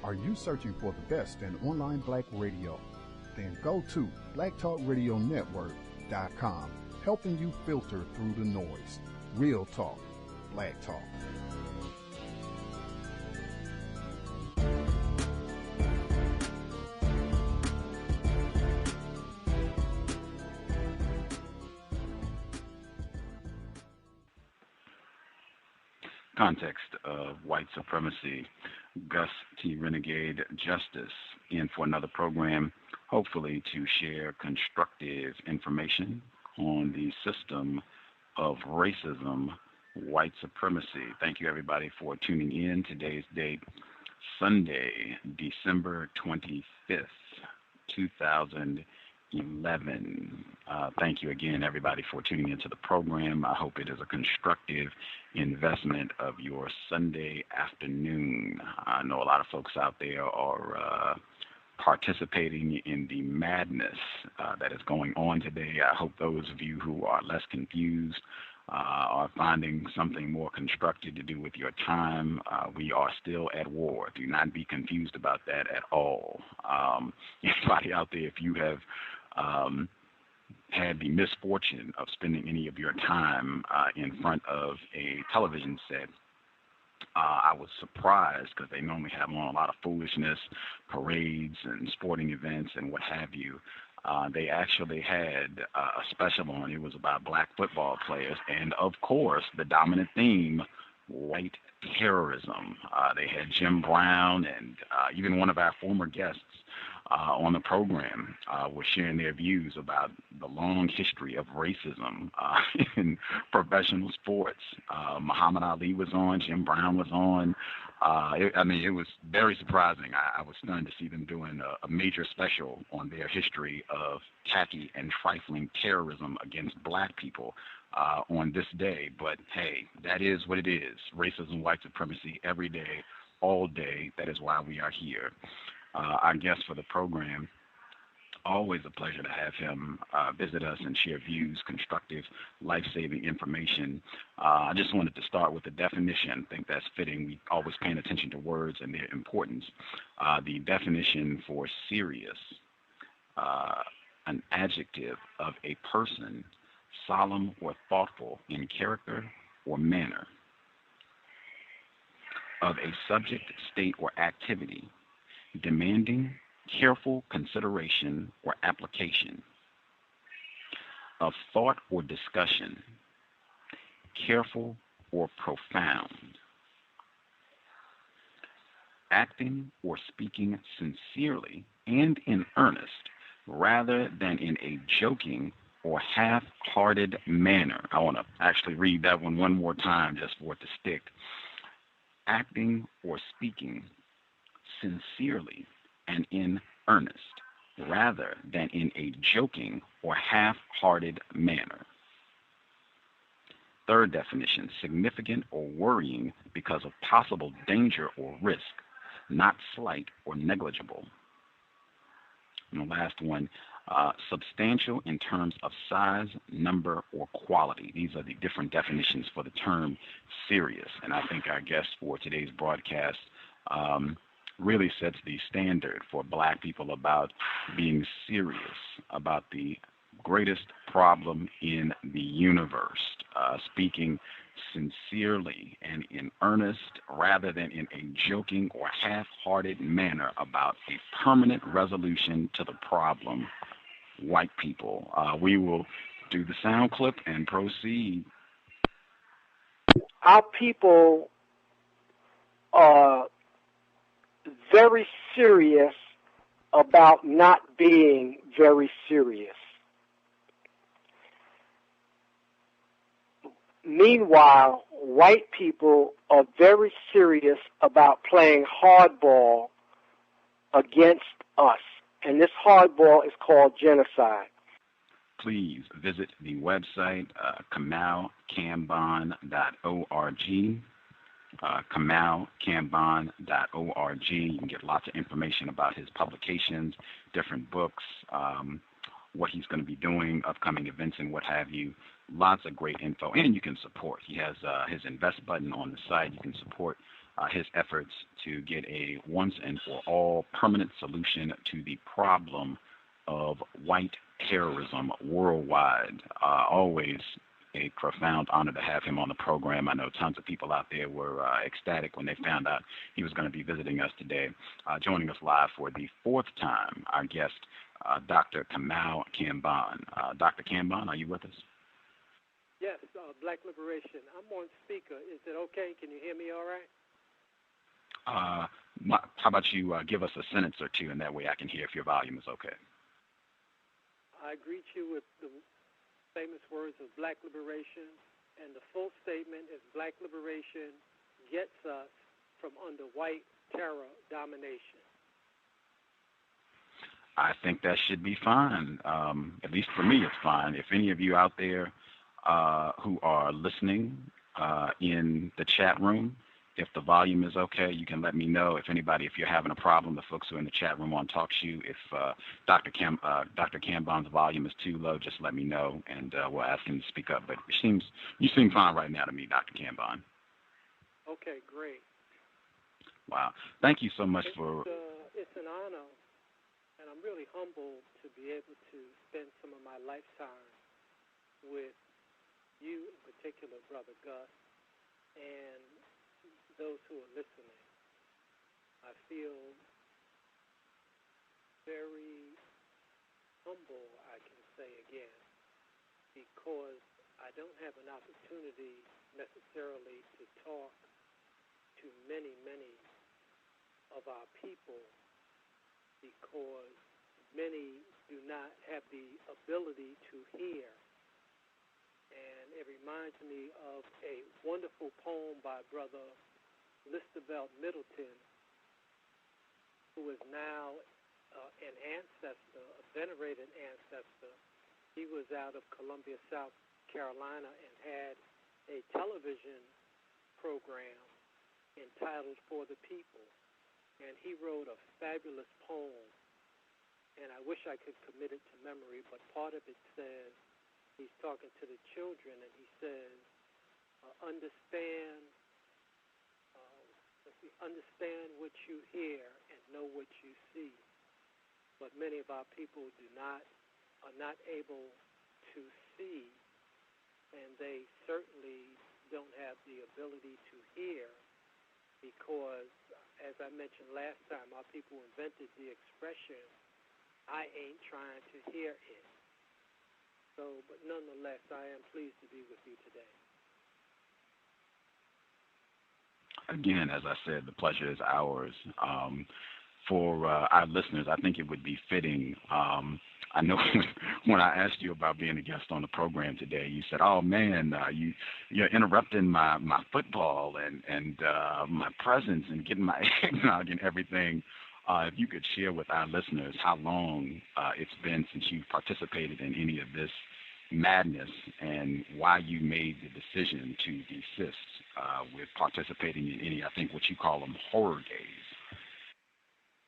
Are you searching for the best in online black radio? Then go to blacktalkradionetwork.com, helping you filter through the noise. Real talk, black talk. Context of white supremacy, Gus T. Renegade Justice in for another program, hopefully to share constructive information on the system of racism, white supremacy. Thank you everybody for tuning in. Today's date, Sunday, December 25th, 2011. Thank you again, everybody, for tuning into the program. I hope it is a constructive investment of your Sunday afternoon. I know a lot of folks out there are participating in the madness that is going on today. I hope those of you who are less confused are finding something more constructive to do with your time. We are still at war. Do not be confused about that at all. Anybody out there, if you have had the misfortune of spending any of your time in front of a television set, I was surprised because they normally have on a lot of foolishness, parades and sporting events and what have you. They actually had a special on. It was about black football players, and of course, the dominant theme, white terrorism. They had Jim Brown and even one of our former guests on the program was sharing their views about the long history of racism in professional sports. Muhammad Ali was on, Jim Brown was on. It was very surprising. I was stunned to see them doing a major special on their history of tacky and trifling terrorism against black people on this day. But hey, that is what it is. Racism, white supremacy, every day, all day. That is why we are here. Our guest for the program, always a pleasure to have him visit us and share views, constructive, life-saving information. I just wanted to start with the definition. I think that's fitting. We always paying attention to words and their importance. The definition for serious, an adjective of a person, solemn or thoughtful in character or manner, of a subject, state, or activity, demanding careful consideration or application, of thought or discussion, careful or profound, acting or speaking sincerely and in earnest rather than in a joking or half-hearted manner. I want to actually read that one more time just for it to stick. Acting or speaking sincerely and in earnest, rather than in a joking or half-hearted manner. Third definition, significant or worrying because of possible danger or risk, not slight or negligible. And the last one, substantial in terms of size, number, or quality. These are the different definitions for the term serious. And I think our guest for today's broadcast really sets the standard for black people about being serious about the greatest problem in the universe, speaking sincerely and in earnest rather than in a joking or half-hearted manner about a permanent resolution to the problem, white people. We will do the sound clip and proceed. Our people are very serious about not being very serious. Meanwhile, white people are very serious about playing hardball against us. And this hardball is called genocide. Please visit the website, KamauKambon.org. KamauKambon.org. You can get lots of information about his publications, different books, what he's going to be doing, upcoming events, and what have you. lots of great info, and you can support. He has his invest button on the side. You can support his efforts to get a once and for all permanent solution to the problem of white terrorism worldwide. Always a profound honor to have him on the program. I know tons of people out there were ecstatic when they found out he was going to be visiting us today. Joining us live for the fourth time, our guest, Dr. Kamau Kambon. Dr. Kambon, are you with us? Yes, Black Liberation. I'm on speaker. Is it okay? Can you hear me all right? How about you give us a sentence or two, and that way I can hear if your volume is okay. I greet you with the famous words of Black Liberation, and the full statement is Black Liberation gets us from under white terror domination. I think that should be fine. At least for me, it's fine. If any of you out there who are listening in the chat room, if the volume is okay, you can let me know. If you're having a problem, the folks who are in the chat room on TalkShoe, if Dr. Kambon's volume is too low, just let me know, and we'll ask him to speak up. But you seem fine right now to me, Dr. Kambon. Okay, great. Wow. Thank you so much for... It's an honor, and I'm really humbled to be able to spend some of my lifetime with you in particular, Brother Gus, and those who are listening. I feel very humble, I can say again, because I don't have an opportunity necessarily to talk to many, many of our people, because many do not have the ability to hear. And it reminds me of a wonderful poem by Brother Listervelt Middleton, who is now an ancestor, a venerated ancestor. He was out of Columbia, South Carolina, and had a television program entitled For the People. And he wrote a fabulous poem, and I wish I could commit it to memory, but part of it says, he's talking to the children, and he says, understand what you hear and know what you see. But many of our people are not able to see, and they certainly don't have the ability to hear, because, as I mentioned last time, our people invented the expression, I ain't trying to hear it. So, but nonetheless, I am pleased to be with you today. Again, as I said, the pleasure is ours. For our listeners, I think it would be fitting. I know when I asked you about being a guest on the program today, you said, "Oh man, you're interrupting my football and my presence and getting my eggnog and everything." If you could share with our listeners how long it's been since you've participated in any of this madness, and why you made the decision to desist with participating in any, I think what you call them, horror days.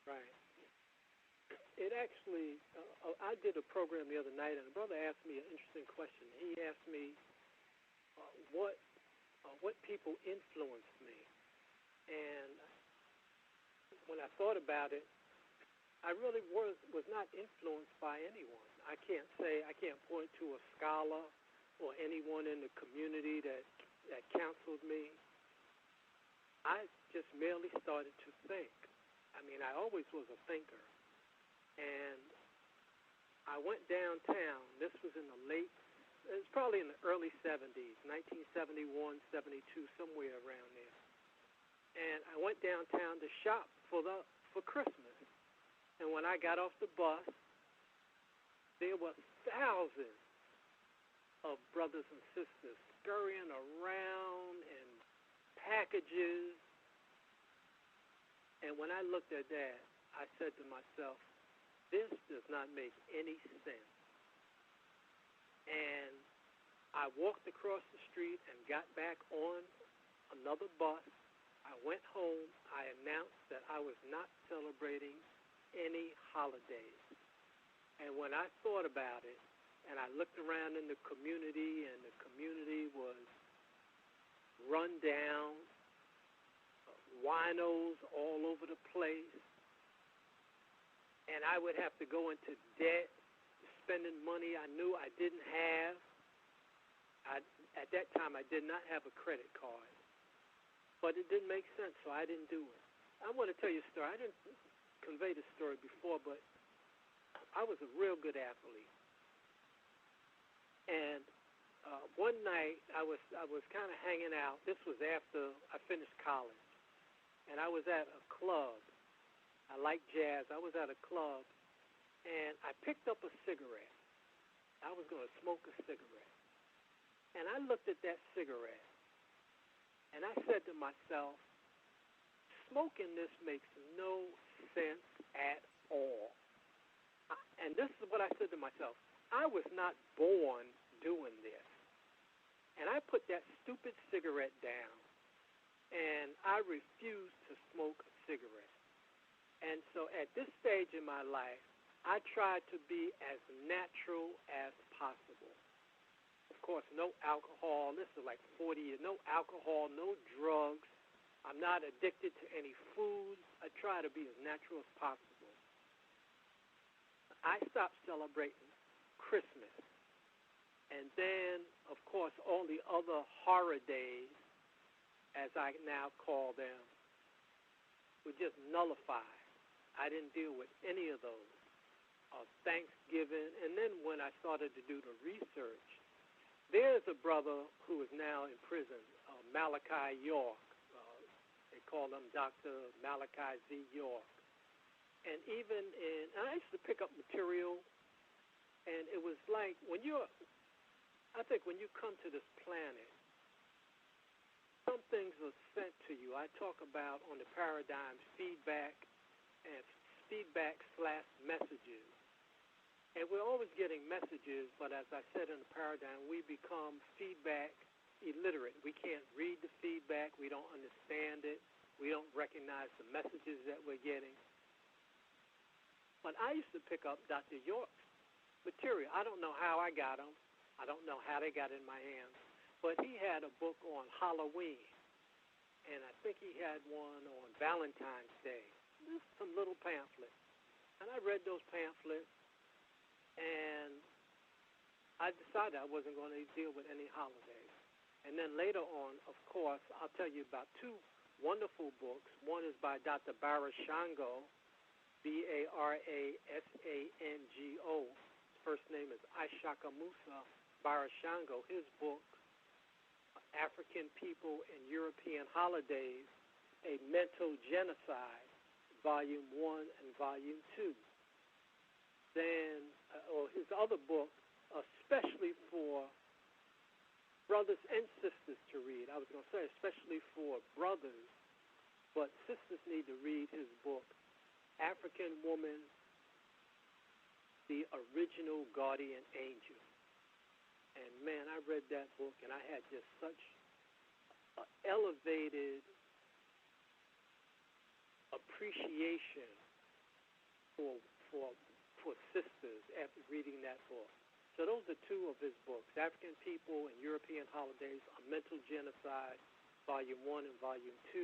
Right. It actually, I did a program the other night, and a brother asked me an interesting question. He asked me what people influenced me, and when I thought about it, I really was not influenced by anyone. I can't point to a scholar or anyone in the community that counseled me. I just merely started to think. I mean, I always was a thinker. And I went downtown. This was in it was probably in the early 70s, 1971, 72, somewhere around there. And I went downtown to shop for Christmas. And when I got off the bus, there were thousands of brothers and sisters scurrying around and packages. And when I looked at that, I said to myself, this does not make any sense. And I walked across the street and got back on another bus. I went home. I announced that I was not celebrating any holidays. And when I thought about it, and I looked around in the community, and the community was run down, winos all over the place, and I would have to go into debt, spending money I knew I didn't have. At that time, I did not have a credit card, but it didn't make sense, so I didn't do it. I want to tell you a story. I didn't convey this story before, but I was a real good athlete. And one night, I was kind of hanging out. This was after I finished college, and I was at a club. I like jazz. I was at a club, and I picked up a cigarette. I was going to smoke a cigarette. And I looked at that cigarette, and I said to myself, smoking this makes no sense at all. And this is what I said to myself. I was not born doing this. And I put that stupid cigarette down, and I refused to smoke a cigarette. And so at this stage in my life, I tried to be as natural as possible. Of course, no alcohol. This is like 40 years. No alcohol, no drugs. I'm not addicted to any food. I try to be as natural as possible. I stopped celebrating Christmas. And then, of course, all the other horror days, as I now call them, were just nullified. I didn't deal with any of those. Thanksgiving, and then when I started to do the research, there's a brother who is now in prison, Malachi York. They call him Dr. Malachi Z. York. And and I used to pick up material, and it was like I think when you come to this planet, some things are sent to you. I talk about on the paradigms feedback and feedback/messages. And we're always getting messages, but as I said in the paradigm, we become feedback illiterate. We can't read the feedback. We don't understand it. We don't recognize the messages that we're getting. But I used to pick up Dr. York's material. I don't know how I got them. I don't know how they got in my hands. But he had a book on Halloween, and I think he had one on Valentine's Day. Just some little pamphlets. And I read those pamphlets, and I decided I wasn't going to deal with any holidays. And then later on, of course, I'll tell you about two wonderful books. One is by Dr. Barashango, Barasango. His first name is Ishaka Musa Barashango. His book, African People and European Holidays, A Mental Genocide, Volume 1 and Volume 2. Then, his other book, especially for brothers and sisters to read. I was going to say especially for brothers, but sisters need to read his book, African Woman, the Original Guardian Angel. And man, I read that book, and I had just such an elevated appreciation for sisters after reading that book. So those are two of his books, African People and European Holidays, A Mental Genocide, Volume 1 and Volume 2,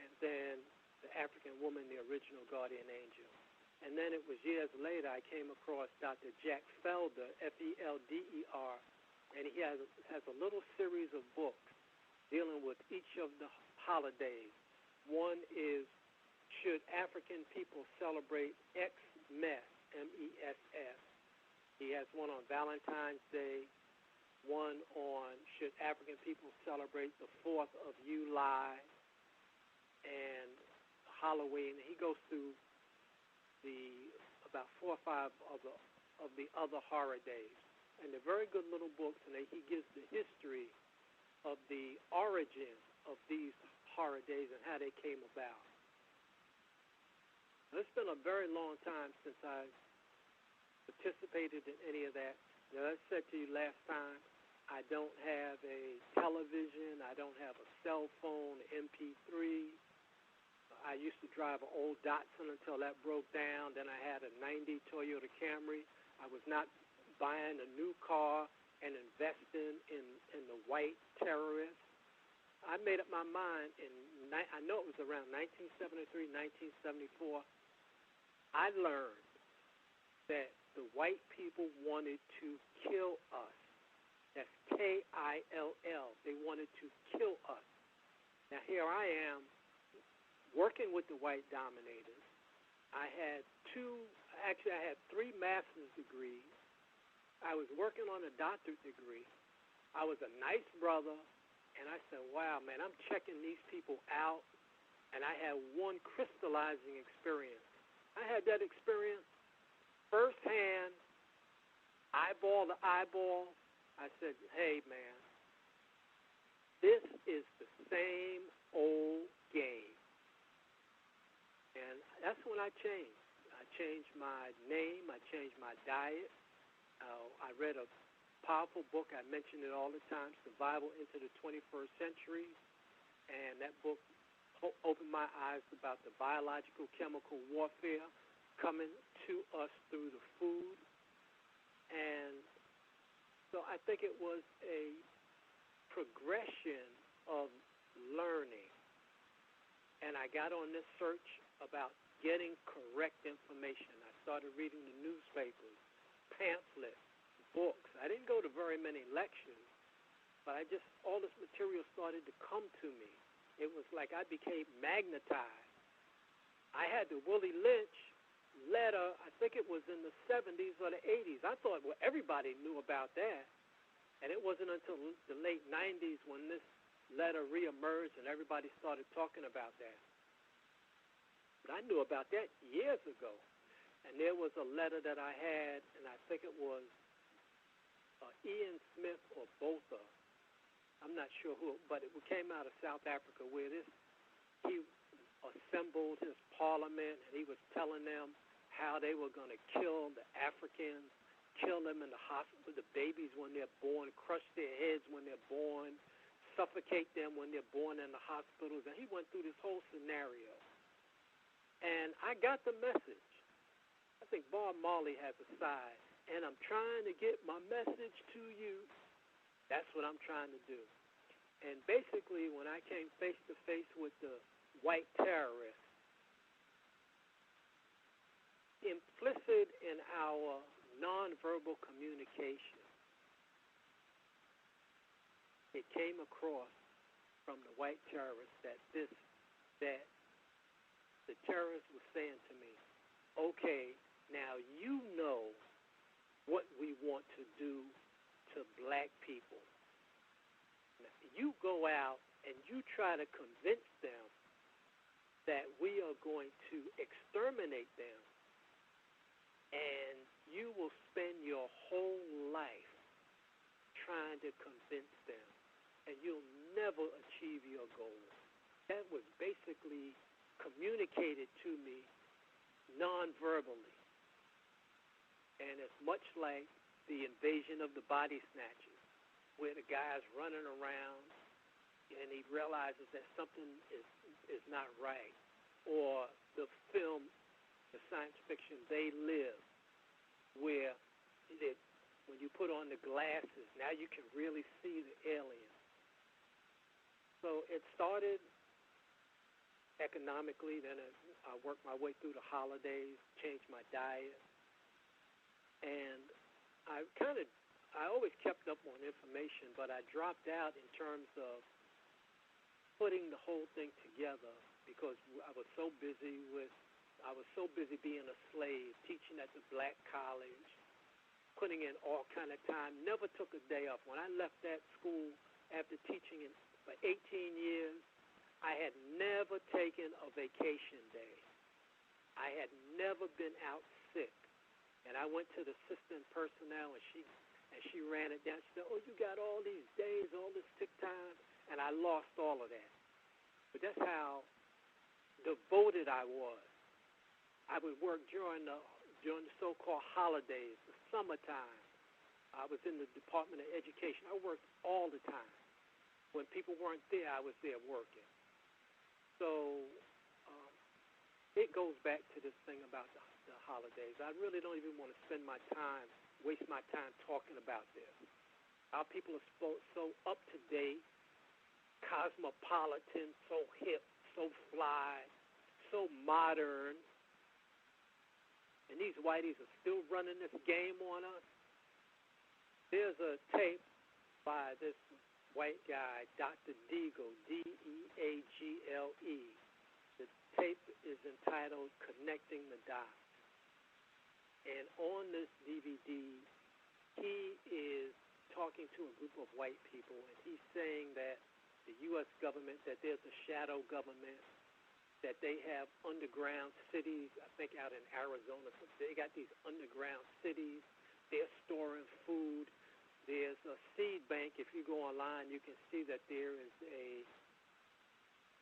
and then The African Woman, the Original Guardian Angel. And then it was years later I came across Dr. Jack Felder, Felder, and he has a little series of books dealing with each of the holidays. One is, Should African People Celebrate Xmas, MESS? He has one on Valentine's Day, one on Should African People Celebrate the 4th of July, and Halloween. He goes through about 4 or 5 of the other horror days. And they're very good little books, and he gives the history of the origin of these horror days and how they came about. It's been a very long time since I participated in any of that. Now, I said to you last time, I don't have a television. I don't have a cell phone, MP3. I used to drive an old Datsun until that broke down. Then I had a 90 Toyota Camry. I was not buying a new car and investing in the white terrorists. I made up my mind I know it was around 1973, 1974. I learned that the white people wanted to kill us. That's Kill. They wanted to kill us. Now here I am working with the white dominators. I had three master's degrees. I was working on a doctorate degree. I was a nice brother, and I said, wow, man, I'm checking these people out, and I had one crystallizing experience. I had that experience firsthand, eyeball to eyeball. I said, hey, man, this is the same old game. And that's when I changed. I changed my name. I changed my diet. I read a powerful book. I mention it all the time, Survival into the 21st Century. And that book opened my eyes about the biological chemical warfare coming to us through the food. And so I think it was a progression of learning. And I got on this search about getting correct information. I started reading the newspapers, pamphlets, books. I didn't go to very many lectures, but all this material started to come to me. It was like I became magnetized. I had the Willie Lynch letter, I think it was in the 70s or the 80s. I thought, well, everybody knew about that. And it wasn't until the late 90s when this letter reemerged and everybody started talking about that. But I knew about that years ago. And there was a letter that I had, and I think it was Ian Smith or Botha. I'm not sure who, but it came out of South Africa where he assembled his parliament, and he was telling them how they were going to kill the Africans, kill them in the hospital, the babies when they're born, crush their heads when they're born, suffocate them when they're born in the hospitals. And he went through this whole scenario. And I got the message. I think Bob Marley has a side, and I'm trying to get my message to you. That's what I'm trying to do. And basically, when I came face to face with the white terrorists, implicit in our nonverbal communication, it came across from the white terrorists that the terrorists were saying to me, okay, now you know what we want to do to black people. Now, you go out and you try to convince them that we are going to exterminate them, and you will spend your whole life trying to convince them, and you'll never achieve your goals. That was basically communicated to me non-verbally. And it's much like the invasion of the body snatchers, where the guy's running around and he realizes that something is not right. Or the film, the science fiction, They Live, where when you put on the glasses, now you can really see the aliens. So it started economically, then I worked my way through the holidays, changed my diet, and I always kept up on information, but I dropped out in terms of putting the whole thing together because I was so busy being a slave, teaching at the black college, putting in all kind of time, never took a day off. When I left that school after teaching for 18 years, I had never taken a vacation day. I had never been out sick. And I went to the assistant personnel, and she ran it down. She said, oh, you got all these days, all this sick time, and I lost all of that. But that's how devoted I was. I would work during the so-called holidays, the summertime. I was in the Department of Education. I worked all the time. When people weren't there, I was there working. So it goes back to this thing about the holidays. I really don't even want to spend my time waste my time talking about this. Our people are so up to date, cosmopolitan, so hip, so fly, so modern, and these whiteys are still running this game on us. There's a tape by this white guy, Dr. Deagle, Deagle. The tape is entitled Connecting the Dots. And on this DVD, he is talking to a group of white people, and he's saying that the U.S. government, that there's a shadow government, that they have underground cities, I think out in Arizona. So they got these underground cities. They're storing food. There's a seed bank. If you go online, you can see that there is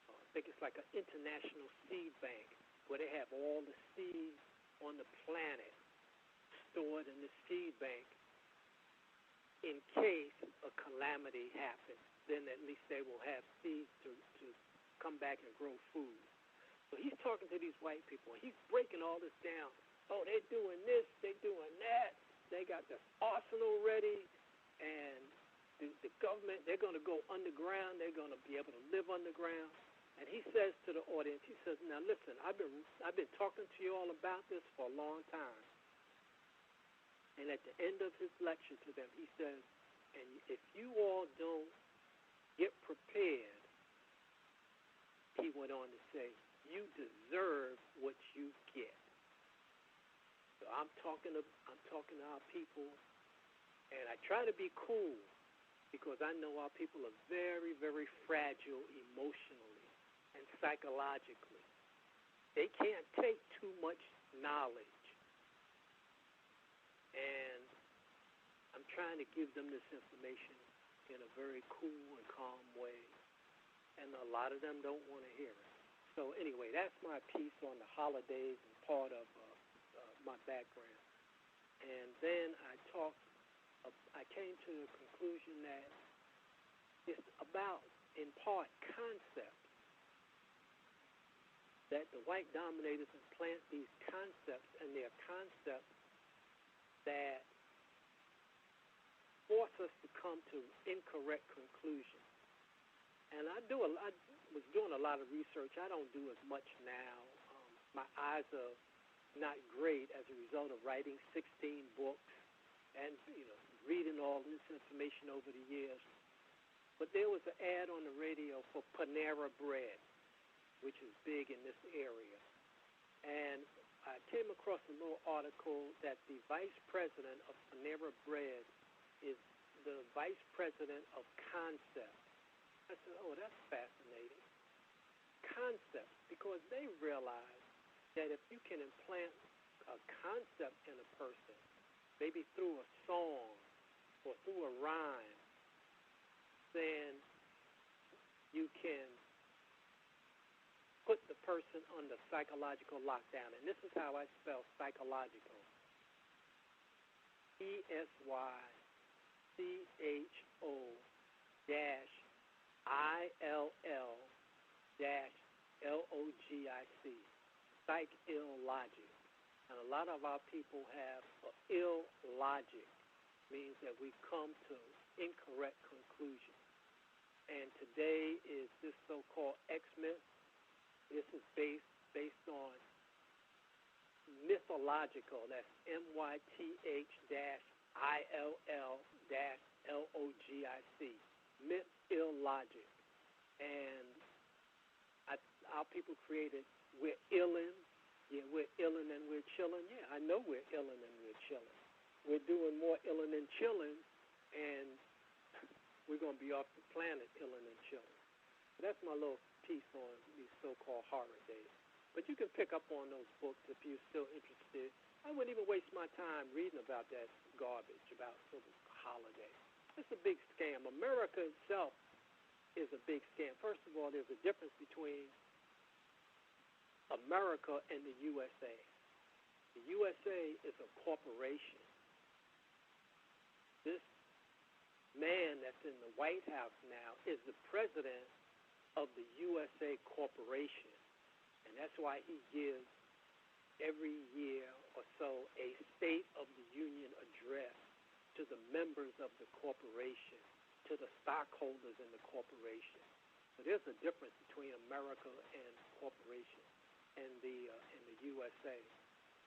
I think it's like an international seed bank where they have all the seeds on the planet stored in the seed bank in case a calamity happens. Then at least they will have seeds to come back and grow food. So he's talking to these white people. He's breaking all this down. Oh, they're doing this, they're doing that. They got this arsenal ready, and the government, they're going to go underground. They're going to be able to live underground. And he says to the audience, he says, now listen, I've been talking to you all about this for a long time. And at the end of his lecture to them, he says, and if you all don't get prepared, he went on to say, you deserve what you get. So I'm talking to our people, and I try to be cool because I know our people are very, very fragile emotionally and psychologically. They can't take too much knowledge. And I'm trying to give them this information in a very cool and calm way, and a lot of them don't want to hear it. So anyway, that's my piece on the holidays and part of my background. And then I came to the conclusion that it's about, in part, concept. That the white dominators implant these concepts, and they're concepts that force us to come to incorrect conclusions. And I was doing a lot of research. I don't do as much now. My eyes are not great as a result of writing 16 books and reading all this information over the years. But there was an ad on the radio for Panera Bread, which is big in this area. And I came across a little article that the vice president of Panera Bread is the vice president of concept. I said, oh, that's fascinating. Concept, because they realize that if you can implant a concept in a person, maybe through a song or through a rhyme, then you can put the person under psychological lockdown. And this is how I spell psychological. psycho-ILL-LOGIC. Psych-ill-logic. And a lot of our people have ill logic, means that we come to incorrect conclusions. And today is this so-called X-myth. This is based on mythological. That's MYTH-ILL-LOGIC. Myth, ill logic. And our people created, we're illin'. Yeah, we're illin' and we're chillin'. Yeah, I know we're illin' and we're chillin'. We're doing more illin' and chillin', and we're going to be off the planet illin' and chillin'. So that's my little piece on these so-called horror days. But you can pick up on those books if you're still interested. I wouldn't even waste my time reading about that garbage, about sort of holiday. It's a big scam. America itself is a big scam. First of all, there's a difference between America and the USA. The USA is a corporation. This man that's in the White House now is the president of the USA Corporation. And that's why he gives every year or so a State of the Union address to the members of the corporation, to the stockholders in the corporation. So there's a difference between America and corporation and the USA.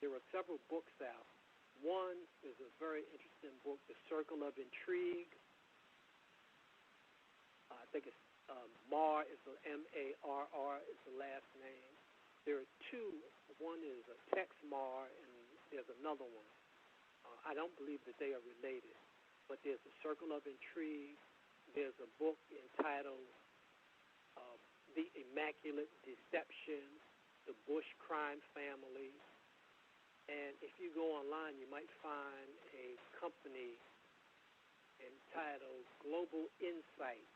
There are several books out. One is a very interesting book, The Circle of Intrigue. I think it's Marr is the M-A-R-R is the last name. There are two. One is Tex Marr, and there's another one. I don't believe that they are related, but there's The Circle of Intrigue. There's a book entitled The Immaculate Deception, The Bush Crime Family. And if you go online, you might find a company entitled Global Insight,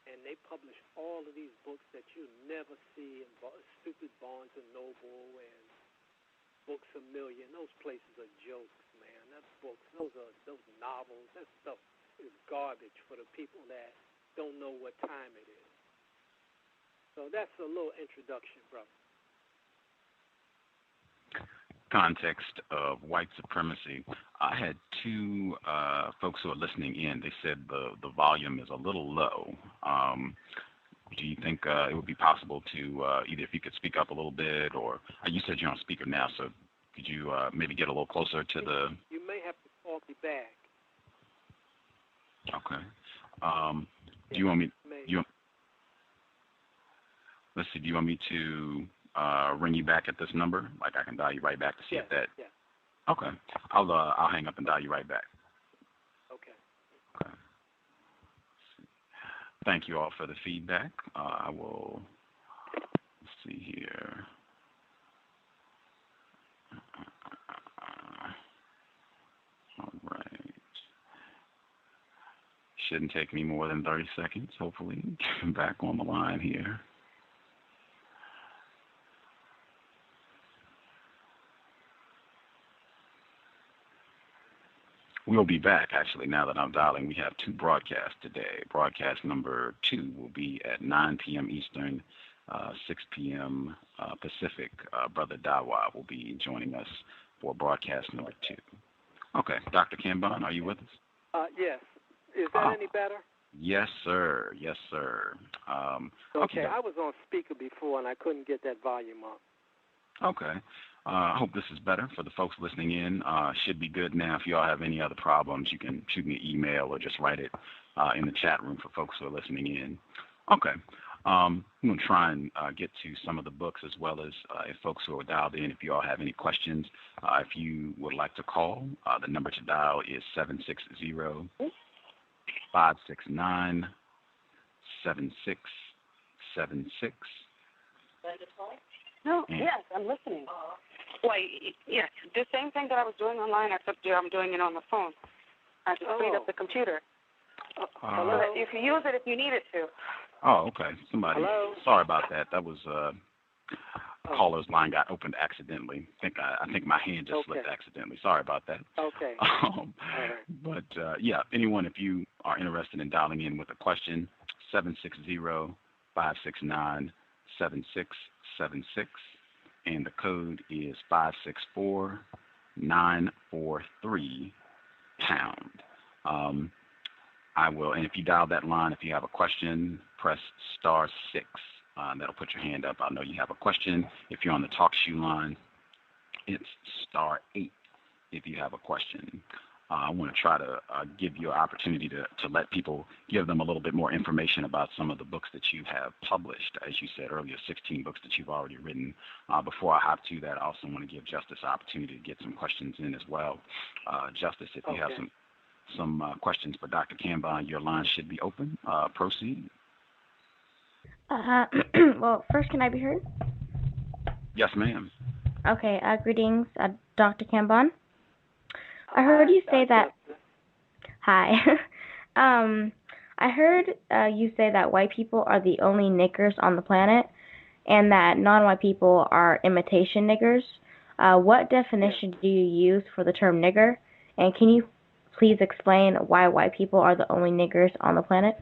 and they publish all of these books that you never see in stupid Barnes and Noble and Books A Million. Those places are jokes, man. That's books. Those novels. That stuff is garbage for the people that don't know what time it is. So that's a little introduction, brother. Context of white supremacy. I had two folks who are listening in. They said the volume is a little low. Do you think it would be possible to either if you could speak up a little bit, or you said you're on speaker now, so could you maybe get a little closer to the... You may have to call me back. Okay. Do you want me... Let's see, do you want me to ring you back at this number? Like I can dial you right back to see if that... Yeah. Okay. I'll hang up and dial you right back. Okay. Thank you all for the feedback. I will... Let's see here. All right. Shouldn't take me more than 30 seconds, hopefully. Back on the line here. We'll be back, actually, now that I'm dialing. We have two broadcasts today. Broadcast number 2 will be at 9 p.m. Eastern, 6 p.m. Pacific. Brother Dawa will be joining us for broadcast number 2. Okay, Dr. Kambon, are you with us? Yes. Is that any better? Yes, sir. Yes, sir. Okay, I was on speaker before, and I couldn't get that volume up. Okay. I hope this is better for the folks listening in. Should be good now. If you all have any other problems, you can shoot me an email or just write it in the chat room for folks who are listening in. Okay. I'm going to try and get to some of the books as well as if folks who are dialed in, if you all have any questions. If you would like to call, the number to dial is 760-569-7676. No, yes, I'm listening. Yeah, the same thing that I was doing online, except I'm doing it on the phone. I just freed up the computer. Hello? You can use it if you need it to. Oh, okay. Hello? Sorry about that. That was caller's line got opened accidentally. I think my hand just slipped accidentally. Sorry about that. Okay. All right. But yeah, anyone, if you are interested in dialing in with a question, 760-569-7676, and the code is 564-943#. I will, and if you dial that line, if you have a question, press *6. That'll put your hand up. I'll know you have a question. If you're on the talk shoe line, it's *8 if you have a question. I want to try to give you an opportunity to let people, give them a little bit more information about some of the books that you have published. As you said earlier, 16 books that you've already written. Before I hop to that, I also want to give Justice an opportunity to get some questions in as well. Justice, if you have some questions for Dr. Kambon, your line should be open. Proceed. Well, first, can I be heard? Yes, ma'am. Okay, greetings, Dr. Kambon. I heard you say that... Hi. I heard you say that white people are the only niggers on the planet and that non-white people are imitation niggers. What definition do you use for the term nigger? And can you please explain why white people are the only niggers on the planet?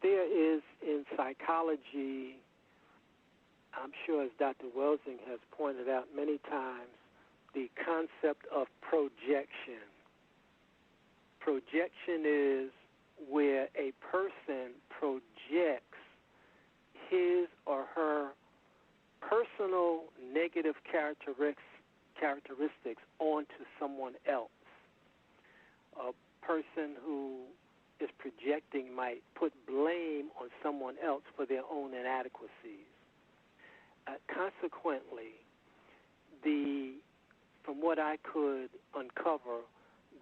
there is in psychology, I'm sure as Dr. Welsing has pointed out many times, the concept of projection. Projection is where a person projects his or her personal negative characteristics onto someone else. A person who is projecting might put blame on someone else for their own inadequacies. Consequently, from what I could uncover,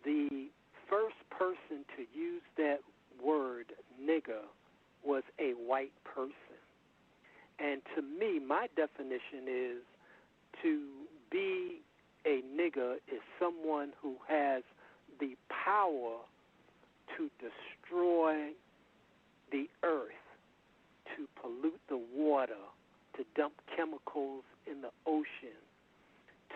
the first person to use that word, nigger, was a white person. And to me, my definition is to be a nigger is someone who has the power to destroy the earth, to pollute the water, to dump chemicals in the ocean,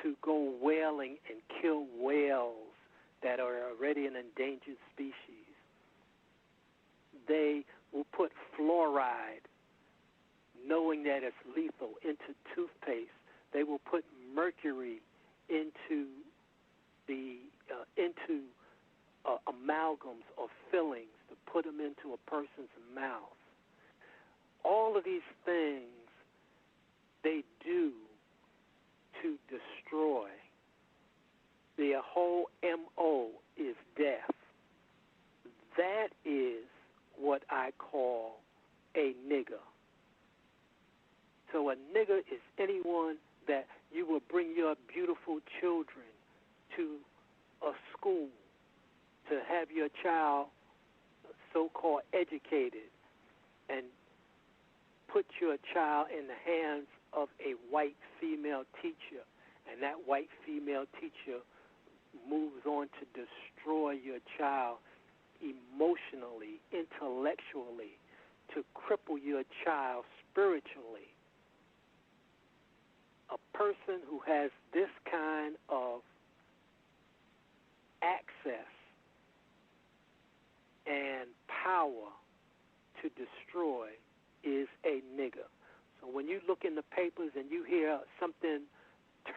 to go whaling and kill whales that are already an endangered species. They will put fluoride, knowing that it's lethal, into toothpaste. They will put mercury into amalgams or fillings to put them into a person's mouth. All of these things they do to destroy. Their whole MO is death. That is what I call a nigger. So a nigger is anyone that you will bring your beautiful children to a school to have your child so-called educated and put your child in the hands of a white female teacher, and that white female teacher moves on to destroy your child emotionally, intellectually, to cripple your child spiritually. A person who has this kind of access and power to destroy is a nigger. So when you look in the papers and you hear something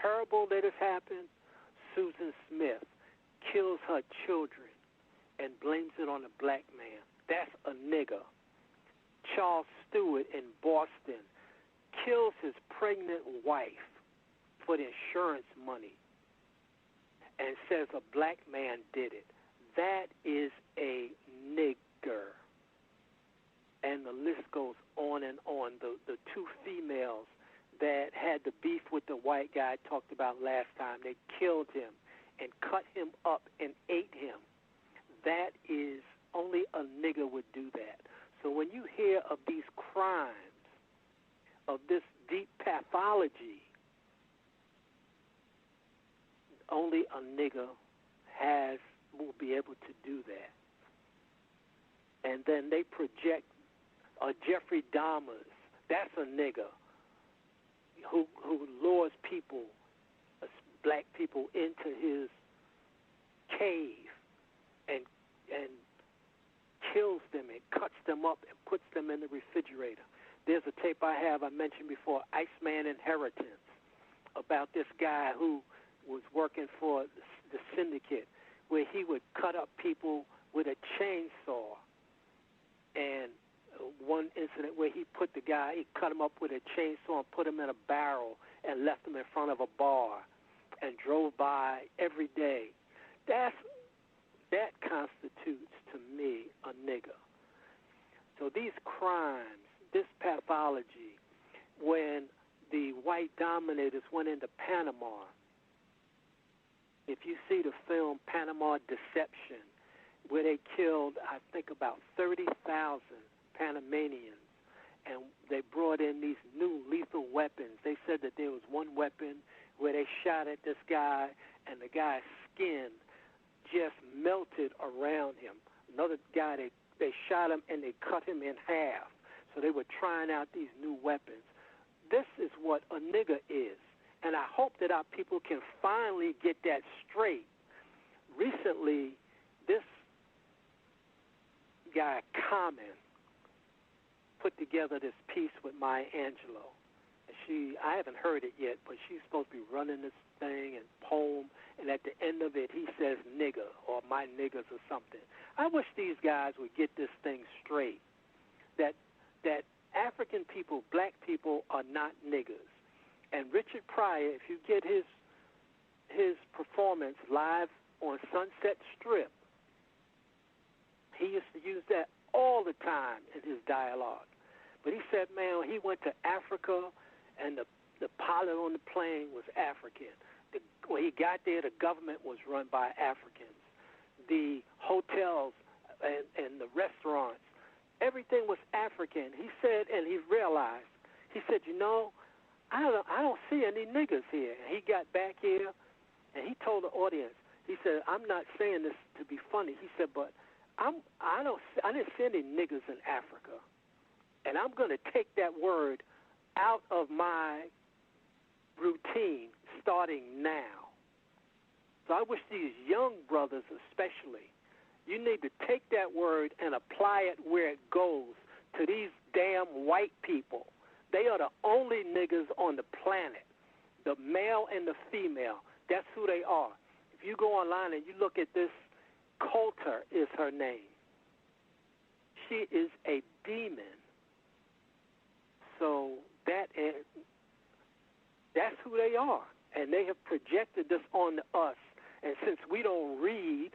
terrible that has happened, Susan Smith kills her children and blames it on a black man. That's a nigger. Charles Stewart in Boston kills his pregnant wife for the insurance money and says a black man did it. That is a nigger. And the list goes on and on. The two females that had the beef with the white guy I talked about last time, they killed him and cut him up and ate him. That is, only a nigger would do that. So when you hear of these crimes, of this deep pathology, only a nigger will be able to do that. And then they project Jeffrey Dahmer. That's a nigger who lures people, black people, into his cave and kills them and cuts them up and puts them in the refrigerator. There's a tape I mentioned before, Iceman Inheritance, about this guy who was working for the syndicate, where he would cut up people with a chainsaw. And one incident where he cut him up with a chainsaw and put him in a barrel and left him in front of a bar and drove by every day. That constitutes, to me, a nigger. So these crimes, this pathology, when the white dominators went into Panama, if you see the film Panama Deception, where they killed, I think, about 30,000 Panamanians, and they brought in these new lethal weapons. They said that there was one weapon where they shot at this guy, and the guy's skin just melted around him. Another guy, they shot him, and they cut him in half. So they were trying out these new weapons. This is what a nigger is, and I hope that our people can finally get that straight. Recently, this guy, Common, put together this piece with Maya Angelou. I haven't heard it yet, but she's supposed to be running this thing and poem, and at the end of it, he says nigger or my niggers or something. I wish these guys would get this thing straight, that African people, black people, are not niggers. And Richard Pryor, if you get his performance live on Sunset Strip, he used to use that all the time in his dialogue. But he said, man, he went to Africa, and the pilot on the plane was African. When he got there, the government was run by Africans. The hotels and the restaurants, everything was African. He said, and he realized, he said, I don't see any niggers here. And he got back here, and he told the audience, he said, I'm not saying this to be funny. He said, but I didn't see any niggers in Africa, and I'm going to take that word out of my routine starting now. So I wish these young brothers especially, you need to take that word and apply it where it goes to these damn white people. They are the only niggers on the planet, the male and the female. That's who they are. If you go online and you look at this, Coulter is her name. She is a demon. So that's who they are. And they have projected this on us. And since we don't read,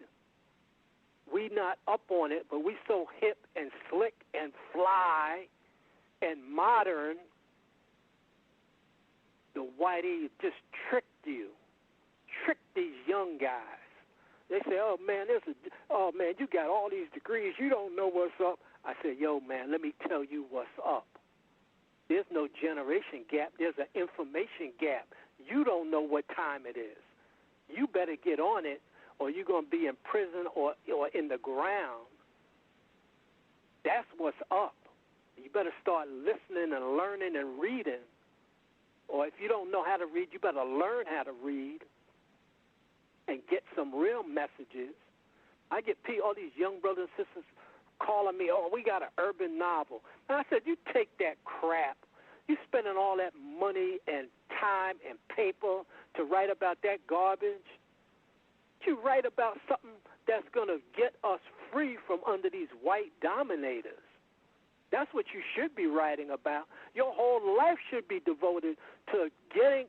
we not up on it, but we so hip and slick and fly and modern, the whitey just tricked these young guys. They say, oh man, you got all these degrees, you don't know what's up. I said, yo man, let me tell you what's up. There's no generation gap. There's an information gap. You don't know what time it is. You better get on it, or you're going to be in prison or in the ground. That's what's up. You better start listening and learning and reading. Or if you don't know how to read, you better learn how to read and get some real messages. I get all these young brothers and sisters calling me, oh, we got an urban novel. And I said, you take that crap. You spending all that money and time and paper to write about that garbage. You write about something that's going to get us free from under these white dominators. That's what you should be writing about. Your whole life should be devoted to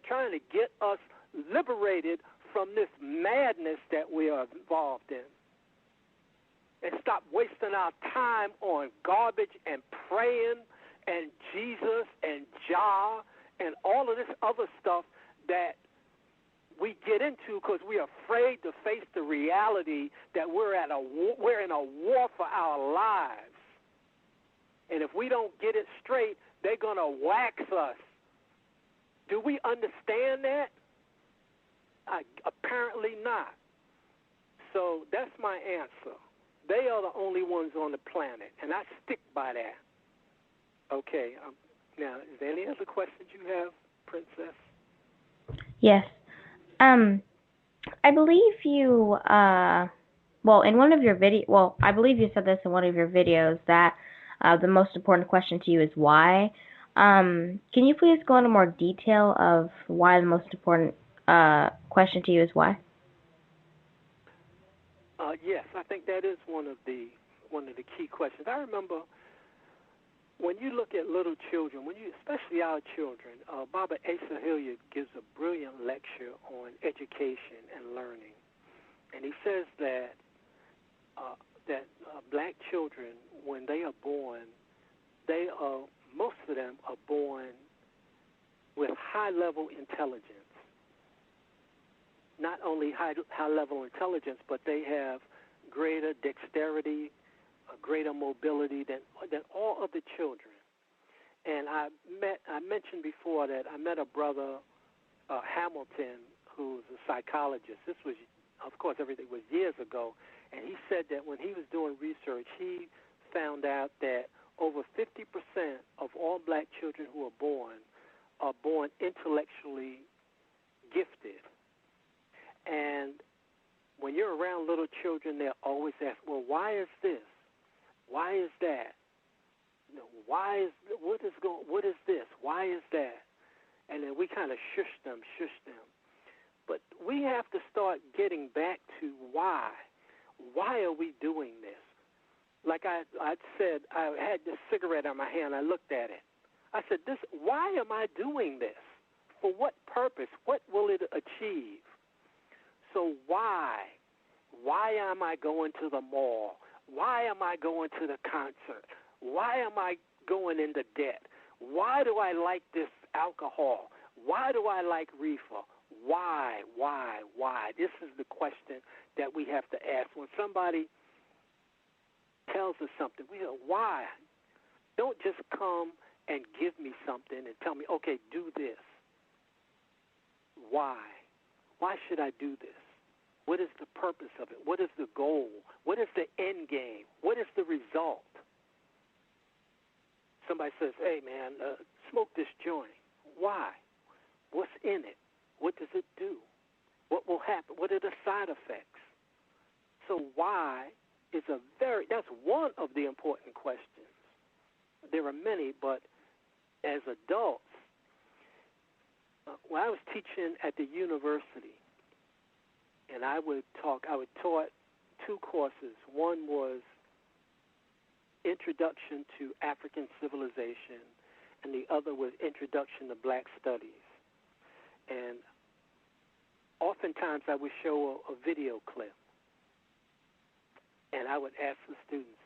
trying to get us liberated from this madness that we are involved in. And stop wasting our time on garbage and praying and Jesus and Jah and all of this other stuff that we get into because we're afraid to face the reality that we're in a war for our lives. And if we don't get it straight, they're going to wax us. Do we understand that? Apparently not. So that's my answer. They are the only ones on the planet, and I stick by that. Okay. Now, is there any other questions you have, Princess? Yes. I believe you, in one of your I believe you said this in one of your videos that the most important question to you is why. Can you please go into more detail of why the most important question to you is why? Yes, I think that is one of the key questions. I remember when you look at little children, especially our children, Baba Asa Hilliard gives a brilliant lecture on education and learning, and he says that black children, when they are born, most of them are born with high-level intelligence. Not only high-level intelligence, but they have greater dexterity, greater mobility than all other children. And I mentioned before that I met a brother, Hamilton, who's a psychologist. This was, of course, everything was years ago. And he said that when he was doing research, he found out that over 50% of all black children who are born intellectually gifted. And when you're around little children, they're always asked, well, why is this? Why is that? What is this? Why is that? And then we kind of shush them. But we have to start getting back to why. Why are we doing this? Like I said, I had this cigarette in my hand. I looked at it. I said, why am I doing this? For what purpose? What will it achieve? So why? Why am I going to the mall? Why am I going to the concert? Why am I going into debt? Why do I like this alcohol? Why do I like reefer? Why? This is the question that we have to ask. When somebody tells us something, we go, why? Don't just come and give me something and tell me, okay, do this. Why? Why should I do this? What is the purpose of it? What is the goal? What is the end game? What is the result? Somebody says, hey, man, smoke this joint. Why? What's in it? What does it do? What will happen? What are the side effects? So why is that's one of the important questions. There are many, but as adults, when I was teaching at the university, and I taught two courses. One was Introduction to African Civilization, and the other was Introduction to Black Studies. And oftentimes I would show a video clip, and I would ask the students,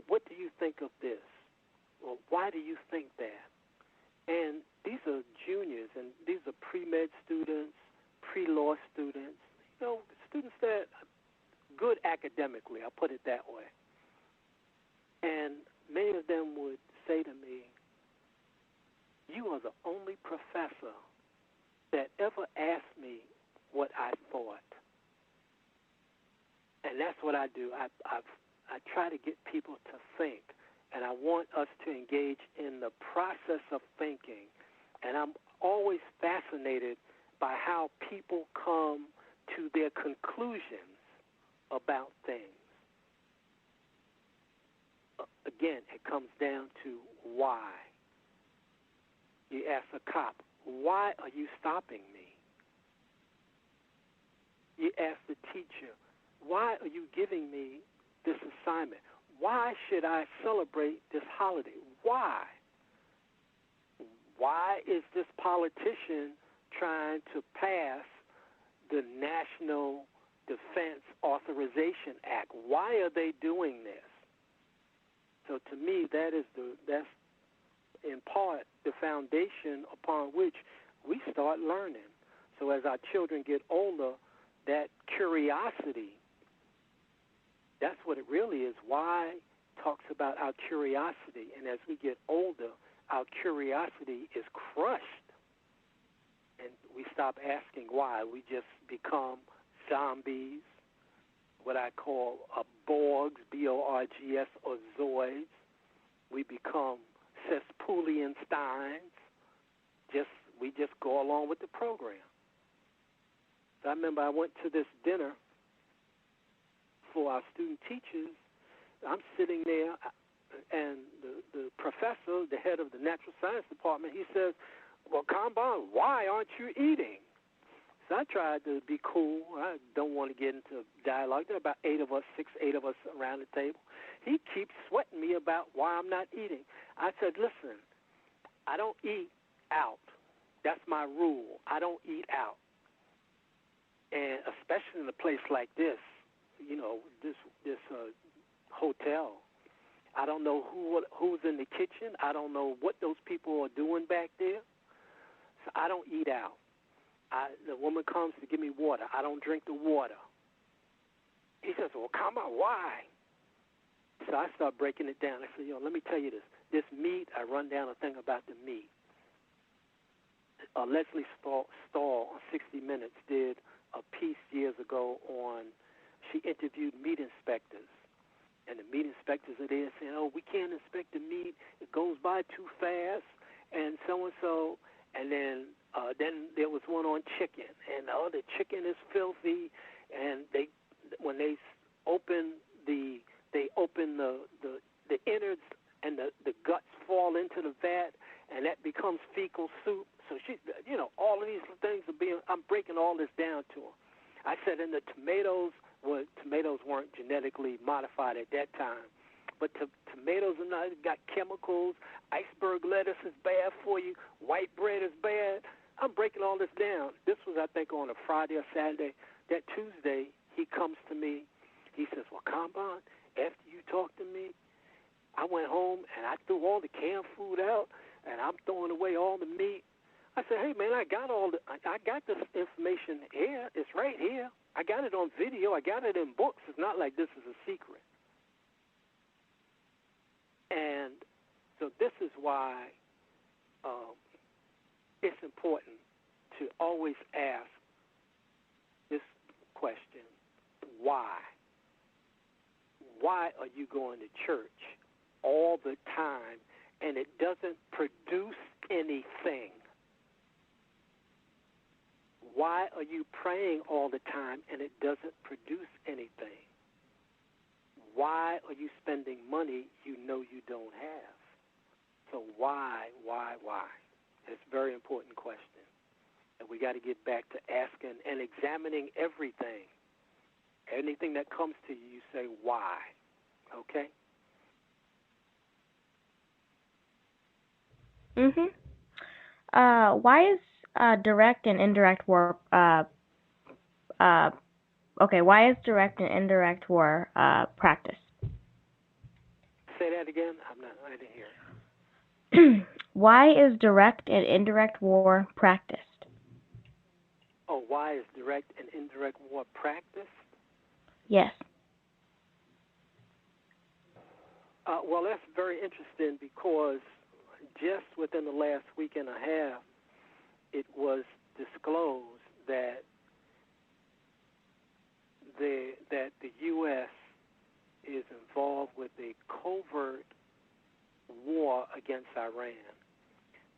what do you think of this? Well, why do you think that? And these are juniors, and these are pre-med students, pre-law students, students that are good academically, I'll put it that way. And many of them would say to me, you are the only professor that ever asked me what I thought. And that's what I do. I try to get people to think, and I want us to engage in the process of thinking. And I'm always fascinated by how people come to their conclusions about things. Again, it comes down to why. You ask a cop, why are you stopping me? You ask the teacher, why are you giving me this assignment? Why should I celebrate this holiday? Why? Why is this politician trying to pass the National Defense Authorization Act? Why are they doing this? So to me, that's in part the foundation upon which we start learning. So as our children get older, that curiosity, that's what it really is. Why talks about our curiosity, and as we get older, our curiosity is crushed, and we stop asking why. We just become zombies, what I call Borgs, B-O-R-G-S, or Zoids. We become Cesspoolian Steins. We just go along with the program. So I remember I went to this dinner for our student teachers. I'm sitting there, and the professor, the head of the natural science department, he says, well, Kambon, why aren't you eating? So I tried to be cool. I don't want to get into dialogue. There are about 8 of us around the table. He keeps sweating me about why I'm not eating. I said, listen, I don't eat out. That's my rule. I don't eat out. And especially in a place like this, this hotel. I don't know who's in the kitchen. I don't know what those people are doing back there. So I don't eat out. The woman comes to give me water. I don't drink the water. He says, well, come on, why? So I start breaking it down. I said, let me tell you this. This meat, I run down a thing about the meat. Leslie Stahl on 60 Minutes did a piece years ago she interviewed meat inspectors. And the meat inspectors are there saying, we can't inspect the meat. It goes by too fast, and so-and-so. And then there was one on chicken. And, the chicken is filthy. And when they open the innards and the into the vat, and that becomes fecal soup. So all of these things I'm breaking all this down to her. I said, and the tomatoes weren't genetically modified at that time, but tomatoes are not, got chemicals. Iceberg lettuce is bad for you. White bread is bad. I'm breaking all this down. This was, I think, on a Friday or Saturday. That Tuesday, he comes to me. He says, well, Kambon, after you talked to me, I went home and I threw all the canned food out, and I'm throwing away all the meat. I said, hey, man, I got this information here. It's right here. I got it on video. I got it in books. It's not like this is a secret. And so this is why it's important to always ask this question, why? Why are you going to church all the time and it doesn't produce anything? Why are you praying all the time and it doesn't produce anything? Why are you spending money you know you don't have? So why? It's a very important question. And we got to get back to asking and examining everything. Anything that comes to you, you say, why? Okay? Why is direct and indirect war why is direct and indirect war practiced? Say that again. I didn't hear it. Why is direct and indirect war practiced? Oh, why is direct and indirect war practiced? Yes. Well, that's very interesting because just within the last week and a half, it was disclosed that the U.S. is involved with a covert war against Iran.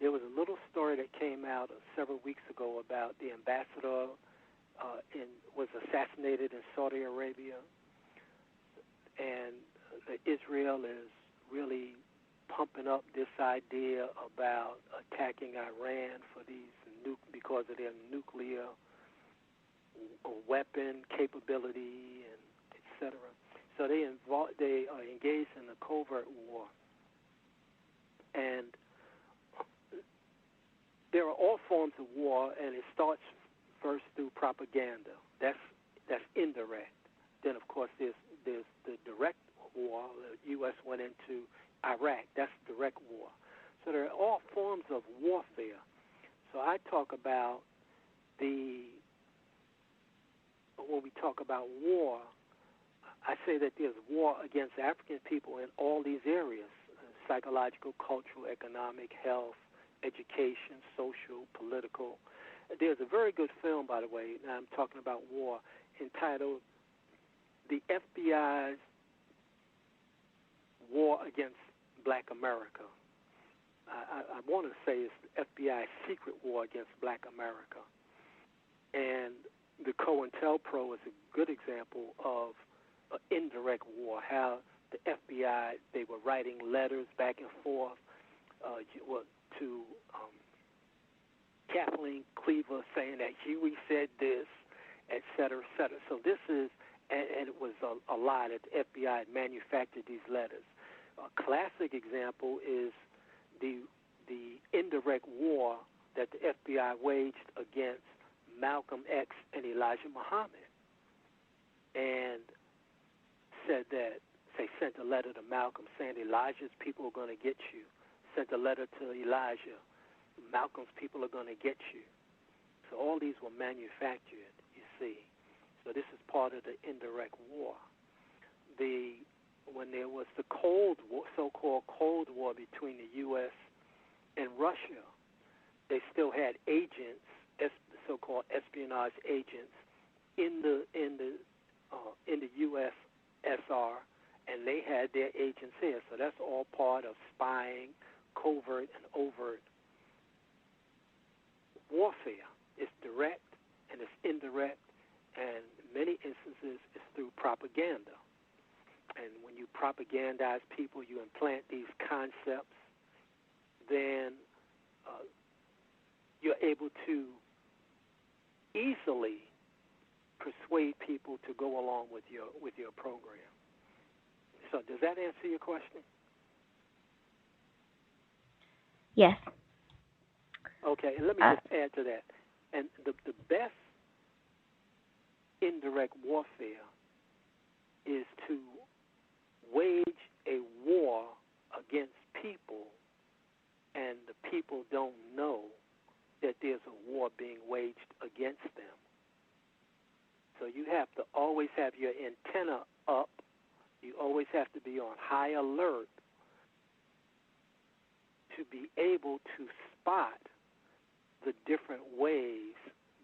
There was a little story that came out several weeks ago about the ambassador was assassinated in Saudi Arabia, and Israel is really pumping up this idea about attacking Iran because of their nuclear weapon capability, and etc. So they are engaged in a covert war, and there are all forms of war, and it starts first through propaganda. That's indirect. Then, of course, there's the direct war. The U.S. went into Iraq. That's direct war. So there are all forms of warfare. So I talk about when we talk about war, I say that there's war against African people in all these areas: psychological, cultural, economic, health, education, social, political. There's a very good film, by the way, now I'm talking about war, entitled The FBI's War Against Black America. I want to say it's the FBI's secret war against Black America. And the COINTELPRO is a good example of an indirect war, how the FBI, they were writing letters back and forth to Kathleen Cleaver saying that Huey said this, et cetera, et cetera. So this is, and it was a lie that the FBI manufactured these letters. A classic example is the indirect war that the FBI waged against Malcolm X and Elijah Muhammad, and said that, sent a letter to Malcolm saying Elijah's people are going to get you. Sent a letter to Elijah, Malcolm's people are going to get you. So all these were manufactured, you see. So this is part of the indirect war. When there was the Cold War, so-called Cold War between the U.S. and Russia, they still had agents, so-called espionage agents, in the USSR, and they had their agents here. So that's all part of spying, covert and overt warfare. It's direct and it's indirect, and in many instances it's through propaganda. And when you propagandize people, you implant these concepts then you're able to easily persuade people to go along with your program. So does that answer your question? Yes. Okay, and let me just add to that. And the best indirect warfare is to wage a war against people, and the people don't know that there's a war being waged against them. So you have to always have your antenna up. You always have to be on high alert to be able to spot the different ways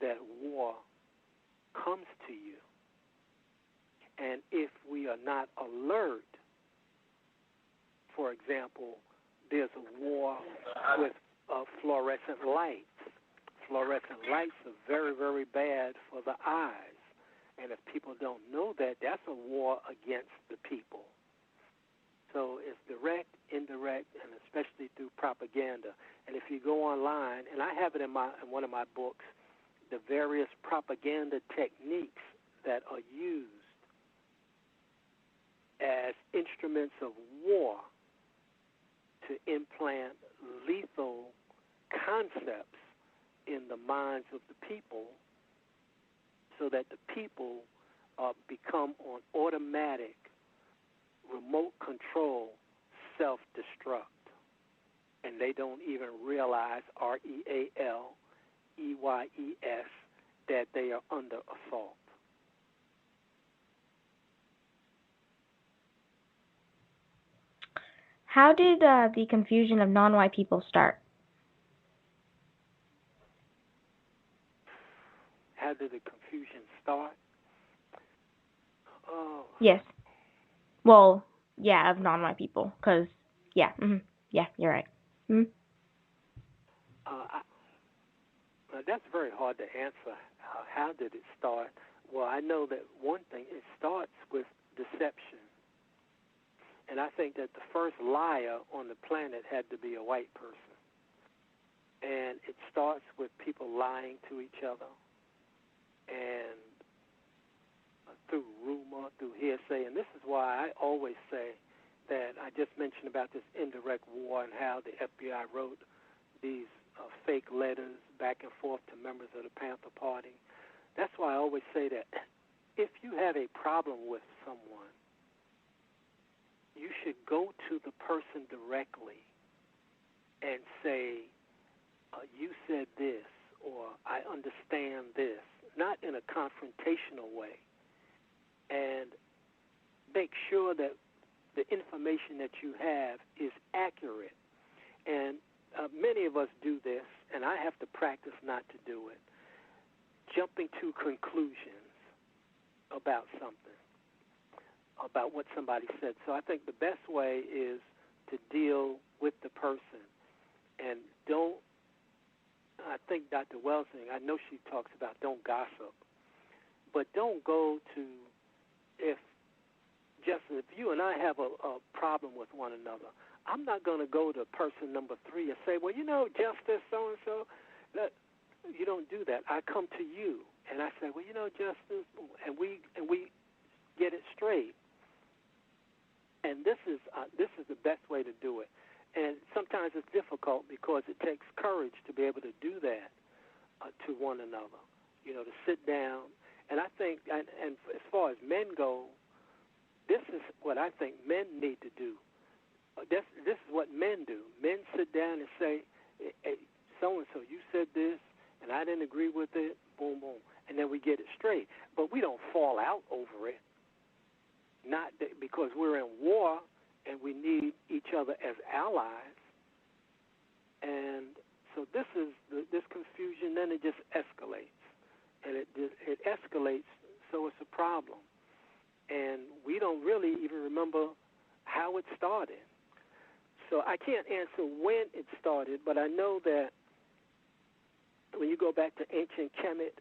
that war comes to you. And if we are not alert, for example, there's a war with fluorescent lights. Fluorescent lights are very, very bad for the eyes. And if people don't know that, that's a war against the people. So it's direct, indirect, and especially through propaganda. And if you go online, and I have it in one of my books, the various propaganda techniques that are used as instruments of war to implant lethal concepts in the minds of the people, so that the people become on automatic remote control self-destruct. And they don't even realize, REALEYES, that they are under assault. How did the confusion of non-white people start? How did the confusion start? Yes. Well, yeah, of non-white people, because, yeah, yeah, you're right. That's very hard to answer. How did it start? Well, I know that one thing, it starts with deception. And I think that the first liar on the planet had to be a white person. And it starts with people lying to each other, and through rumor, through hearsay. And this is why I always say that I just mentioned about this indirect war and how the FBI wrote these fake letters back and forth to members of the Panther Party. That's why I always say that if you have a problem with someone, you should go to the person directly and say, you said this, or I understand this, not in a confrontational way, and make sure that the information that you have is accurate. And many of us do this, and I have to practice not to do it, jumping to conclusions about something, about what somebody said. So I think the best way is to deal with the person, and don't, I think Dr. Welsing, I know she talks about don't gossip, but don't go to, if you and I have a problem with one another, I'm not going to go to person number 3 and say, well, Justice so-and-so. You don't do that. I come to you, and I say, well, Justice, and we get it straight. And this is the best way to do it. And sometimes it's difficult because it takes courage to be able to do that to one another, to sit down. And I think, and as far as men go, this is what I think men need to do. This is what men do. Men sit down and say, hey, so-and-so, you said this, and I didn't agree with it, boom, boom. And then we get it straight. But we don't fall out over it, not that, because we're in war and we need each other as allies. And so this confusion, then it just escalates. And it escalates, so it's a problem. And we don't really even remember how it started. So I can't answer when it started, but I know that when you go back to ancient Kemet,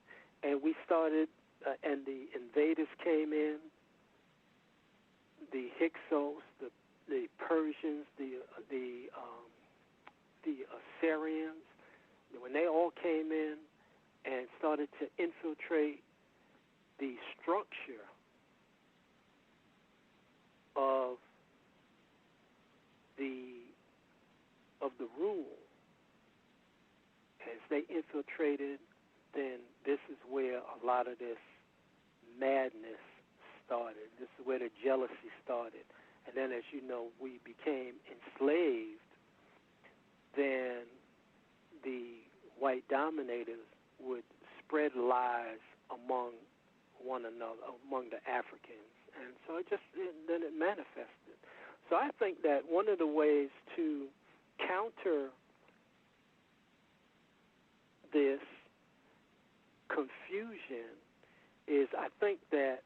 and we started, and the invaders came in, the Hyksos, the Persians, the the Assyrians, when they all came in and started to infiltrate the structure of the rule, as they infiltrated, then this is where a lot of this madness started. This is where the jealousy started. And then, as you know, we became enslaved. Then the white dominators would spread lies among one another, among the Africans. And so then it manifested. So I think that one of the ways to counter this confusion is, I think that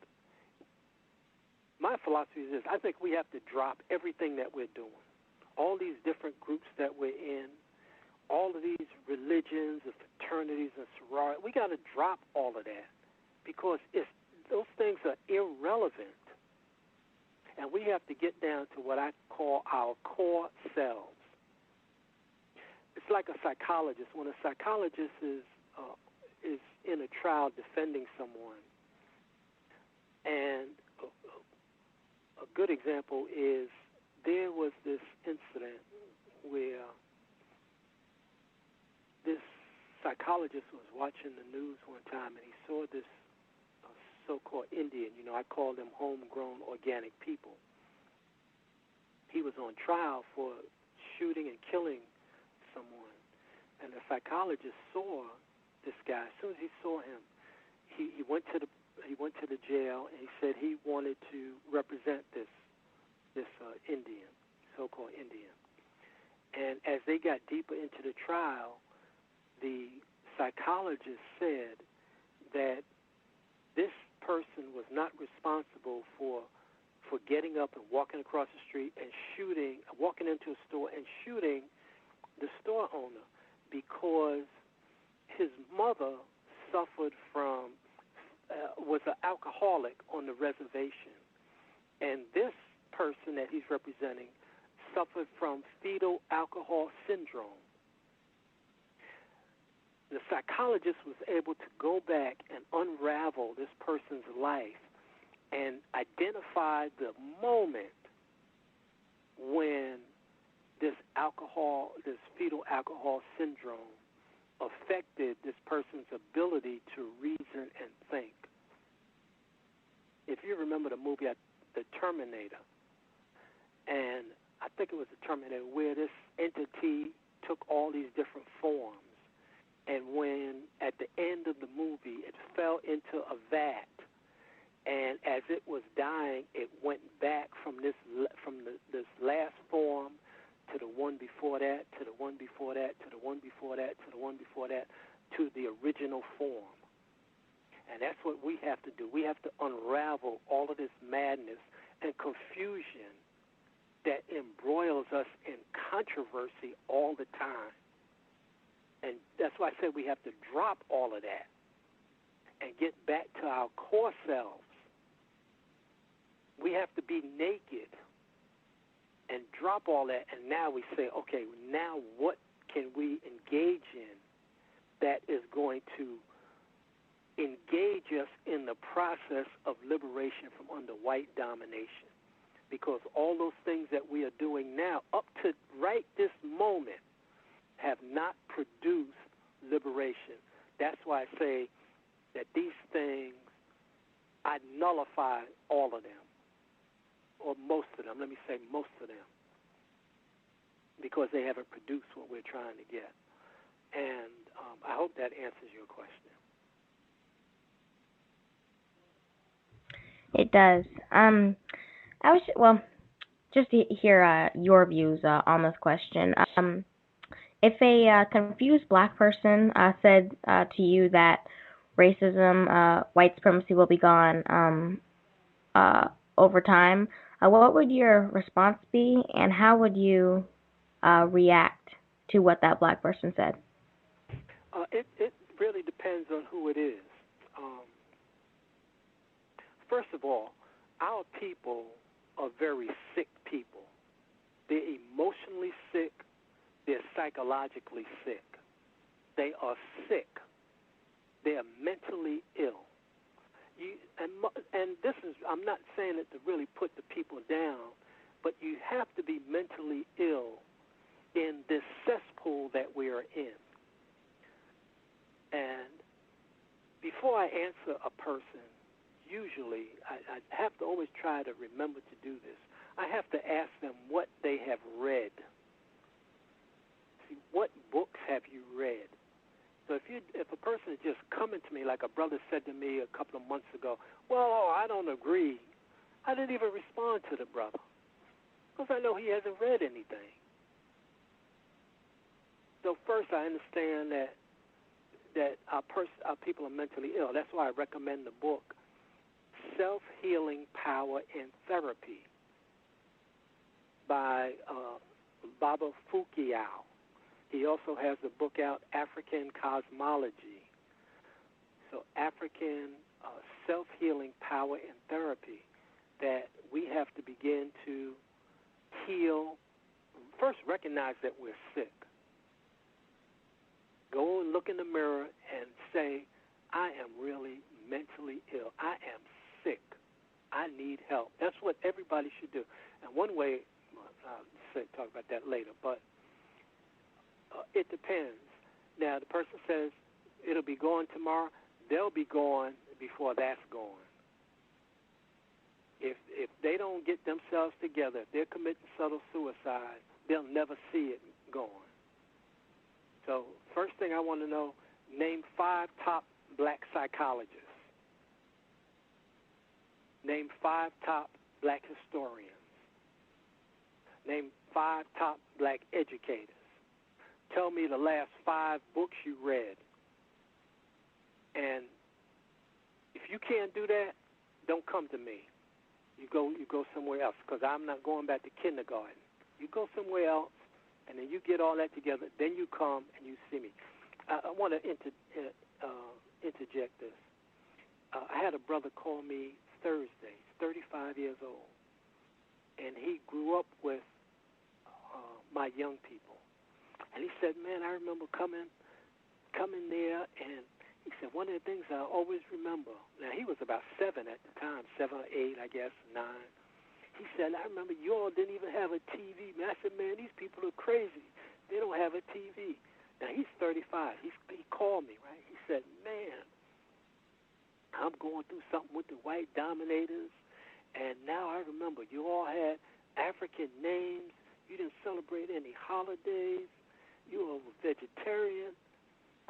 my philosophy is this: I think we have to drop everything that we're doing. All these different groups that we're in, all of these religions and fraternities and sororities, we got to drop all of that because those things are irrelevant. And we have to get down to what I call our core selves. It's like a psychologist. When a psychologist is in a trial defending someone, and a good example is there was this incident where this psychologist was watching the news one time, and he saw this so-called Indian. I call them homegrown organic people. He was on trial for shooting and killing someone, and the psychologist saw this guy. As soon as he saw him, he went to the jail, and he said he wanted to represent this Indian, so-called Indian. And as they got deeper into the trial, the psychologist said that this person was not responsible for getting up and walking across the street and walking into a store and shooting the store owner, because his mother suffered from, was an alcoholic on the reservation. And this person that he's representing suffered from fetal alcohol syndrome. The psychologist was able to go back and unravel this person's life and identify the moment when this fetal alcohol syndrome affected this person's ability to reason and think. If you remember the movie The Terminator, and I think it was The Terminator, where this entity took all these different forms, and when at the end of the movie it fell into a vat, and as it was dying, it went back from this last form to the one before that, to the one before that, to the one before that, to the one before that, to the original form. And that's what we have to do. We have to unravel all of this madness and confusion that embroils us in controversy all the time. And that's why I said we have to drop all of that and get back to our core selves. We have to be naked and drop all that, and now we say, okay, now what can we engage in that is going to engage us in the process of liberation from under white domination? Because all those things that we are doing now, up to right this moment, have not produced liberation. That's why I say that these things, I nullify all of them, or most of them. Let me say most of them, because they haven't produced what we're trying to get. And I hope that answers your question. It does. Just to hear your views on this question. If a confused black person said to you that racism, white supremacy will be gone over time, what would your response be, and how would you react to what that black person said? It really depends on who it is. First of all, our people are very sick people. They're emotionally sick. They're psychologically sick. They are sick. They are mentally ill. And this is, I'm not saying it to really put the people down, but you have to be mentally ill in this cesspool that we are in. And before I answer a person, usually I have to always try to remember to do this. I have to ask them what they have read. See, what books have you read? So if a person is just coming to me, like a brother said to me a couple of months ago, well, I don't agree, I didn't even respond to the brother because I know he hasn't read anything. So first I understand that our people are mentally ill. That's why I recommend the book Self-Healing Power in Therapy by Baba Fukiao. He also has a book out, African Cosmology. So African Self-Healing Power in Therapy, that we have to begin to heal. First, recognize that we're sick. Go and look in the mirror and say, I am really mentally ill. I am sick. I need help. That's what everybody should do. And one way, I'll talk about that later, but it depends. Now, the person says it'll be gone tomorrow. They'll be gone before that's gone. If they don't get themselves together, if they're committing subtle suicide, they'll never see it gone. So first thing I want to know, name 5 top black psychologists. Name 5 top black historians. Name 5 top black educators. Tell me the last 5 books you read. And if you can't do that, don't come to me. You go somewhere else, because I'm not going back to kindergarten. You go somewhere else, and then you get all that together. Then you come and you see me. I want to interject this. I had a brother call me Thursday. He's 35 years old, and he grew up with my young people. And he said, man, I remember coming there, and he said, one of the things I always remember, now he was about 7 at the time, 7 or 8, I guess, 9. He said, I remember you all didn't even have a TV. Man, I said, man, these people are crazy. They don't have a TV. Now, he's 35. He called me, right? He said, man, I'm going through something with the white dominators, and now I remember you all had African names. You didn't celebrate any holidays. You were vegetarian.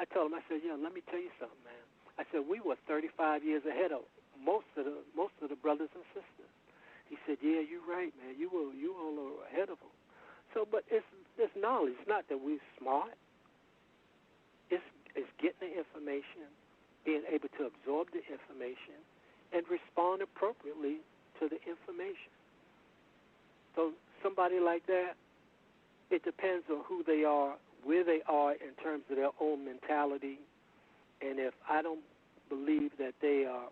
I told him, I said, yeah, let me tell you something, man. I said, we were 35 years ahead of most of the brothers and sisters. He said, yeah, you're right, man. You all are ahead of them. So, but it's knowledge. It's not that we're smart. It's getting the information, being able to absorb the information, and respond appropriately to the information. So somebody like that, it depends on who they are, where they are in terms of their own mentality, and if I don't believe that they are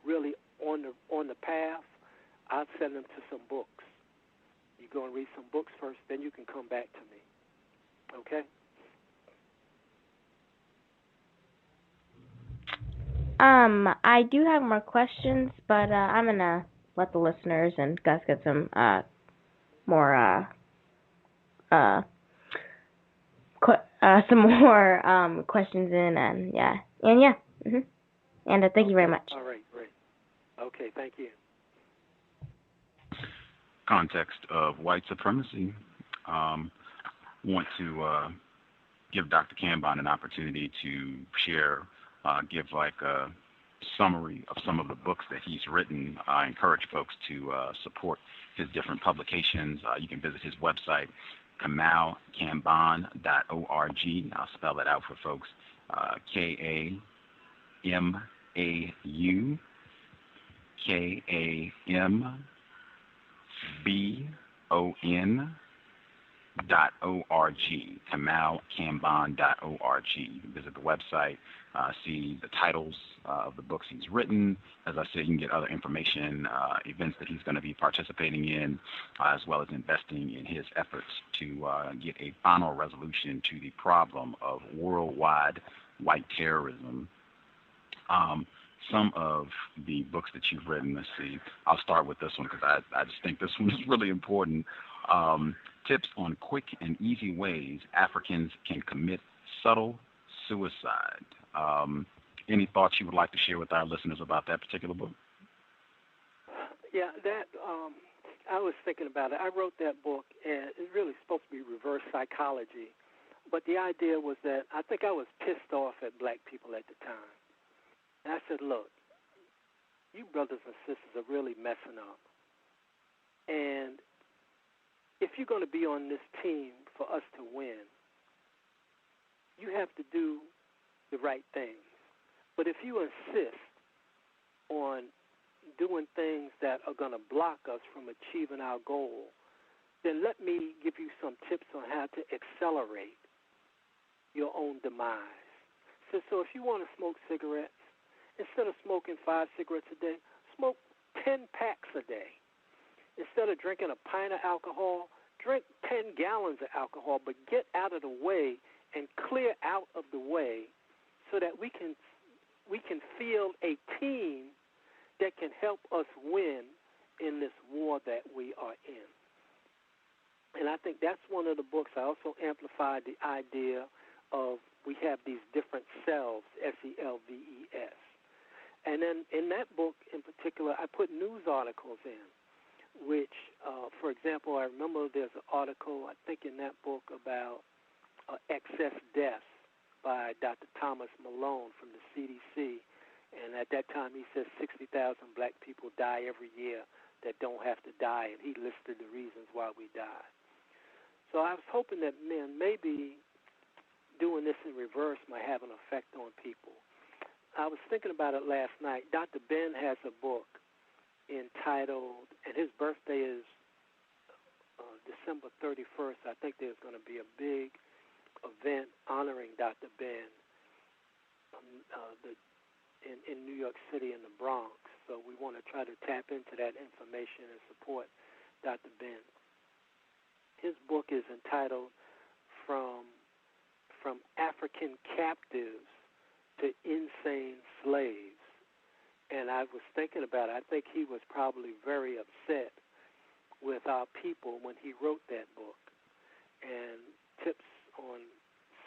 really on the path, I'll send them to some books. You go and read some books first, then you can come back to me. Okay? I do have more questions, but I'm gonna let the listeners and Gus get some more some more questions in, and yeah. Mm-hmm. And thank you very much. All right, great. Okay, thank you. Context of white supremacy. Want to give Dr. Kambon an opportunity to share, give like a summary of some of the books that he's written. I encourage folks to support his different publications. You can visit his website, KamauKambon.org. I'll spell it out for folks. KamauKambon.org. KamauKambon.org. Visit the website, see the titles of the books he's written. As I said, you can get other information, events that he's going to be participating in, as well as investing in his efforts to get a final resolution to the problem of worldwide white terrorism. Some of the books that you've written, let's see, I'll start with this one because I just think this one is really important. Tips on quick and easy ways Africans can commit subtle suicide. Any thoughts you would like to share with our listeners about that particular book? Yeah, that I was thinking about it. I wrote that book, and it's really supposed to be reverse psychology. But the idea was that I think I was pissed off at black people at the time. And I said, look, you brothers and sisters are really messing up. And if you're going to be on this team for us to win, you have to do the right things. But if you insist on doing things that are going to block us from achieving our goal, then let me give you some tips on how to accelerate your own demise. So if you want to smoke cigarettes, instead of smoking 5 cigarettes a day, smoke 10 packs a day. Instead of drinking a pint of alcohol, drink 10 gallons of alcohol, but get out of the way and clear out of the way so that we can field a team that can help us win in this war that we are in. And I think that's one of the books. I also amplified the idea of we have these different selves, selves. And then in that book in particular, I put news articles in, which, for example, I remember there's an article, I think in that book, about excess deaths by Dr. Thomas Malone from the CDC. And at that time he says 60,000 black people die every year that don't have to die, and he listed the reasons why we die. So I was hoping that maybe doing this in reverse might have an effect on people. I was thinking about it last night. Dr. Ben has a book entitled, and his birthday is December 31st. I think there's going to be a big event honoring Dr. Ben in New York City in the Bronx. So we want to try to tap into that information and support Dr. Ben. His book is entitled From African Captives to Insane Slaves. And I was thinking about it. I think he was probably very upset with our people when he wrote that book. And tips on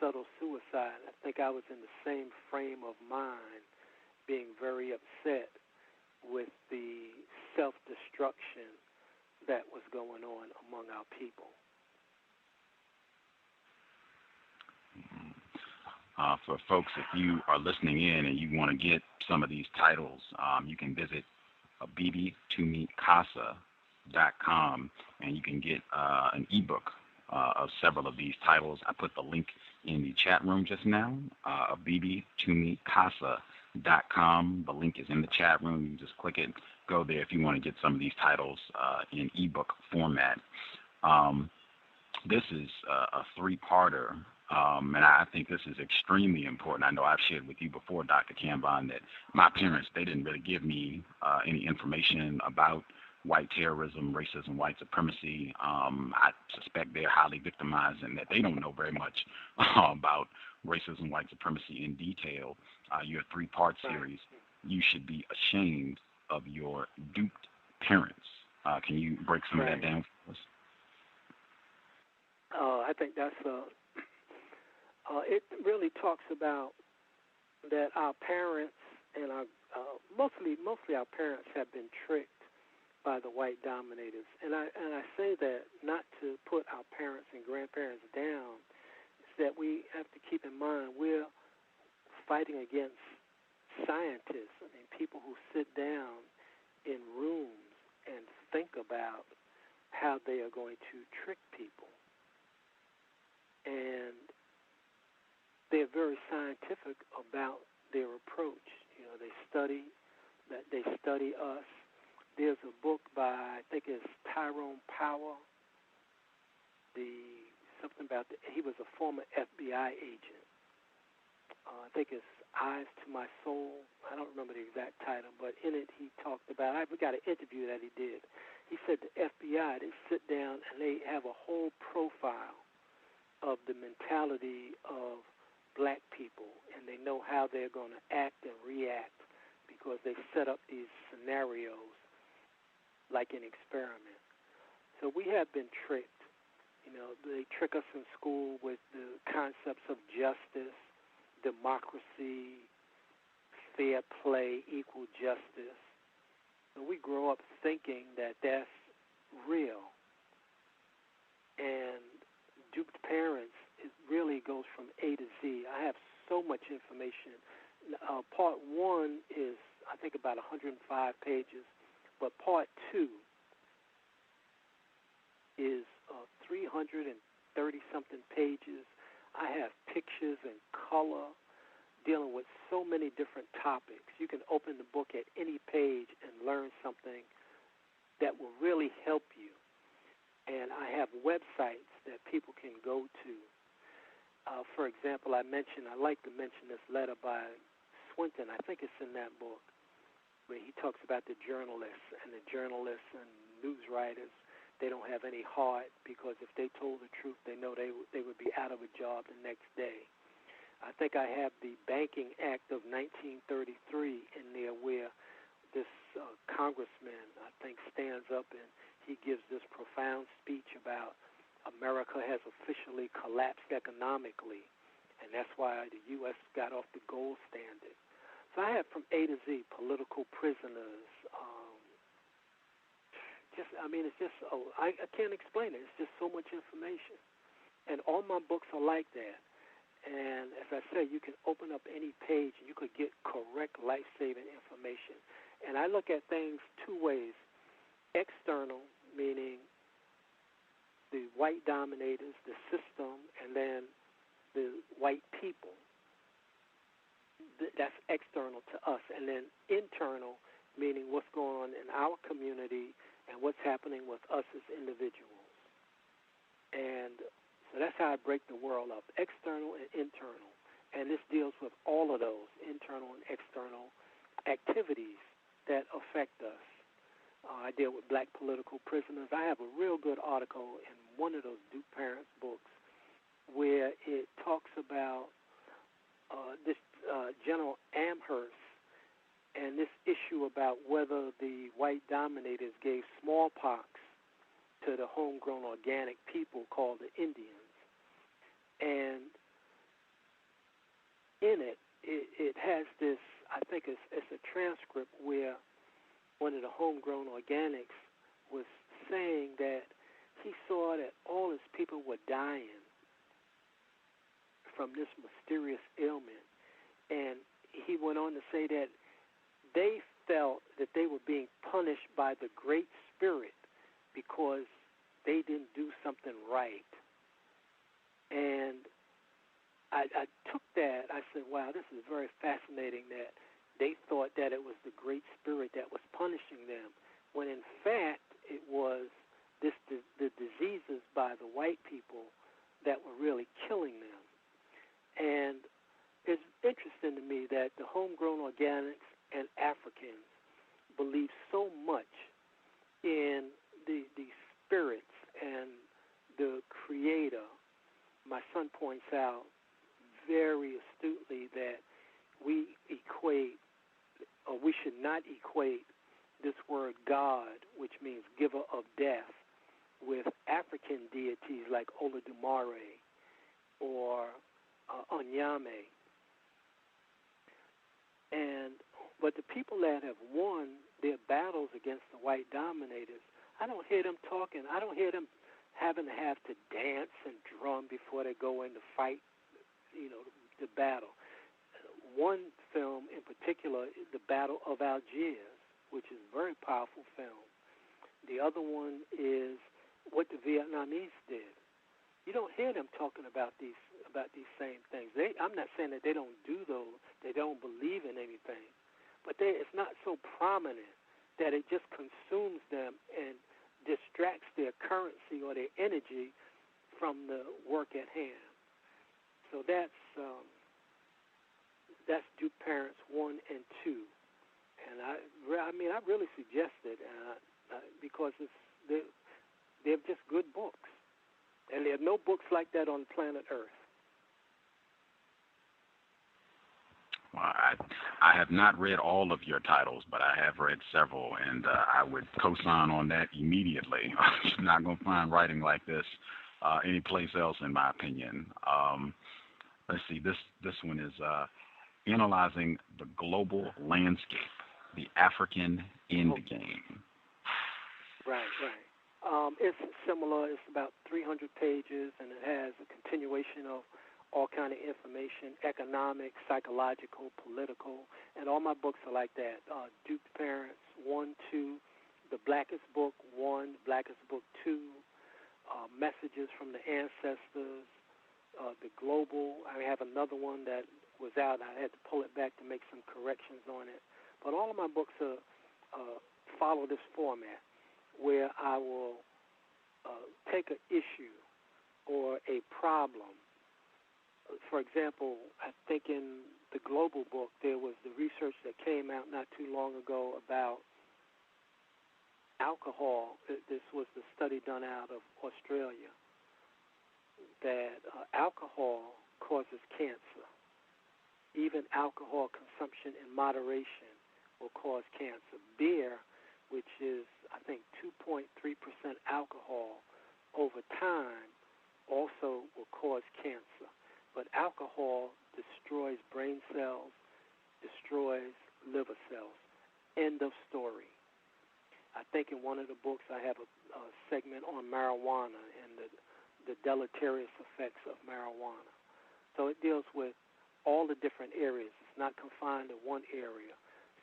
subtle suicide, I think I was in the same frame of mind, being very upset with the self-destruction that was going on among our people. For folks, if you are listening in and you want to get some of these titles, you can visit abibitumikasa.com and you can get an ebook of several of these titles. I put the link in the chat room just now, abibitumikasa.com. The link is in the chat room. You can just click it, go there if you want to get some of these titles in ebook format. This is a three-parter. And I think this is extremely important. I know I've shared with you before, Dr. Kambon, that my parents, they didn't really give me any information about white terrorism, racism, white supremacy. I suspect they're highly victimized and that they don't know very much about racism, white supremacy in detail. Your three-part series, You Should Be Ashamed of Your Duped Parents. Can you break some of that down for us? I think that's it really talks about that our parents and our mostly our parents have been tricked by the white dominators, and I say that not to put our parents and grandparents down. It's that we have to keep in mind we're fighting against scientists. I mean, people who sit down in rooms and think about how they are going to trick people, and they're very scientific about their approach. You know, they study us. There's a book by, I think it's Tyrone Power, The something about he was a former FBI agent. I think it's Eyes to My Soul. I don't remember the exact title, but in it he talked about, we got an interview that he did. He said the FBI, they sit down and they have a whole profile of the mentality of black people, and they know how they're going to act and react because they set up these scenarios like an experiment. So we have been tricked. They trick us in school with the concepts of justice, democracy, fair play, equal justice. So we grow up thinking that that's real. And duped parents, it really goes from A to Z. I have so much information. Part 1 is, I think, about 105 pages, but Part 2 is 330-something pages. I have pictures and color dealing with so many different topics. You can open the book at any page and learn something that will really help you. And I have websites that people can go to. For example, I like to mention this letter by Swinton. I think it's in that book, where he talks about the journalists and news writers. They don't have any heart because if they told the truth, they know they would be out of a job the next day. I think I have the Banking Act of 1933 in there, where this congressman, I think, stands up and he gives this profound speech about America has officially collapsed economically, and that's why the U.S. got off the gold standard. So I have from A to Z, political prisoners. I can't explain it. It's just so much information. And all my books are like that. And as I said, you can open up any page and you could get correct life-saving information. And I look at things two ways. External, meaning the white dominators, the system, and then the white people. That's external to us. And then internal, meaning what's going on in our community and what's happening with us as individuals. And so that's how I break the world up, external and internal. And this deals with all of those, internal and external activities that affect us. I deal with black political prisoners. I have a real good article in one of those Duke Parents books where it talks about this General Amherst and this issue about whether the white dominators gave smallpox to the homegrown organic people called the Indians. And in it has this, I think it's a transcript where one of the homegrown organics was saying that he saw that all his people were dying from this mysterious ailment. And he went on to say that they felt that they were being punished by the Great Spirit because they didn't do something right. And I took that. I said, wow, this is very fascinating that they thought that it was the Great Spirit that was punishing them, when in fact it was the diseases by the white people that were really killing them. And it's interesting to me that the homegrown organics and Africans believe so much in the spirits and the Creator. My son points out very astutely that we should not equate this word God, which means giver of death, with African deities like Olodumare or Onyame. But the people that have won their battles against the white dominators, I don't hear them talking. I don't hear them having to have to dance and drum before they go in to fight, the battle. One film in particular is the Battle of Algiers, which is a very powerful film. The other one is what the Vietnamese did. You don't hear them talking about these same things. I'm not saying that they don't do those, they don't believe in anything, but it's not so prominent that it just consumes them and distracts their currency or their energy from the work at hand. So that's Duke Parents 1 and 2, and I really suggest it because they're just good books, and there are no books like that on planet Earth. Well, I have not read all of your titles, but I have read several, and I would co-sign on that immediately. You're not going to find writing like this anyplace else, in my opinion. Let's see, this one is Analyzing the Global Landscape, the African Endgame. Right. It's similar. It's about 300 pages, and it has a continuation of all kind of information, economic, psychological, political, and all my books are like that. Duke Parents 1, 2, The Blackest Book 1, Blackest Book 2, Messages from the Ancestors, The Global. I have another one that was out. I had to pull it back to make some corrections on it. But all of my books follow this format where I will take an issue or a problem. For example, I think in the Global book there was the research that came out not too long ago about alcohol. This was the study done out of Australia, that alcohol causes cancer. Even alcohol consumption in moderation will cause cancer. Beer, which is, I think, 2.3% alcohol over time, also will cause cancer. But alcohol destroys brain cells, destroys liver cells. End of story. I think in one of the books I have a segment on marijuana and the deleterious effects of marijuana. So it deals with all the different areas. It's not confined to one area.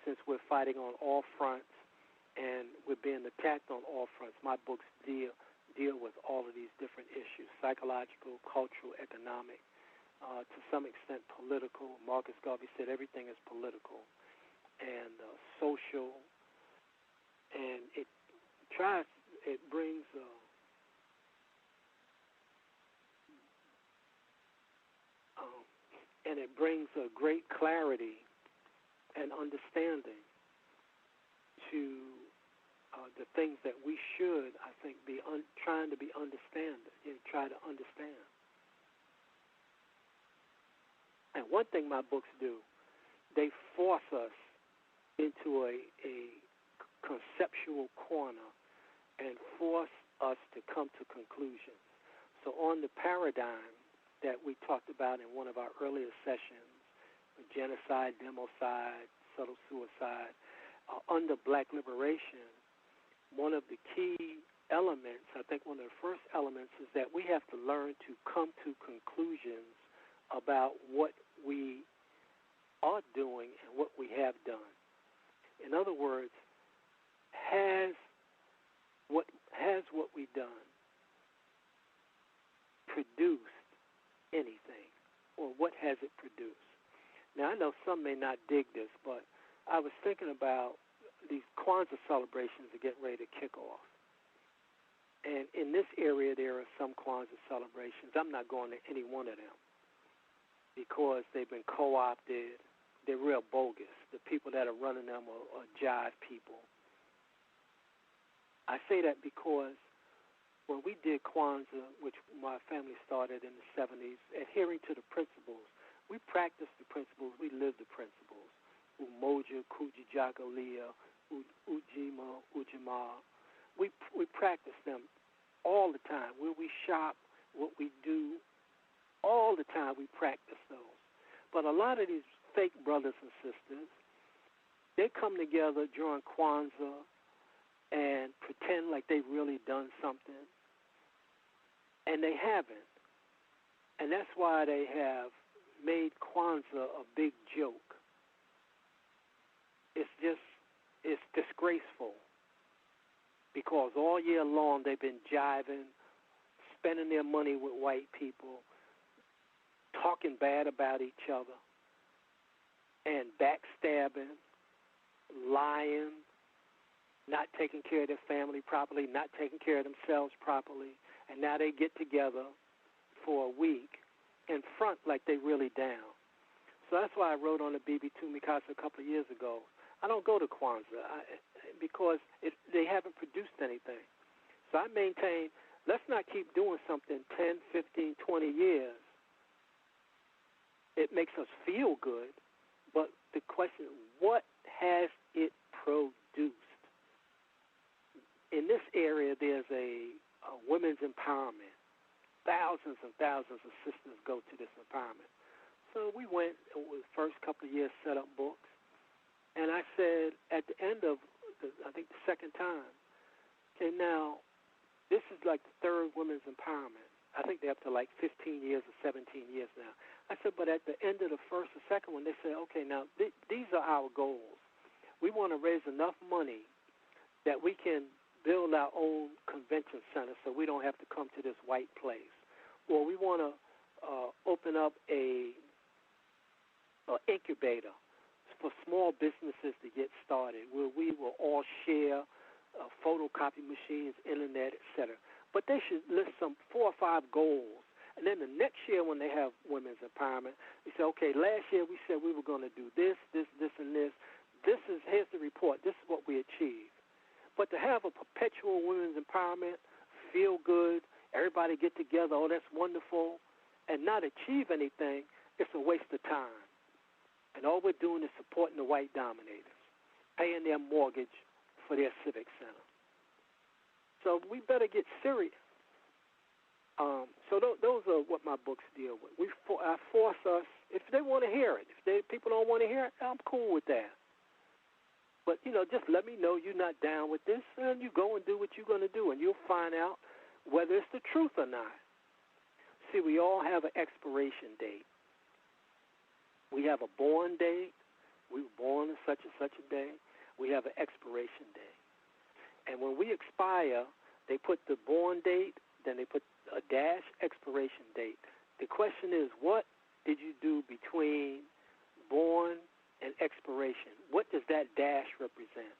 Since we're fighting on all fronts and we're being attacked on all fronts, my books deal with all of these different issues: psychological, cultural, economic, to some extent political. Marcus Garvey said everything is political, and social, and it brings a great clarity and understanding to the things that we should, I think, be trying to be try to understand. And one thing my books do, they force us into a conceptual corner and force us to come to conclusions. So on the paradigm that we talked about in one of our earlier sessions, genocide, democide, subtle suicide, under Black liberation, one of the key elements, I think one of the first elements, is that we have to learn to come to conclusions about what we are doing and what we have done. In other words, has what we've done produced anything, or what has it produced? Now, I know some may not dig this, but I was thinking about these Kwanzaa celebrations are getting ready to kick off. And in this area, there are some Kwanzaa celebrations. I'm not going to any one of them because they've been co-opted. They're real bogus. The people that are running them are jive people. I say that because when we did Kwanzaa, which my family started in the 70s, adhering to the principles, we practiced the principles, we lived the principles. Umoja, Kujijakulia, Ujima, Ujamaa. We practice them all the time. Where we shop, what we do, all the time we practice those. But a lot of these fake brothers and sisters, they come together during Kwanzaa and pretend like they've really done something, and they haven't. And that's why they have made Kwanzaa a big joke. It's disgraceful, because all year long they've been jiving, spending their money with white people, talking bad about each other, and backstabbing, lying, not taking care of their family properly, not taking care of themselves properly, and now they get together for a week and front like they really down. So that's why I wrote on the BB2 Mikasa a couple of years ago. I don't go to Kwanzaa because they haven't produced anything. So I maintain, let's not keep doing something 10, 15, 20 years. It makes us feel good, but the question, what has it produced? In this area, there's a women's empowerment. Thousands and thousands of sisters go to this empowerment. So we went, the first couple of years, set up books. And I said, at the end of, I think the second time, okay, now, this is like the third women's empowerment. I think they're up to like 15 years or 17 years now. I said, but at the end of the first or second one, they said, okay, now, these are our goals. We want to raise enough money that we can build our own convention center so we don't have to come to this white place. Or we want to open up a incubator for small businesses to get started where we will all share photocopy machines, internet, etc. But they should list some 4 or 5 goals. And then the next year when they have women's empowerment, they say, okay, last year we said we were going to do this, this, and this. Here's the report. This is what we achieved. But to have a perpetual women's empowerment, feel good, everybody get together, oh, that's wonderful, and not achieve anything, it's a waste of time. And all we're doing is supporting the white dominators, paying their mortgage for their civic center. So we better get serious. So those are what my books deal with. I force us, if they want to hear it. If people don't want to hear it, I'm cool with that. But, just let me know you're not down with this, and you go and do what you're going to do, and you'll find out whether it's the truth or not. See, we all have an expiration date. We have a born date. We were born on such and such a day. We have an expiration date. And when we expire, they put the born date, then they put a dash expiration date. The question is, what did you do between born and expiration? What does that dash represent?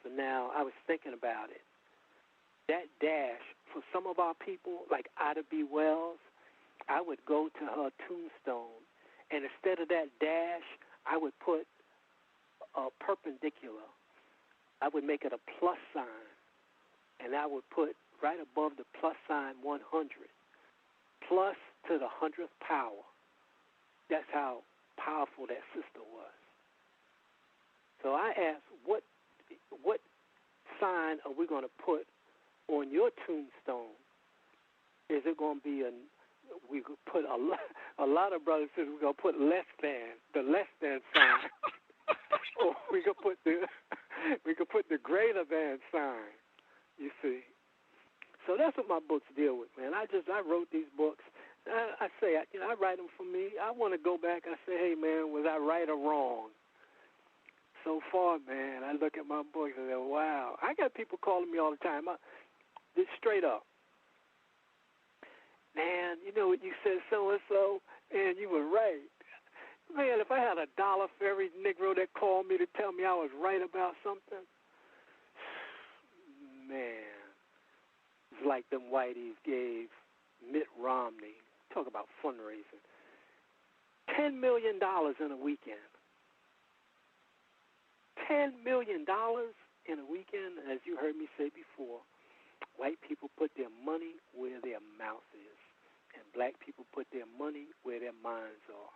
So now I was thinking about it. That dash, for some of our people, like Ida B. Wells, I would go to her tombstone, and instead of that dash, I would put a perpendicular. I would make it a plus sign, and I would put right above the plus sign 100, plus to the 100th power. That's how powerful that sister was. So I asked, what sign are we going to put on your tombstone? Is it going to be we could put a lot of brothers said we're going to put less than, the less than sign. Or we could put the greater than sign, you see. So that's what my books deal with, man. I wrote these books. I say, I write them for me. I want to go back. I say, hey, man, was I right or wrong? So far, man, I look at my books and say, wow. I got people calling me all the time. Just straight up. Man, you know what you said so-and-so, and you were right. Man, if I had $1 for every Negro that called me to tell me I was right about something, man, it's like them whiteys gave Mitt Romney, talk about fundraising, $10 million in a weekend. $10 million in a weekend, as you heard me say before, white people put their money where their mouth is, and black people put their money where their minds are.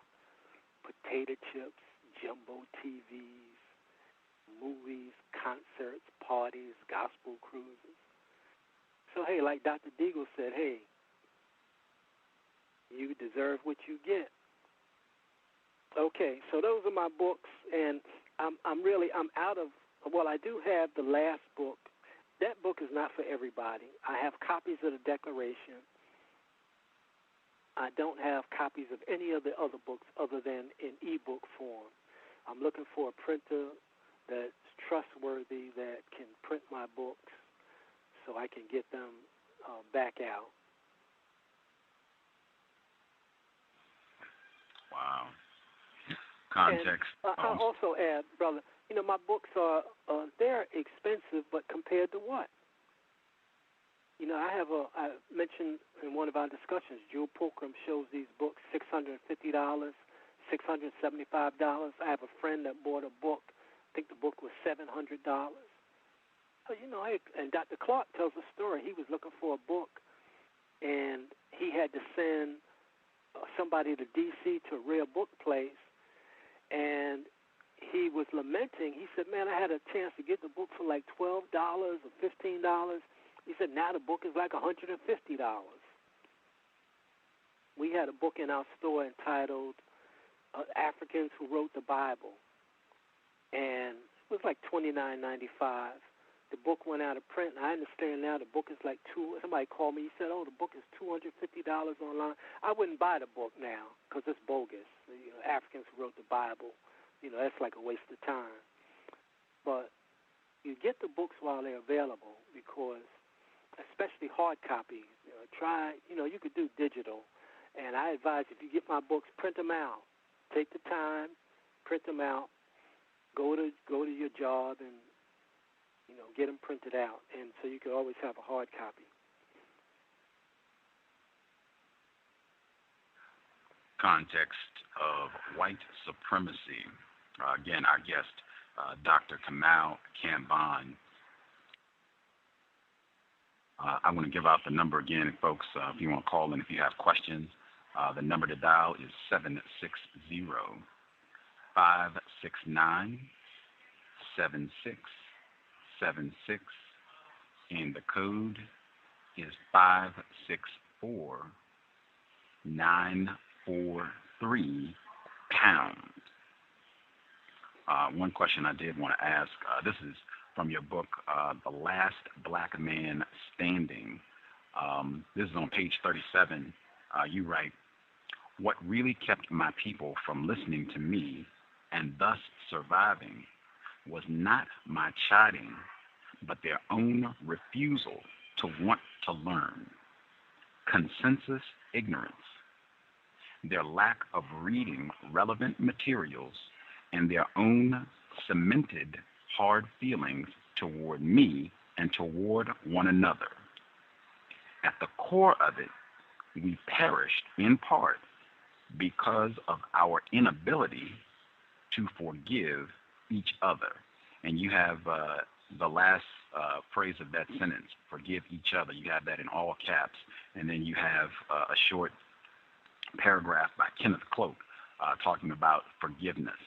Potato chips, jumbo TVs, movies, concerts, parties, gospel cruises. So, hey, like Dr. Deagle said, hey, you deserve what you get. Okay, so those are my books, and I'm out of, well, I do have the last book. That book is not for everybody. I have copies of the Declaration. I don't have copies of any of the other books other than in ebook form. I'm looking for a printer that's trustworthy that can print my books so I can get them back out. Wow. Context. And I'll also add, brother, my books are, they're expensive, but compared to what? I mentioned in one of our discussions, Jewel Pookrum shows these books $650, $675. I have a friend that bought a book. I think the book was $700. So, and Dr. Clark tells a story. He was looking for a book, and he had to send somebody to D.C. to a rare book place, and he was lamenting. He said, man, I had a chance to get the book for like $12 or $15. He said, now the book is like $150. We had a book in our store entitled Africans Who Wrote the Bible, and it was like $29.95. The book went out of print, and I understand now the book is like somebody called me. He said, oh, the book is $250 online. I wouldn't buy the book now because it's bogus. Africans Who Wrote the Bible, that's like a waste of time. But you get the books while they're available, because especially hard copies, you could do digital. And I advise, if you get my books, print them out. Take the time, print them out. Go to your job and get them printed out, and so you can always have a hard copy. Context of white supremacy. Again, our guest, Dr. Kamau Kambon. I want to give out the number again, folks. If you want to call in, if you have questions, the number to dial is 760-569-7676, and the code is 564-943#. One question I did want to ask, this is from your book, The Last Black Man Standing. This is on page 37. You write, what really kept my people from listening to me and thus surviving was not my chiding, but their own refusal to want to learn. Consensus ignorance, their lack of reading relevant materials, and their own cemented hard feelings toward me and toward one another. At the core of it, we perished in part because of our inability to forgive each other. And you have the last phrase of that sentence, forgive each other. You have that in all caps. And then you have a short paragraph by Kenneth Cloak talking about forgiveness.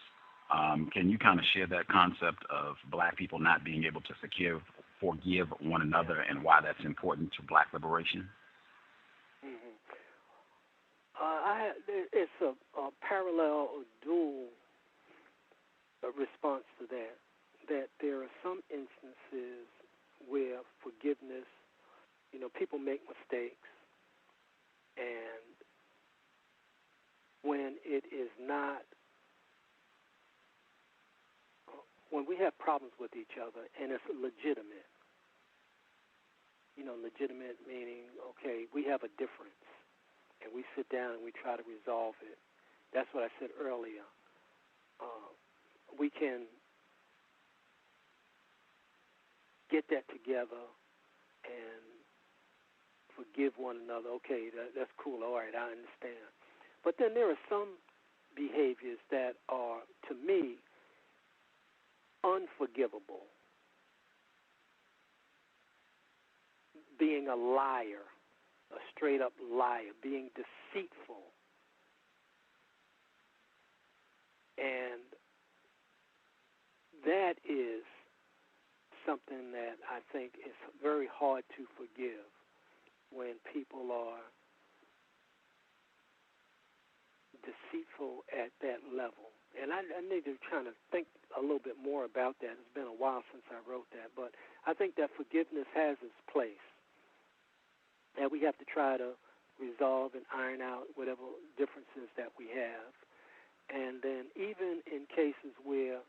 Can you kind of share that concept of black people not being able to forgive one another, and why that's important to black liberation? Mm-hmm. It's a parallel or dual response to that there are some instances where forgiveness, people make mistakes, and when it is not, when we have problems with each other and it's legitimate, legitimate meaning, okay, we have a difference, and we sit down and we try to resolve it. That's what I said earlier. We can get that together and forgive one another. Okay, that's cool. All right, I understand. But then there are some behaviors that are, to me, unforgivable. Being a liar, a straight-up liar, being deceitful. And that is something that I think is very hard to forgive, when people are deceitful at that level. And I need to kind of think a little bit more about that. It's been a while since I wrote that. But I think that forgiveness has its place, and we have to try to resolve and iron out whatever differences that we have. And then even in cases where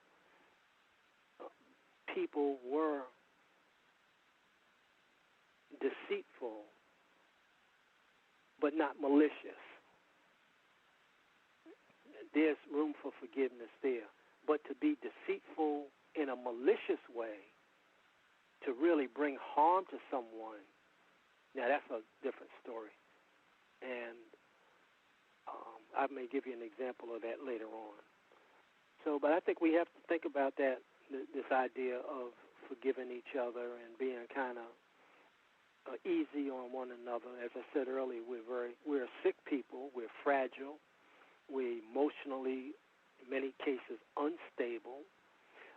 people were deceitful but not malicious, there's room for forgiveness there. But to be deceitful in a malicious way, to really bring harm to someone, Now, that's a different story. And I may give you an example of that later on. So, but I think we have to think about that, this idea of forgiving each other and being kind of easy on one another. As I said earlier, we're sick people. We're fragile. We're emotionally, in many cases, unstable.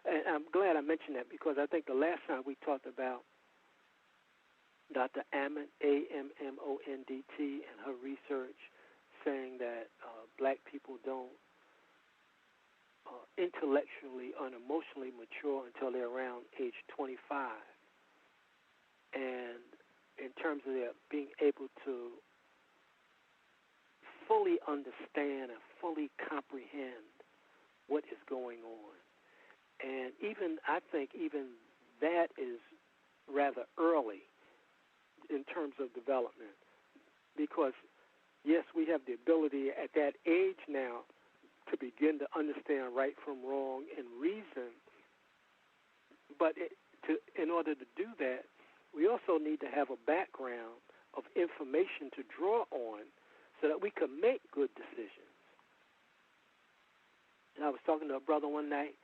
And I'm glad I mentioned that because I think the last time we talked about Dr. Ammond, Ammondt, and her research saying that black people don't intellectually and emotionally mature until they're around age 25. And in terms of their being able to fully understand and fully comprehend what is going on. And I think even that is rather early in terms of development because, yes, we have the ability at that age now to begin to understand right from wrong and reason. But in order to do that, we also need to have a background of information to draw on so that we can make good decisions. And I was talking to a brother one night.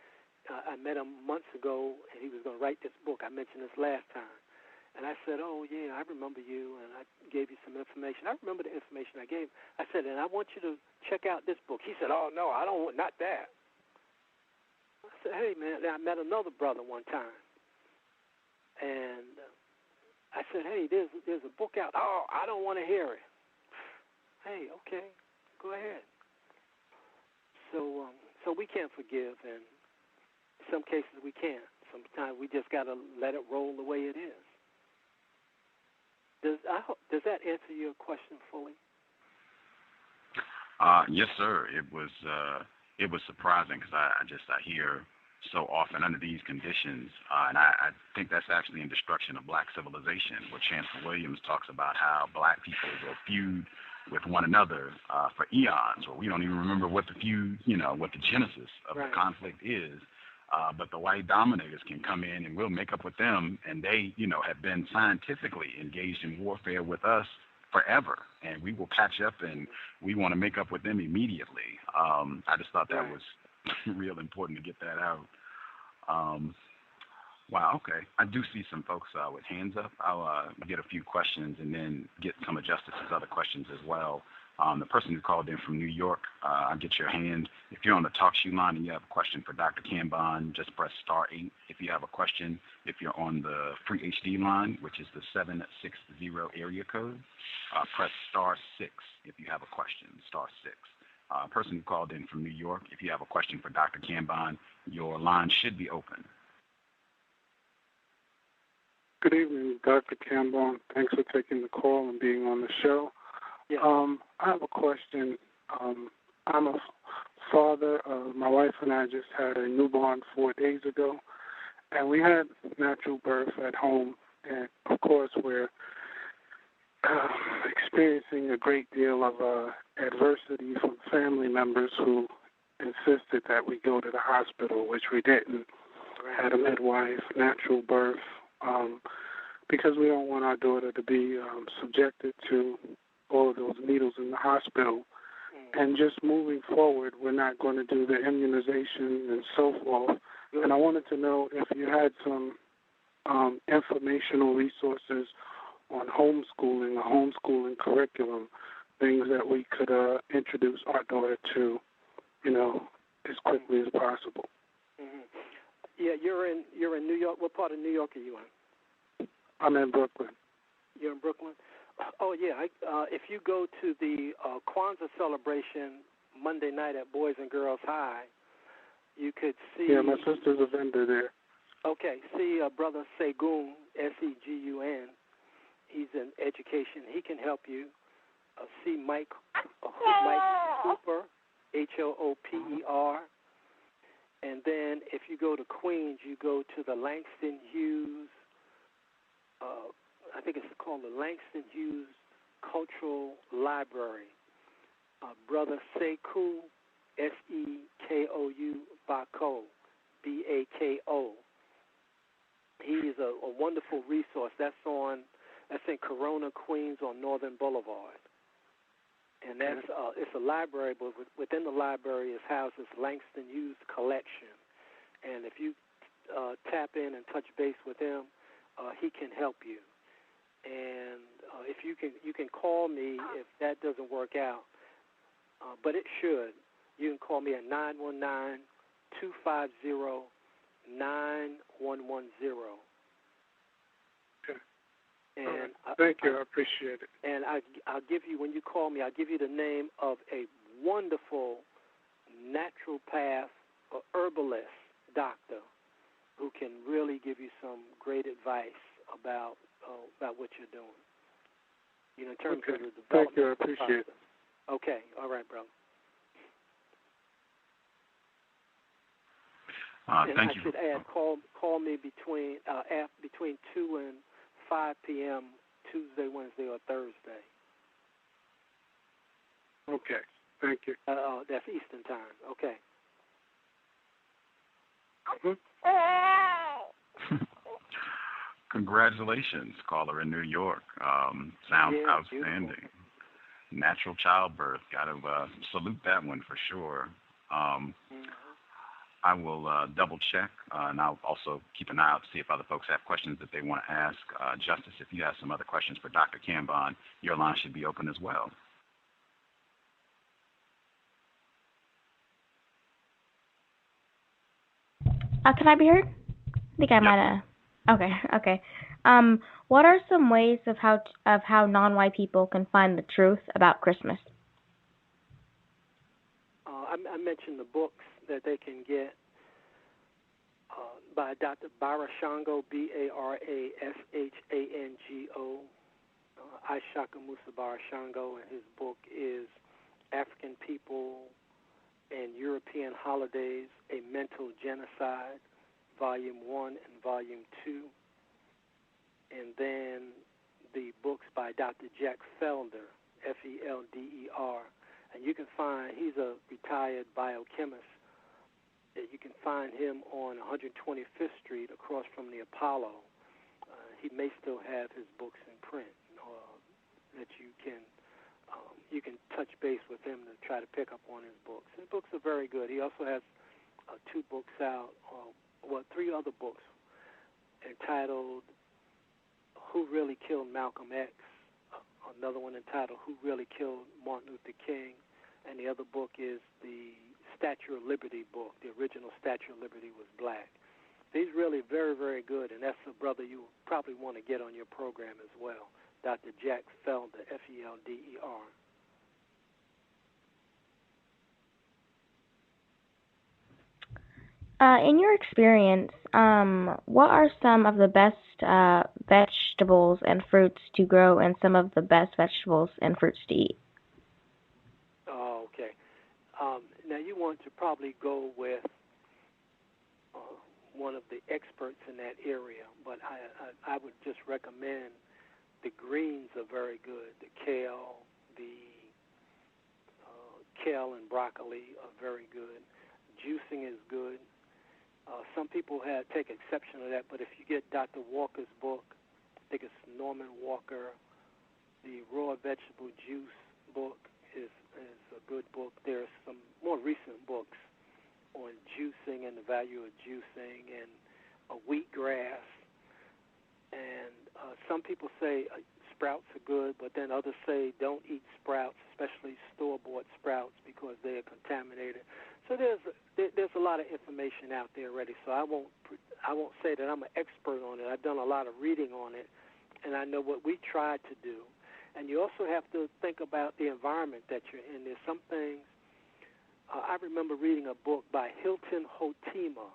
I met him months ago, and he was going to write this book. I mentioned this last time. And I said, oh, yeah, I remember you, and I gave you some information. I remember the information I gave. I said, and I want you to check out this book. He said, oh, no, I don't want, not that. I said, hey, man, I met another brother one time. And I said, hey, there's a book out. Oh, I don't want to hear it. Hey, okay, go ahead. So we can't forgive, and in some cases we can't. Sometimes we just got to let it roll the way it is. Does that answer your question fully? Yes, sir. It was surprising because I hear so often under these conditions, and I think that's actually in Destruction of Black Civilization, where Chancellor Williams talks about how black people will feud with one another for eons, or we don't even remember what the feud, what the genesis of the conflict is. But the white dominators can come in and we'll make up with them, and they, have been scientifically engaged in warfare with us forever, and we will catch up and we want to make up with them immediately. I just thought that was real important to get that out. Wow, okay. I do see some folks with hands up. I'll get a few questions and then get some of Justice's other questions as well. The person who called in from New York, I'll get your hand. If you're on the TalkShoe line and you have a question for Dr. Kambon, just press *8 if you have a question. If you're on the free HD line, which is the 760 area code, press *6 if you have a question, *6. Person who called in from New York, if you have a question for Dr. Kambon, your line should be open. Good evening, Dr. Kambon. Thanks for taking the call and being on the show. Yeah. I have a question. I'm a father. My wife and I just had a newborn 4 days ago, and we had natural birth at home. And, of course, we're experiencing a great deal of adversity from family members who insisted that we go to the hospital, which we didn't. Had a midwife, natural birth, because we don't want our daughter to be subjected to all of those needles in the hospital. And just moving forward, we're not going to do the immunization and so forth. And I wanted to know if you had some informational resources on homeschooling, a homeschooling curriculum, things that we could introduce our daughter to, as quickly as possible. Mm-hmm. Yeah, you're in New York. What part of New York are you in? I'm in Brooklyn. You're in Brooklyn? Oh, yeah. If you go to the Kwanzaa celebration Monday night at Boys and Girls High, you could see... Yeah, my sister's a vendor there. Okay. See Brother Segun, Segun. He's in education. He can help you. See Mike Hooper, Hooper. And then if you go to Queens, you go to the Langston Hughes, I think it's called the Langston Hughes Cultural Library. Brother Sekou, Sekou, Bako, Bako. He is a wonderful resource. That's on That's in Corona, Queens, on Northern Boulevard. And that's it's a library, but within the library is housed this Langston Hughes collection. And if you tap in and touch base with him, he can help you. And if you can call me if that doesn't work out, but it should. You can call me at 919-250-9110. And thank you. I appreciate it. And I'll give you, when you call me, I'll give you the name of a wonderful naturopath or herbalist doctor who can really give you some great advice about what you're doing. You know, in terms of the development. Thank you. I appreciate it. Okay. All right, brother. Thank you. I should add, call me between 2 and 5 p.m. Tuesday, Wednesday, or Thursday. Okay. Thank you. That's Eastern time. Okay. Congratulations, caller in New York. Sounds outstanding. Beautiful. Natural childbirth. Got to salute that one for sure. I will double check, and I'll also keep an eye out to see if other folks have questions that they want to ask. Justice, if you have some other questions for Dr. Kambon, your line should be open as well. Can I be heard? I think I might have. Okay. What are some ways of how non-white people can find the truth about Christmas? I mentioned the books that they can get by Dr. Barashango, Barashango, Ishaka Musa Barashango, and his book is African People and European Holidays, A Mental Genocide, Volume 1 and Volume 2. And then the books by Dr. Jack Felder, Felder. And you can find, he's a retired biochemist. You can find him on 125th Street across from the Apollo. He may still have his books in print that you can touch base with him to try to pick up on his books. His books are very good. He also has 2 books out, 3 other books entitled Who Really Killed Malcolm X, another one entitled Who Really Killed Martin Luther King, and the other book is the Statue of Liberty book. The original Statue of Liberty was black. He's really very, very good, and that's a brother you probably want to get on your program as well, Dr. Jack Felder, Felder. In your experience, what are some of the best vegetables and fruits to grow and some of the best vegetables and fruits to eat? Oh, okay. Now you want to probably go with one of the experts in that area, but I would just recommend the greens are very good. The kale, kale and broccoli are very good. Juicing is good. Some people take exception to that, but if you get Dr. Walker's book, I think it's Norman Walker, the Raw Vegetable Juice book is a good book. There's some more recent books on juicing and the value of juicing and wheatgrass. And some people say sprouts are good, but then others say don't eat sprouts, especially store-bought sprouts, because they are contaminated. So there's a lot of information out there already. So I won't say that I'm an expert on it. I've done a lot of reading on it, and I know what we tried to do. And you also have to think about the environment that you're in. There's some things. I remember reading a book by Hilton Hotima,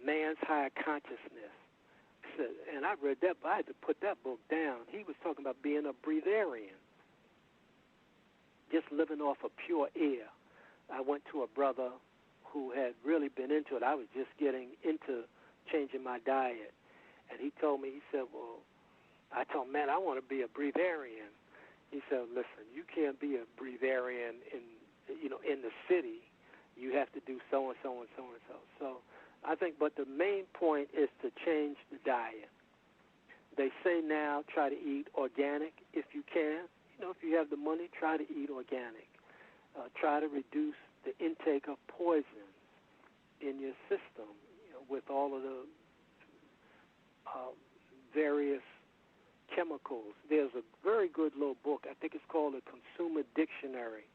Man's Higher Consciousness. And I read that, but I had to put that book down. He was talking about being a breatharian, just living off of pure air. I went to a brother who had really been into it. I was just getting into changing my diet. And he told me, he said, well, I told him, man, I want to be a breatharian. He said, listen, you can't be a breatharian in the city. You have to do so and so and so and so. So I think, but the main point is to change the diet. They say now try to eat organic if you can. If you have the money, try to eat organic. Try to reduce the intake of poisons in your system, with all of the various chemicals. There's a very good little book. I think it's called a Consumer Dictionary.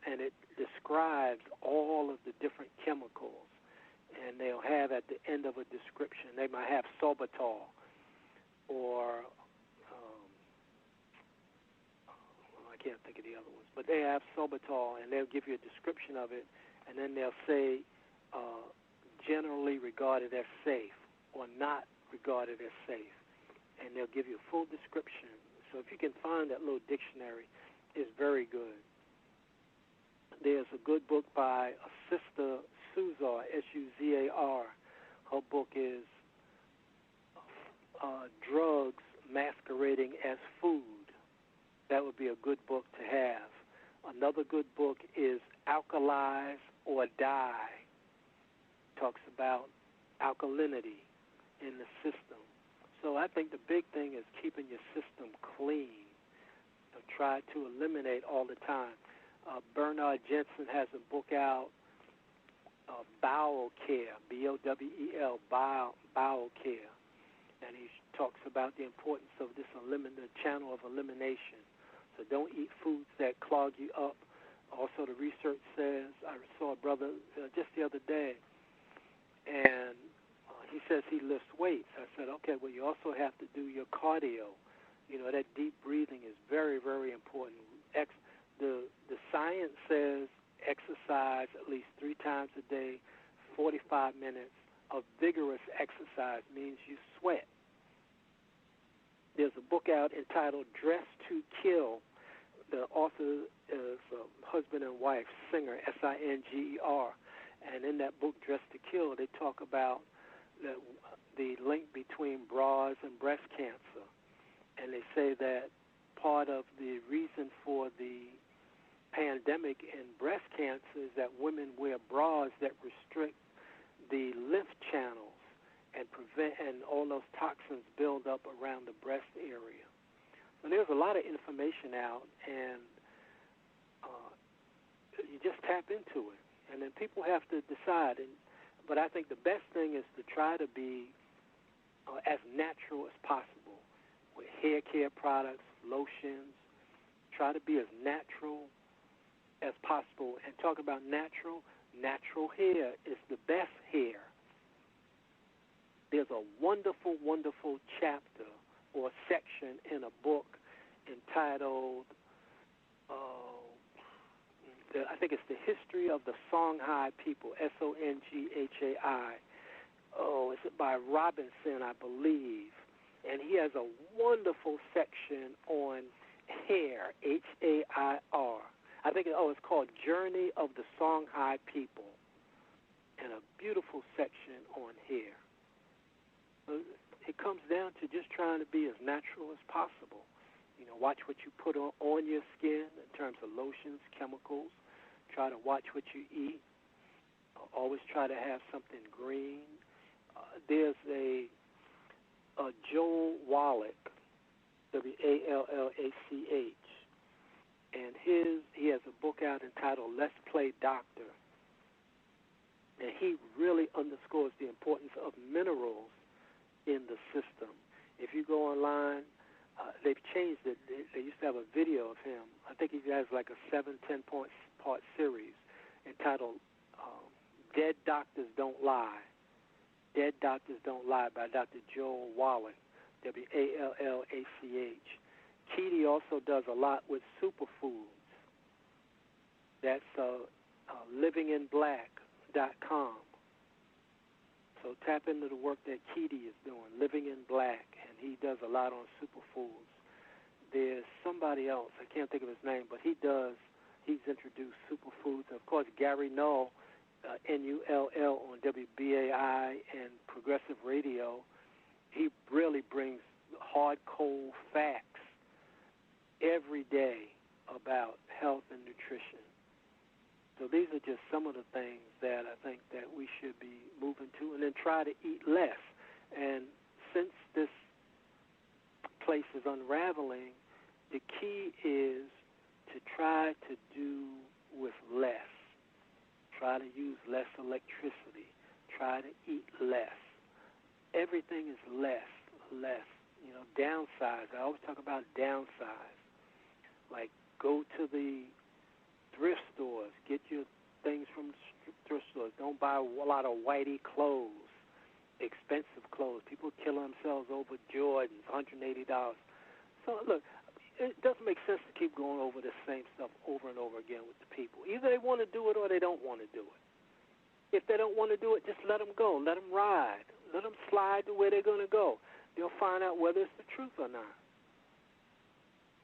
And it describes all of the different chemicals. And they'll have at the end of a description, they might have sorbitol or I can't think of the other ones, but they have sorbitol, and they'll give you a description of it, and then they'll say generally regarded as safe or not regarded as safe, and they'll give you a full description. So if you can find that little dictionary, it's very good. There's a good book by a sister, Suzar, S-U-Z-A-R. Her book is Drugs Masquerading as Food. That would be a good book to have. Another good book is Alkalize or Die. Talks about alkalinity in the system. So I think the big thing is keeping your system clean. Try to eliminate all the time. Bernard Jensen has a book out, Bowel Care, B-O-W-E-L, Bowel Care. And he talks about the importance of this the channel of elimination. So don't eat foods that clog you up. Also, the research says, I saw a brother just the other day, and he says he lifts weights. I said, okay, well, you also have to do your cardio. That deep breathing is very, very important. The science says exercise at least 3 times a day, 45 minutes of vigorous exercise means you sweat. There's a book out entitled Dress to Kill. The author is a husband and wife, Singer, S-I-N-G-E-R. And in that book, Dress to Kill, they talk about the link between bras and breast cancer. And they say that part of the reason for the pandemic in breast cancer is that women wear bras that restrict the lymph channels and prevent, and all those toxins build up around the breast area. So there's a lot of information out, and you just tap into it, and then people have to decide. But I think the best thing is to try to be as natural as possible with hair care products, lotions. Try to be as natural as possible. And talk about natural hair is the best hair. There's a wonderful, wonderful chapter or section in a book entitled, I think it's The History of the Songhai People, S-O-N-G-H-A-I. It's by Robinson, I believe. And he has a wonderful section on hair, H-A-I-R. I think it's called Journey of the Songhai People, and a beautiful section on hair. It comes down to just trying to be as natural as possible. Watch what you put on your skin in terms of lotions, chemicals. Try to watch what you eat. Always try to have something green. There's a Joel Wallach, W-A-L-L-A-C-H, and he has a book out entitled Let's Play Doctor. And he really underscores the importance of minerals in the system. If you go online, they've changed it. They used to have a video of him. I think he has like a 7-10 part series entitled Dead Doctors Don't Lie. Dead Doctors Don't Lie by Dr. Joel Wallach, W-A-L-L-A-C-H. Keedy also does a lot with superfoods. That's livinginblack.com. So tap into the work that Keedy is doing, Living in Black, and he does a lot on superfoods. There's somebody else, I can't think of his name, but he's introduced superfoods. Of course, Gary Null, N-U-L-L on WBAI and Progressive Radio, he really brings hard, cold facts every day about health and nutrition. So these are just some of the things that I think that we should be moving to, and then try to eat less. And since this place is unraveling, the key is to try to do with less. Try to use less electricity. Try to eat less. Everything is less. Downsize. I always talk about downsize. Like, go to the thrift stores. Get your things from thrift stores. Don't buy a lot of whitey clothes, expensive clothes. People kill themselves over Jordans, $180. So, look, it doesn't make sense to keep going over the same stuff over and over again with the people. Either they want to do it or they don't want to do it. If they don't want to do it, just let them go. Let them ride. Let them slide to where they're going to go. They'll find out whether it's the truth or not.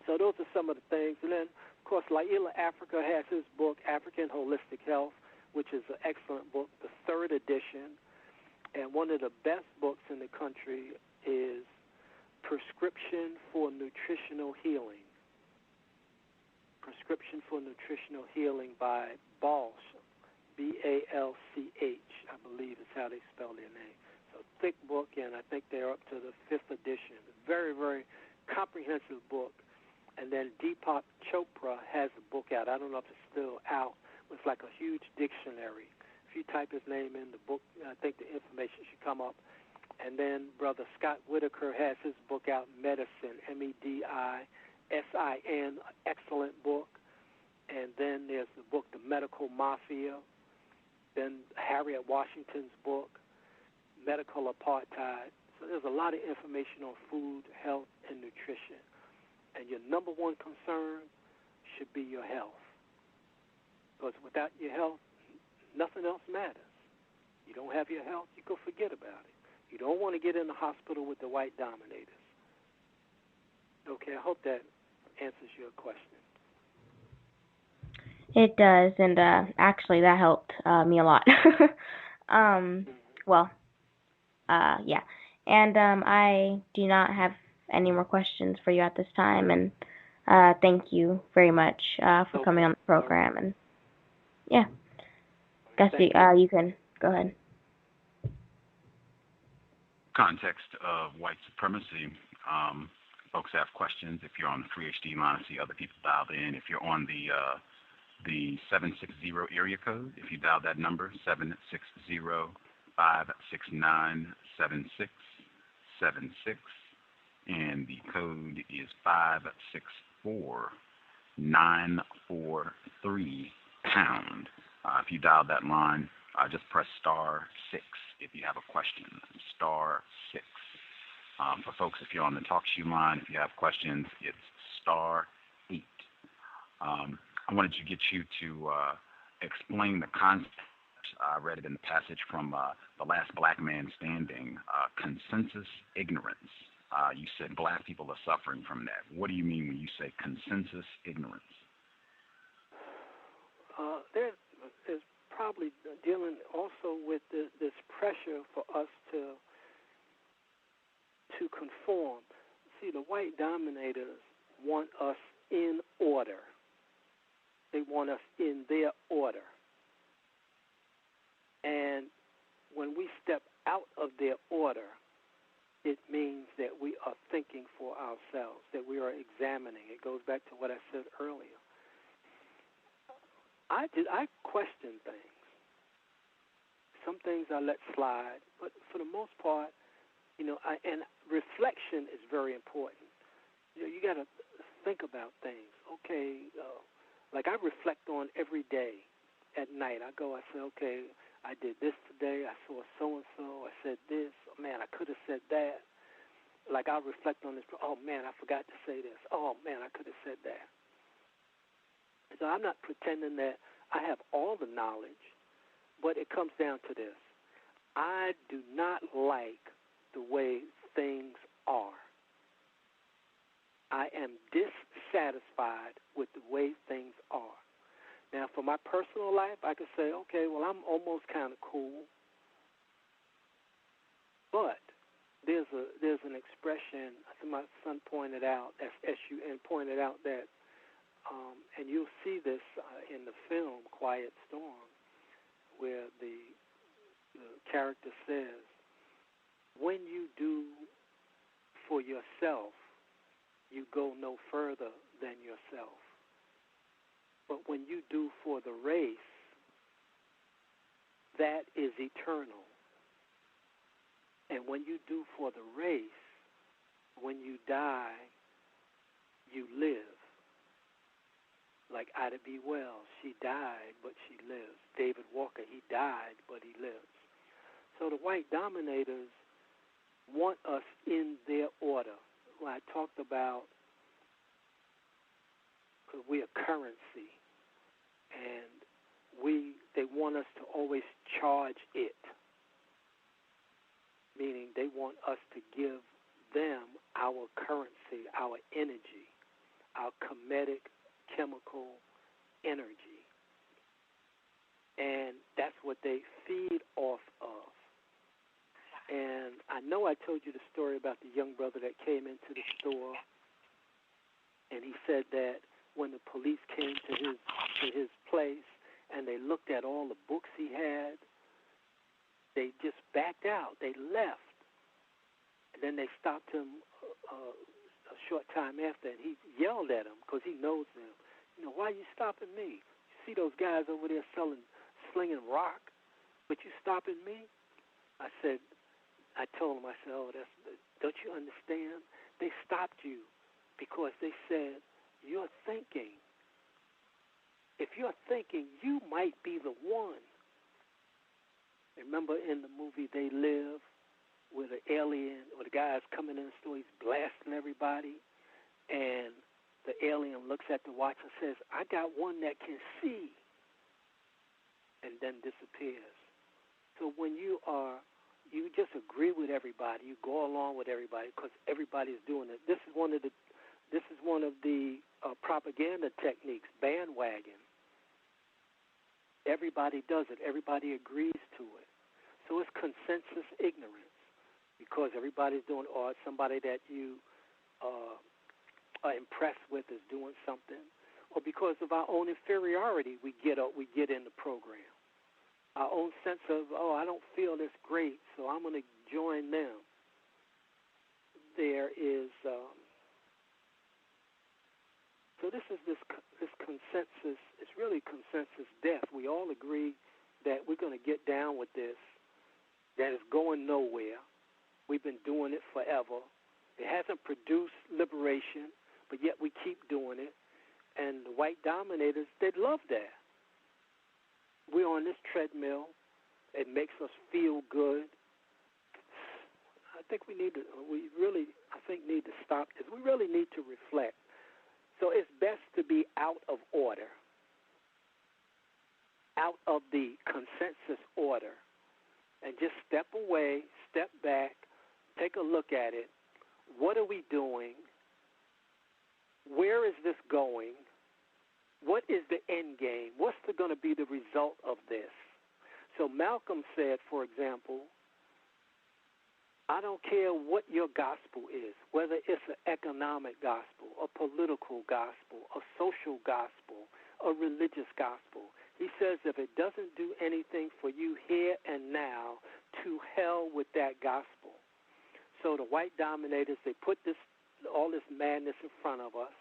So those are some of the things. And then, of course, Laila Africa has his book, African Holistic Health, which is an excellent book, the 3rd edition. And one of the best books in the country is Prescription for Nutritional Healing. Prescription for Nutritional Healing by Balch, B-A-L-C-H, I believe is how they spell their name. So thick book, and I think they're up to the 5th edition. Very, very comprehensive book. And then Deepak Chopra has a book out. I don't know if it's still out. It's like a huge dictionary. If you type his name in the book, I think the information should come up. And then Brother Scott Whitaker has his book out, Medicine, M-E-D-I-S-I-N, excellent book. And then there's the book, The Medical Mafia. Then Harriet Washington's book, Medical Apartheid. So there's a lot of information on food, health, and nutrition. And your number one concern should be your health. Because without your health, nothing else matters. You don't have your health, you go forget about it. You don't want to get in the hospital with the white dominators. Okay, I hope that answers your question. It does, and actually that helped me a lot. Yeah. And I do not have any more questions for you at this time, and thank you very much for coming on the program. And yeah, guess you can go ahead. Context of white supremacy. Folks have questions. If you're on the 3HD line, I see other people dialed in. If you're on the 760 area code, if you dial that number, 760-569-7676, and the code is 564-943#. If you dial that line, just press *6 if you have a question. *6. For folks, if you're on the TalkShoe line, if you have questions, it's *8. I wanted to get you to explain the concept. I read it in the passage from The Last Black Man Standing, consensus ignorance. You said black people are suffering from that. What do you mean when you say consensus ignorance? There's probably dealing also with this pressure for us to conform. See, the white dominators want us in order. They want us in their order. And when we step out of their order, it means that we are thinking for ourselves, that we are examining. It goes back to what I said earlier. I question things. Some things I let slide, but for the most part, and reflection is very important. You got to think about things. Okay, like I reflect on every day. At night, I say, okay, I did this today. I saw so-and-so. I said this. Oh, man, I could have said that. Like I reflect on this. Oh, man, I forgot to say this. Oh, man, I could have said that. So I'm not pretending that I have all the knowledge, but it comes down to this. I do not like the way things are. I am dissatisfied with the way things are. Now, for my personal life, I could say, okay, well, I'm almost kind of cool. But there's an expression, I think my son pointed out, S-U-N pointed out that, and you'll see this in the film Quiet Storm, where the character says, when you do for yourself you go no further than yourself. But when you do for the race, that is eternal. And when you do for the race, when you die, you live. Like Ida B. Wells, she died, but she lives. David Walker, he died, but he lives. So the white dominators want us in their order. When I talked about we are currency, and they want us to always charge it, meaning they want us to give them our currency, our energy, our comedic chemical energy. And that's what they feed off of. And I know I told you the story about the young brother that came into the store, and he said that when the police came to his place and they looked at all the books he had, they just backed out. They left. And then they stopped him a short time after, and he yelled at them because he knows them. You know, why are you stopping me? You see those guys over there slinging rock, but you stopping me? I told him, I said, oh, don't you understand? They stopped you because they said, you're thinking. If you're thinking, you might be the one. Remember in the movie They Live, where the alien or the guy's coming in the store, he's blasting everybody, and the alien looks at the watch and says, I got one that can see, and then disappears. So when you just agree with everybody, you go along with everybody because everybody's doing it. This is one of the propaganda techniques, bandwagon. Everybody does it. Everybody agrees to it. So it's consensus ignorance because everybody's doing it, or somebody that you are impressed with is doing something, or because of our own inferiority, we get in the program. Our own sense of, I don't feel this great, so I'm going to join them. There is, so this is this consensus. It's really consensus death. We all agree that we're going to get down with this, that it's going nowhere. We've been doing it forever. It hasn't produced liberation, but yet we keep doing it. And the white dominators, they love that. We're on this treadmill. It makes us feel good. I think we need to stop this. We really need to reflect. So it's best to be out of order, out of the consensus order, and just step away, step back, take a look at it. What are we doing? Where is this going? What is the end game? What's going to be the result of this? So Malcolm said, for example, I don't care what your gospel is, whether it's an economic gospel, a political gospel, a social gospel, a religious gospel. He says if it doesn't do anything for you here and now, to hell with that gospel. So the white dominators, they put all this madness in front of us,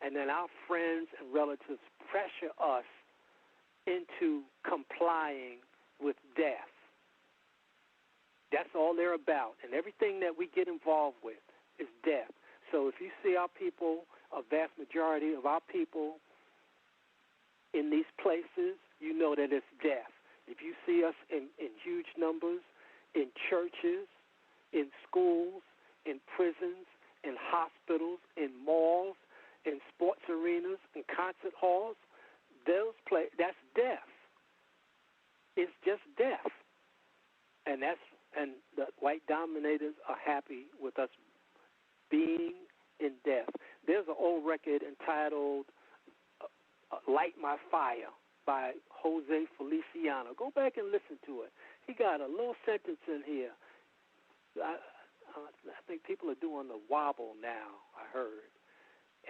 and then our friends and relatives pressure us into complying with death. That's all they're about. And everything that we get involved with is death. So if you see our people, a vast majority of our people in these places, you know that it's death. If you see us in huge numbers, in churches, in schools, in prisons, in hospitals, in malls, in sports arenas, in concert halls, that's death. It's just death. And the white dominators are happy with us being in death. There's an old record entitled Light My Fire by Jose Feliciano. Go back and listen to it. He got a little sentence in here. I think people are doing the wobble now, I heard.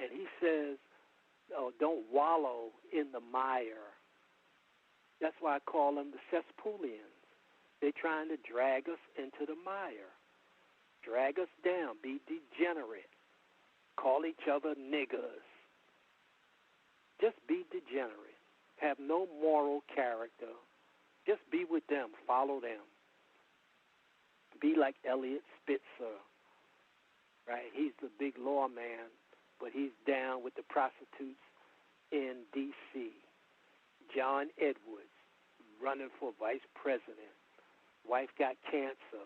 And he says, don't wallow in the mire. That's why I call them the cesspoolians. They're trying to drag us into the mire, drag us down, be degenerate. call each other niggers. Just be degenerate. Have no moral character. Just be with them. Follow them. Be like Eliot Spitzer, right? He's the big lawman, but he's down with the prostitutes in D.C. John Edwards, running for vice president. Wife got cancer.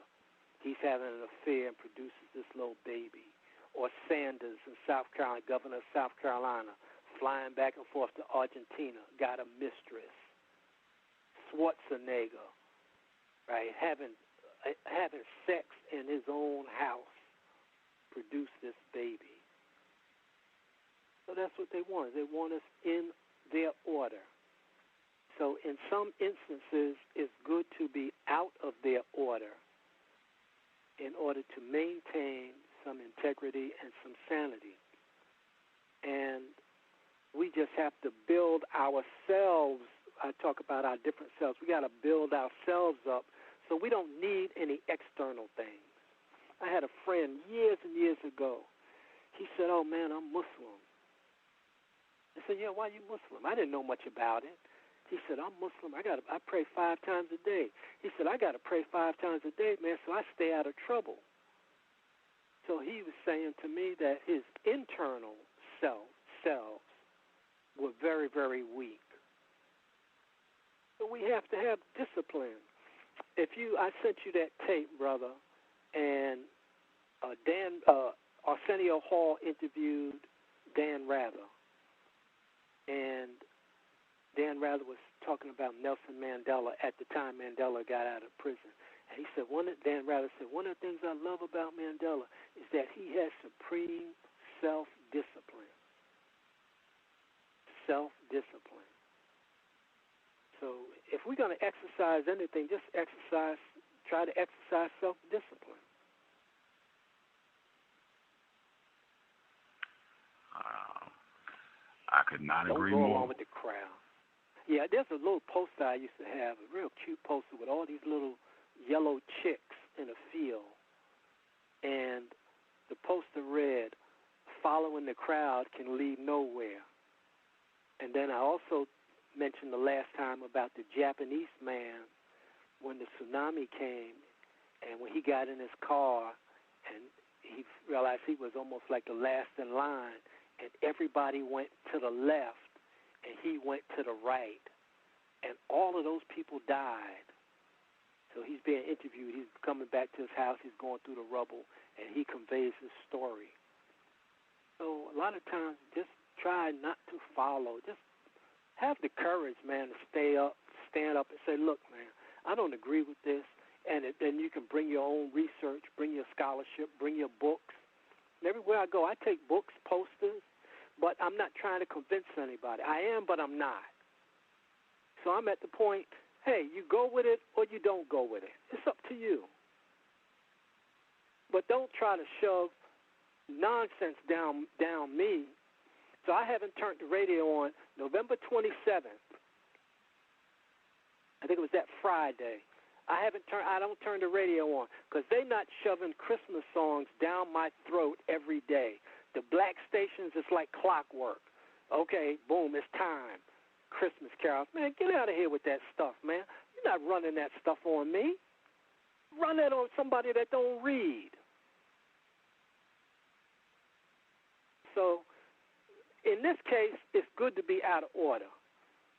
He's having an affair and produces this little baby. Or Sanders in South Carolina, governor of South Carolina, flying back and forth to Argentina, got a mistress. Schwarzenegger, right, having sex in his own house, produced this baby. So that's what they want. They want us in their order. So in some instances, it's good to be out of their order in order to maintain some integrity and some sanity. And we just have to build ourselves. I talk about our different selves. We got to build ourselves up so we don't need any external things. I had a friend years and years ago. He said, "Oh, man, I'm Muslim." I said, "Yeah, why are you Muslim?" I didn't know much about it. He said, "I'm Muslim. I pray 5 times a day." He said, "I got to pray 5 times a day, man, so I stay out of trouble." So he was saying to me that his internal selves were very, very weak. So we have to have discipline. I sent you that tape, brother, and Arsenio Hall interviewed Dan Rather, and Dan Rather was talking about Nelson Mandela at the time Mandela got out of prison. And he said, Dan Rather said, one of the things I love about Mandela is that he has supreme self-discipline. Self-discipline. So if we're going to exercise anything, just try to exercise self-discipline. I could not agree more. Don't go more. along with the crowd. Yeah, there's a little poster I used to have, a real cute poster with all these little yellow chicks in a field. And the poster read, "Following the crowd can lead nowhere." And then I also mentioned the last time about the Japanese man when the tsunami came, and when he got in his car and he realized he was almost like the last in line, and everybody went to the left and he went to the right, and all of those people died. So he's being interviewed. He's coming back to his house. He's going through the rubble, and he conveys his story. So a lot of times, just try not to follow. Just have the courage, man, to stand up and say, "Look, man, I don't agree with this." And then you can bring your own research, bring your scholarship, bring your books. And everywhere I go, I take books, posters, but I'm not trying to convince anybody. I am, but I'm not. So I'm at the point, hey, you go with it or you don't go with it. It's up to you. But don't try to shove nonsense down me. So I haven't turned the radio on November 27th. I think it was that Friday. I don't turn the radio on because they're not shoving Christmas songs down my throat every day. The black stations is like clockwork. Okay, boom, it's time. Christmas carols. Man, get out of here with that stuff, man. You're not running that stuff on me. Run that on somebody that don't read. So in this case, it's good to be out of order.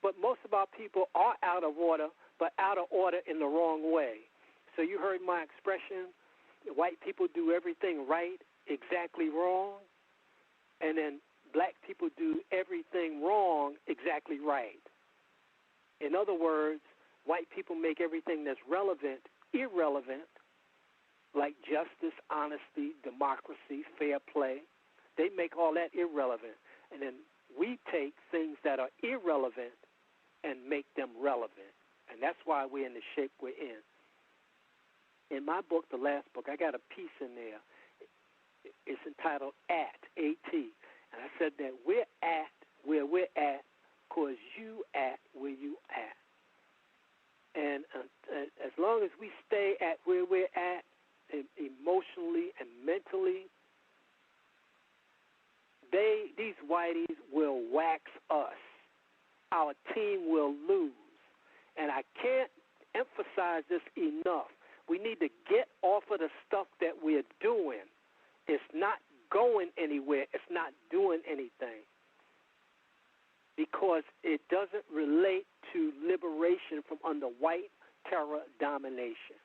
But most of our people are out of order, but out of order in the wrong way. So you heard my expression, white people do everything right, exactly wrong, and then black people do everything wrong, exactly right. In other words, white people make everything that's relevant irrelevant, like justice, honesty, democracy, fair play. They make all that irrelevant. And then we take things that are irrelevant and make them relevant. And that's why we're in the shape we're in. In my book, the last book, I got a piece in there. It's entitled At, A-T. And I said that we're at where we're at because you at where you at. And as long as we stay at where we're at, emotionally and mentally, these whiteys will wax us. Our team will lose. And I can't emphasize this enough. We need to get off of the stuff that we're doing. It's not going anywhere. It's not doing anything. Because it doesn't relate to liberation from under white terror domination.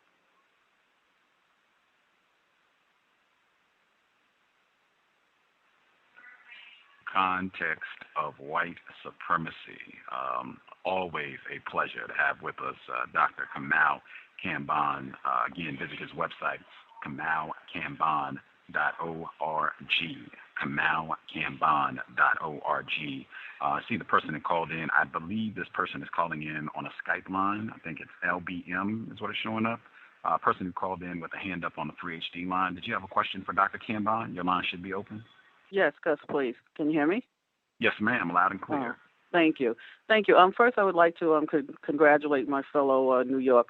Context of white supremacy. Always a pleasure to have with us Dr. Kamau Kambon. Again, visit his website, KamauKambon.org. KamauKambon.org. I see the person that called in. I believe this person is calling in on a Skype line. I think it's LBM is what is showing up. Person who called in with a hand up on the 3HD line. Did you have a question for Dr. Kambon? Your line should be open. Yes, Gus, please. Can you hear me? Yes, ma'am. Loud and clear. Thank you. Thank you. First, I would like to congratulate my fellow New York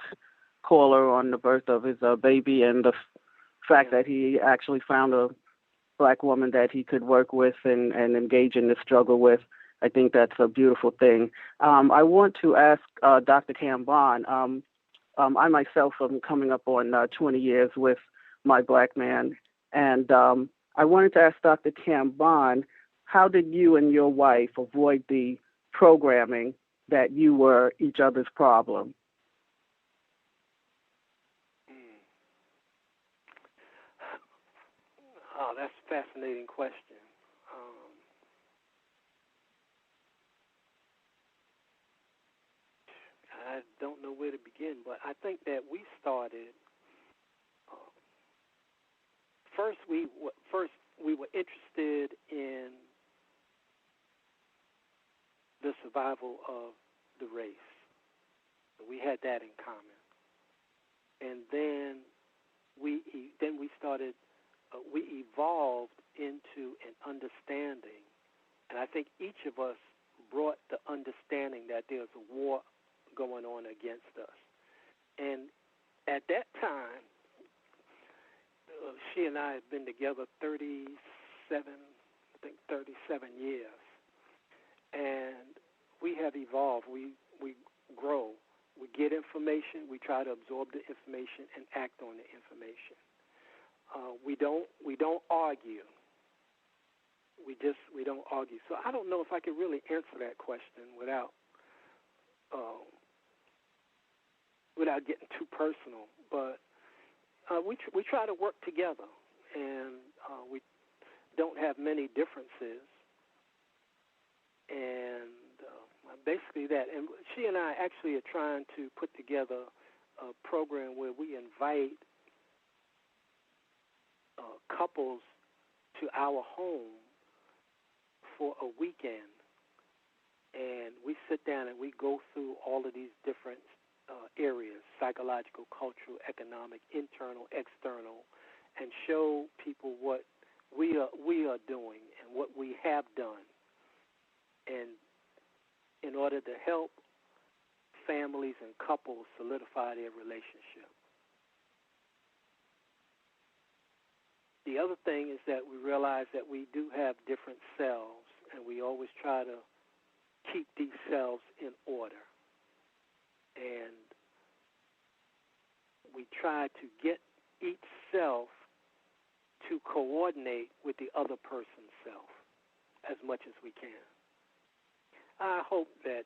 caller on the birth of his baby and the fact that he actually found a black woman that he could work with and engage in the struggle with. I think that's a beautiful thing. I want to ask Dr. Kambon, I myself am coming up on 20 years with my black man, and I wanted to ask Dr. Kambon, how did you and your wife avoid the programming that you were each other's problem? Oh, that's a fascinating question. I don't know where to begin, but I think that we started. First, we were interested in the survival of the race. So we had that in common, and then we started. We evolved into an understanding, and I think each of us brought the understanding that there's a war going on against us. And at that time, she and I had been together 37 years, and we have evolved. We grow. We get information. We try to absorb the information and act on the information. We don't argue. We don't argue. So I don't know if I can really answer that question without getting too personal. But we try to work together, and we don't have many differences. And basically that. And she and I actually are trying to put together a program where we invite couples to our home for a weekend, and we sit down and we go through all of these different areas: psychological, cultural, economic, internal, external, and show people what we are doing and what we have done, and in order to help families and couples solidify their relationship. The other thing is that we realize that we do have different selves, and we always try to keep these selves in order. And we try to get each self to coordinate with the other person's self as much as we can. I hope that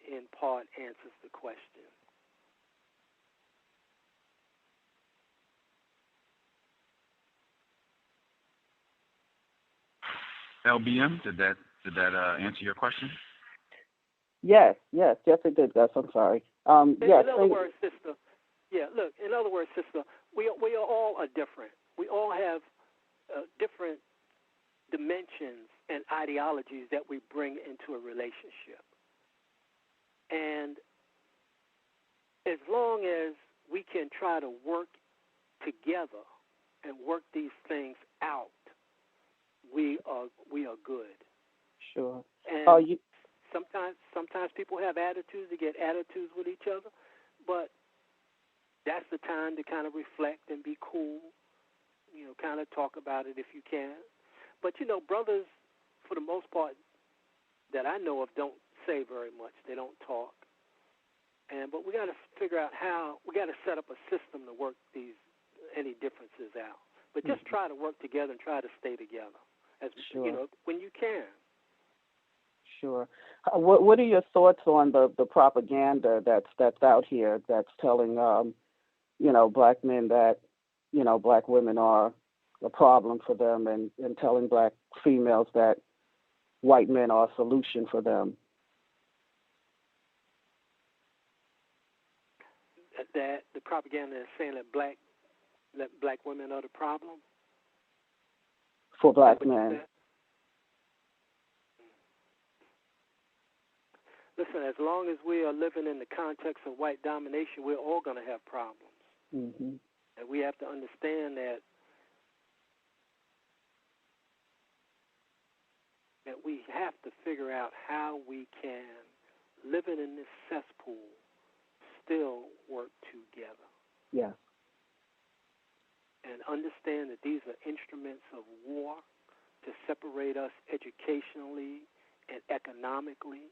in part answers the question. LBM, did that answer your question? Yes, it did, Gus. I'm sorry. Yes. In other words, sister. Yeah, look. In other words, sister, we all are different. We all have different dimensions and ideologies that we bring into a relationship. And as long as we can try to work together and work these things out, we are good. Sure. And sometimes people have attitudes. They get attitudes with each other, but that's the time to kind of reflect and be cool. Kind of talk about it if you can. But brothers for the most part, that I know of, don't say very much. They don't talk. But we got to figure out how. We got to set up a system to work any differences out. But just try to work together and try to stay together, as when you can. Sure. What are your thoughts on the propaganda that's out here that's telling black men that black women are a problem for them, and telling black females that white men are a solution for them? That the propaganda is saying that black women are the problem for black men. Listen, as long as we are living in the context of white domination, we're all going to have problems. Mm-hmm. And we have to understand that we have to figure out how we can, living in this cesspool, still work together. Yes. And understand that these are instruments of war to separate us educationally and economically.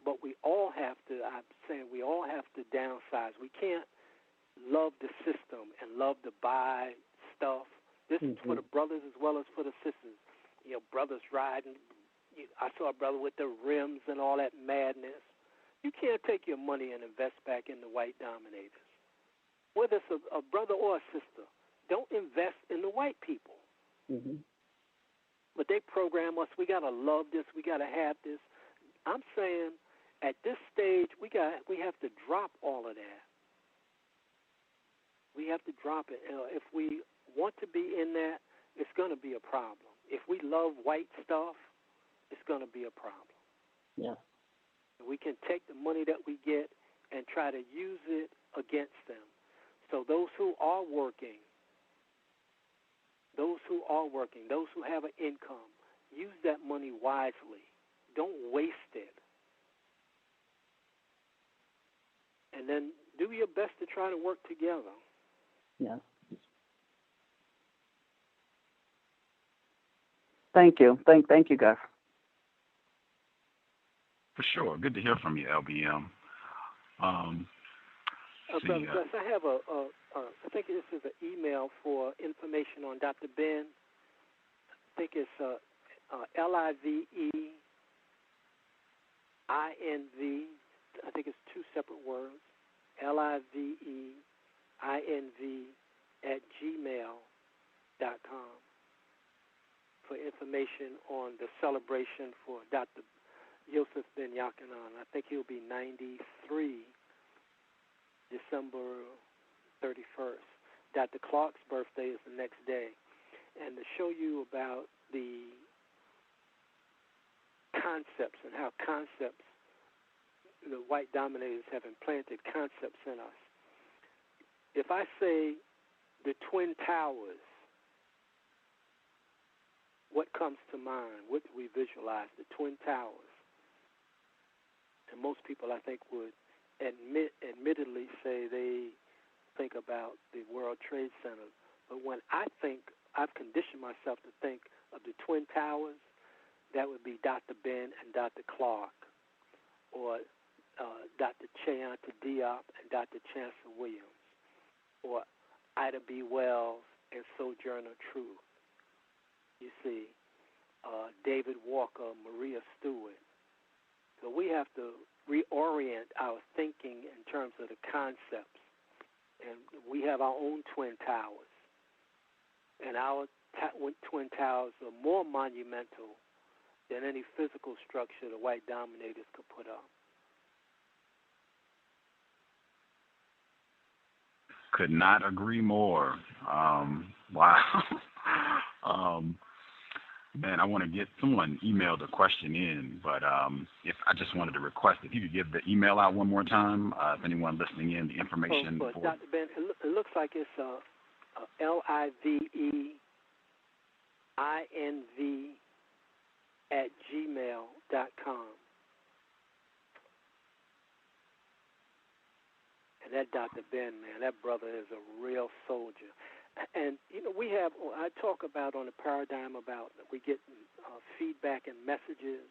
But we all have to, I'm saying we all have to downsize. We can't love the system and love to buy stuff. This is for the brothers as well as for the sisters. Brothers riding. I saw a brother with the rims and all that madness. You can't take your money and invest back in the white dominators. Whether it's a brother or a sister, don't invest in the white people. Mm-hmm. But they program us. We got to love this. We got to have this. I'm saying at this stage we have to drop all of that. We have to drop it. If we want to be in that, it's going to be a problem. If we love white stuff, it's going to be a problem. Yeah. We can take the money that we get and try to use it against them. So those who are working, those who have an income, use that money wisely. Don't waste it. And then do your best to try to work together. Yeah. Thank you. Thank you, guys. For sure. Good to hear from you, LBM. Brother Gus, I have I think this is an email for information on Dr. Ben. I think it's LIVEINV. I think it's two separate words. LIVEINV @gmail.com for information on the celebration for Dr. Yosef Ben Yakanan. I think he'll be 93 December 31st. Dr. Clark's birthday is the next day. And to show you about the concepts and how concepts, the white dominators have implanted concepts in us. If I say the Twin Towers, what comes to mind? What do we visualize? The Twin Towers. And most people, I think, would admittedly say they think about the World Trade Center. But when I think, I've conditioned myself to think of the Twin Towers, that would be Dr. Ben and Dr. Clark, or Dr. Cheonta Diop and Dr. Chancellor Williams, or Ida B. Wells and Sojourner Truth. You see, David Walker, Maria Stewart. So we have to reorient our thinking in terms of the concepts. And we have our own Twin Towers. And our Twin Towers are more monumental than any physical structure the white dominators could put up. Could not agree more. Wow. Man, I want to get someone emailed a question in, but if I just wanted to request if you could give the email out one more time, if anyone listening in, the information. For Dr. Ben, it looks like it's LIVEINV @gmail.com. And that Dr. Ben, man, that brother is a real soldier. And, we have, I talk about on the paradigm about we get feedback and messages.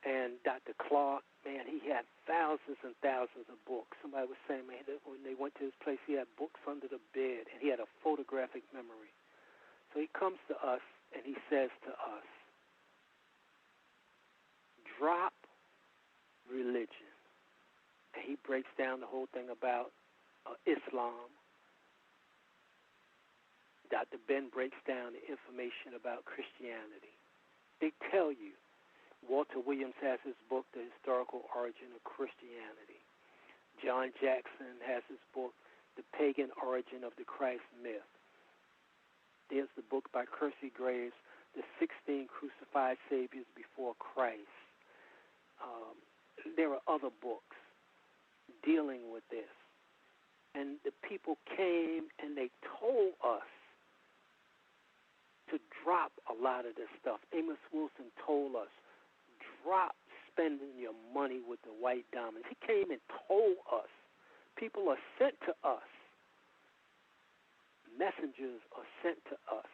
And Dr. Clark, man, he had thousands and thousands of books. Somebody was saying, man, that when they went to his place, he had books under the bed, and he had a photographic memory. So he comes to us, and he says to us, drop religion. And he breaks down the whole thing about Islam. Dr. Ben breaks down the information about Christianity. They tell you. Walter Williams has his book, The Historical Origin of Christianity. John Jackson has his book, The Pagan Origin of the Christ Myth. There's the book by Kersey Graves, The 16 Crucified Saviors Before Christ. There are other books dealing with this. And the people came and they told us to drop a lot of this stuff. Amos Wilson told us, drop spending your money with the white dominance. He came and told us. People are sent to us. Messengers are sent to us.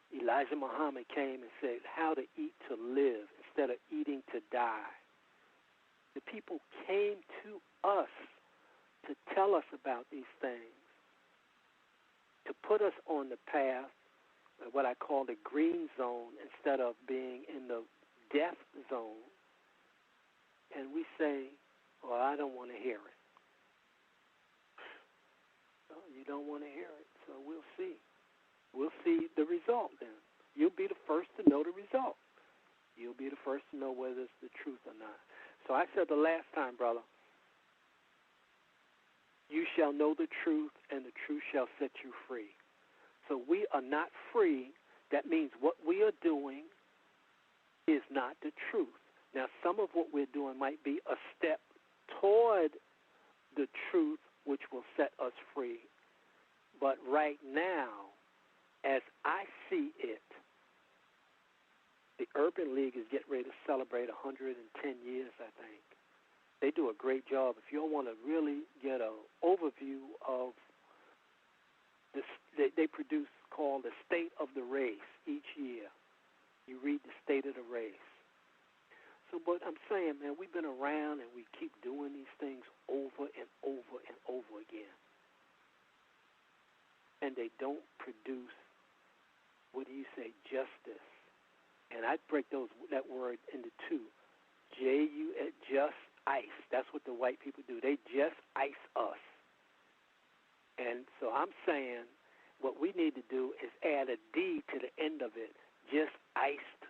Elijah Muhammad came and said how to eat to live instead of eating to die. The people came to us to tell us about these things, to put us on the path, what I call the green zone, instead of being in the death zone. And we say, well, I don't want to hear it. Well, you don't want to hear it, so we'll see. We'll see the result then. You'll be the first to know the result. You'll be the first to know whether it's the truth or not. So I said the last time, brother, you shall know the truth, and the truth shall set you free. So we are not free. That means what we are doing is not the truth. Now, some of what we're doing might be a step toward the truth, which will set us free. But right now, as I see it, the Urban League is getting ready to celebrate 110 years, I think. They do a great job. If you want to really get an overview of this, they produce called the State of the Race each year. You read the State of the Race. So, but I'm saying, man, we've been around and we keep doing these things over and over and over again. And they don't produce, what do you say, justice. And I break that word into two. Just ice. That's what the white people do. They just ice us. And so I'm saying what we need to do is add a D to the end of it. Just iced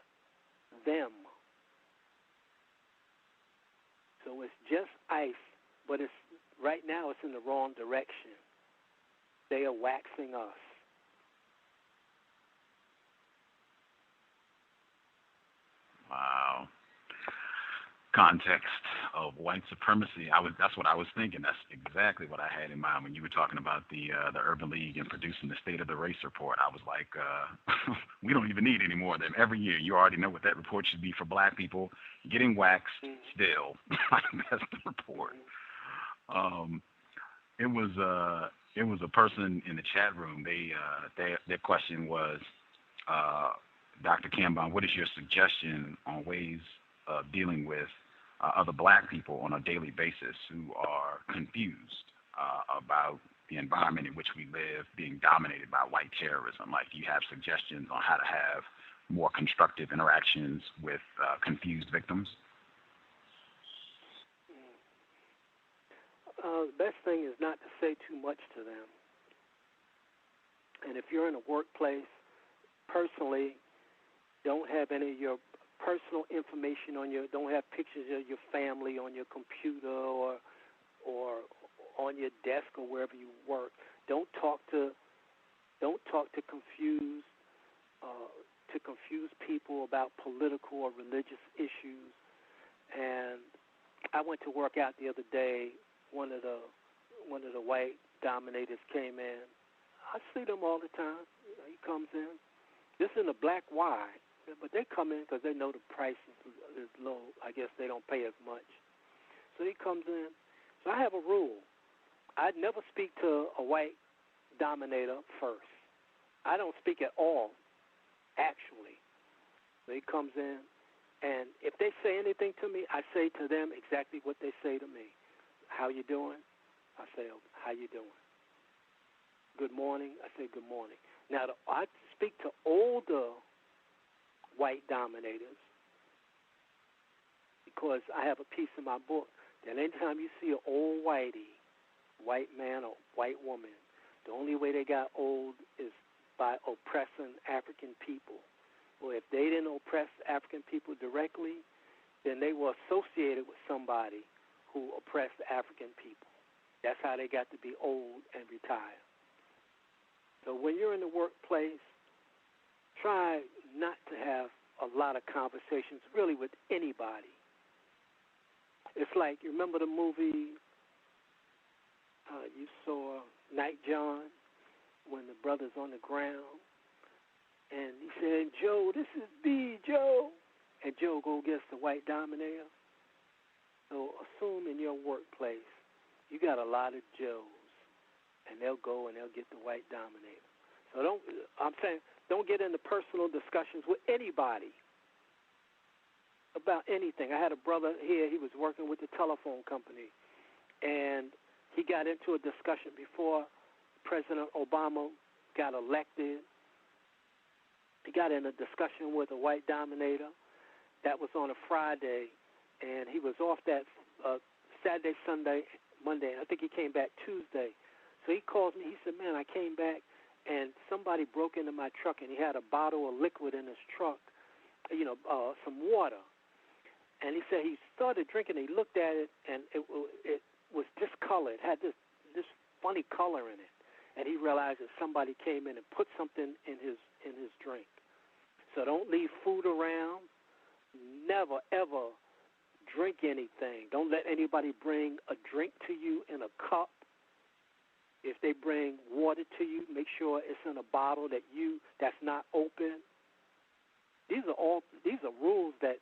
them. So it's just ice, but it's right now it's in the wrong direction. They are waxing us. Wow. Context of white supremacy. That's what I was thinking. That's exactly what I had in mind when you were talking about the Urban League and producing the State of the Race report. I was like, we don't even need any more of them. Every year, you already know what that report should be for black people getting waxed still. That's the report. It was a person in the chat room. Their question was, Dr. Kambon, what is your suggestion on ways of dealing with other black people on a daily basis who are confused about the environment in which we live being dominated by white terrorism? Like, do you have suggestions on how to have more constructive interactions with confused victims? The best thing is not to say too much to them. And if you're in a workplace, personally, don't have any of your personal information don't have pictures of your family on your computer or on your desk or wherever you work. Don't talk to confuse people about political or religious issues. And I went to work out the other day. One of the white dominators came in. I see them all the time. He comes in. This is in a black Y. But they come in because they know the price is low. I guess they don't pay as much. So he comes in. So I have a rule. I'd never speak to a white dominator first. I don't speak at all, actually. So he comes in, and if they say anything to me, I say to them exactly what they say to me. How you doing? I say, how you doing? Good morning? I say, good morning. Now, I speak to older white dominators because I have a piece in my book that anytime you see an old whitey, white man or white woman, the only way they got old is by oppressing African people. Or if they didn't oppress African people directly, then they were associated with somebody who oppressed African people. That's how they got to be old and retired. So when you're in the workplace, try not to have a lot of conversations really with anybody. It's like, you remember the movie you saw, Night John, when the brother's on the ground, and he said, Joe, this is B, Joe. And Joe go against the white dominator. So assume in your workplace you got a lot of Joes, and they'll go and they'll get the white dominator. So don't get into personal discussions with anybody about anything. I had a brother here, he was working with the telephone company, and he got into a discussion before President Obama got elected. He got in a discussion with a white dominator. That was on a Friday, and he was off that Saturday, Sunday, Monday. I think he came back Tuesday. So he calls me. He said, man, I came back, and somebody broke into my truck, and he had a bottle of liquid in his truck, some water. And he said he started drinking. He looked at it, and it was discolored. It had this funny color in it. And he realized that somebody came in and put something in his drink. So don't leave food around. Never, ever drink anything. Don't let anybody bring a drink to you in a cup. If they bring water to you, make sure it's in a bottle that's not open. These are rules that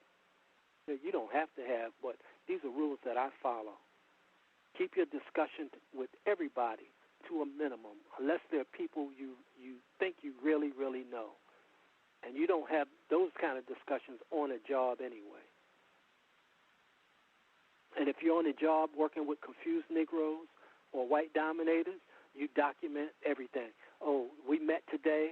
you don't have to have, but these are rules that I follow. Keep your discussion with everybody to a minimum, unless they're people you think you really, really know. And you don't have those kind of discussions on a job anyway. And if you're on a job working with confused Negroes or white dominators, you document everything. Oh, we met today,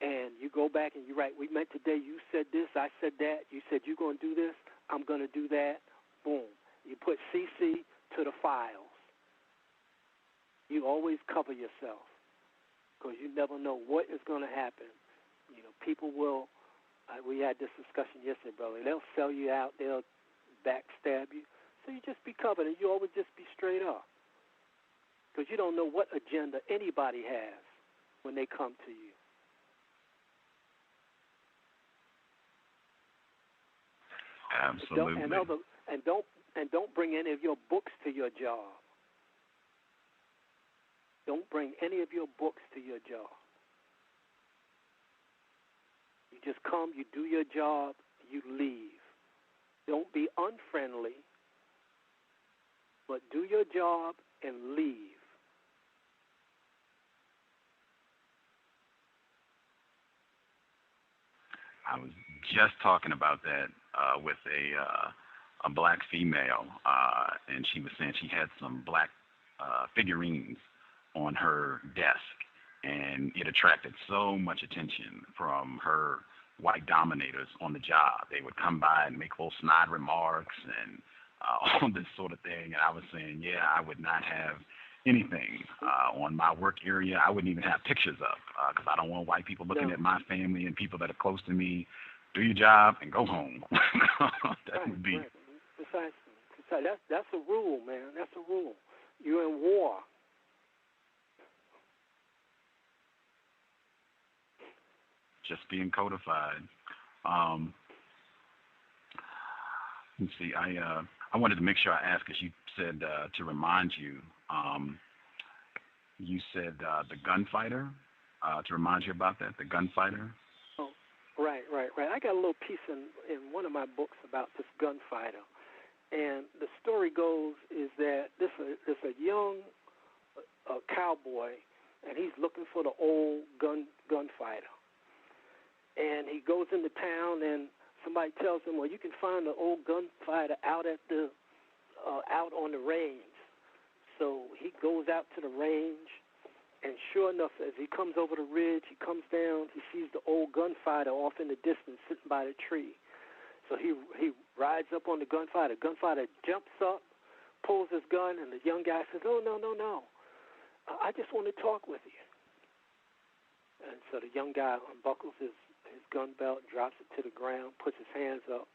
and you go back and you write, we met today, you said this, I said that, you said you're going to do this, I'm going to do that, boom. You put CC to the files. You always cover yourself because you never know what is going to happen. People will, we had this discussion yesterday, brother, they'll sell you out, they'll backstab you. So you just be covered, and you always just be straight up because you don't know what agenda anybody has when they come to you. Absolutely. Don't bring any of your books to your job. Don't bring any of your books to your job. You just come, you do your job, you leave. Don't be unfriendly, but do your job and leave. I was just talking about that with a black female, and she was saying she had some black figurines on her desk, and it attracted so much attention from her white dominators on the job. They would come by and make little snide remarks and all this sort of thing, and I was saying, yeah, I would not have anything on my work area. I wouldn't even have pictures up because I don't want white people looking at my family and people that are close to me. Do your job and go home. That would be. Precisely. That's a rule, man. That's a rule. You're in war. Just being codified. Let's see. I wanted to make sure I asked because you said to remind you. You said the gunfighter. To remind you about that, the gunfighter. Oh, right. I got a little piece in one of my books about this gunfighter, and the story goes is that this a young cowboy, and he's looking for the old gunfighter. And he goes into town, and somebody tells him, well, you can find the old gunfighter out out on the range. So he goes out to the range, and sure enough, as he comes over the ridge, he comes down, he sees the old gunfighter off in the distance sitting by the tree. So he rides up on the gunfighter. The gunfighter jumps up, pulls his gun, and the young guy says, oh, no. I just want to talk with you. And so the young guy unbuckles his gun belt, drops it to the ground, puts his hands up.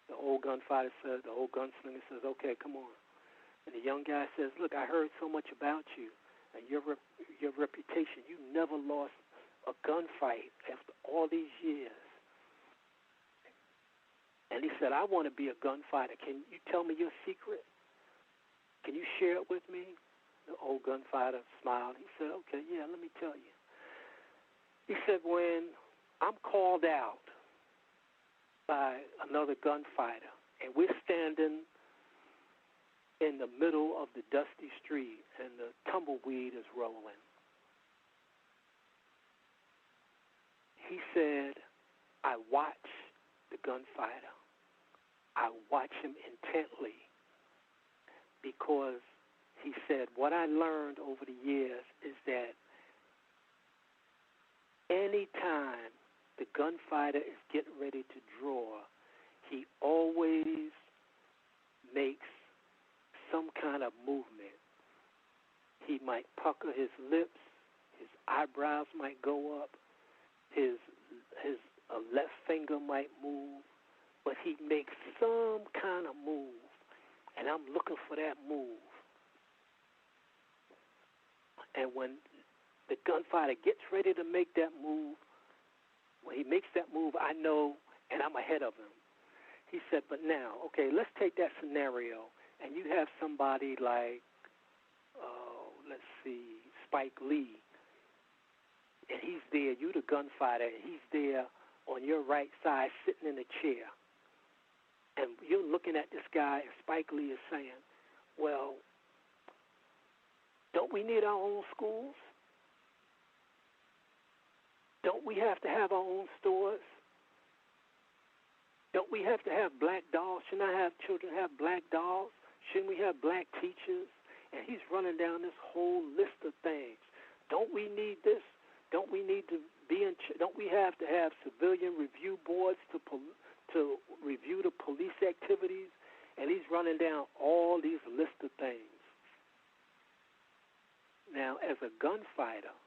The old gunslinger says, okay, come on. And the young guy says, look, I heard so much about you and your reputation. You never lost a gunfight after all these years. And he said, I want to be a gunfighter. Can you tell me your secret? Can you share it with me? The old gunfighter smiled. He said, okay, yeah, let me tell you. He said, when I'm called out by another gunfighter and we're standing in the middle of the dusty street and the tumbleweed is rolling, he said, I watch the gunfighter. I watch him intently because he said, what I learned over the years is that any time the gunfighter is getting ready to draw, he always makes some kind of movement. He might pucker his lips, his eyebrows might go up, his left finger might move, but he makes some kind of move, and I'm looking for that move. And when the gunfighter gets ready to make that move, when he makes that move, I know, and I'm ahead of him. He said, but now, okay, let's take that scenario, and you have somebody like, let's see, Spike Lee, and he's there, you the gunfighter, and he's there on your right side sitting in a chair. And you're looking at this guy, and Spike Lee is saying, well, don't we need our own schools? Don't we have to have our own stores? Don't we have to have black dolls? Shouldn't I have children have black dolls? Shouldn't we have black teachers? And he's running down this whole list of things. Don't we need this? Don't we need to be in? Don't we have to have civilian review boards to review the police activities? And he's running down all these list of things. Now, as a gunfighter,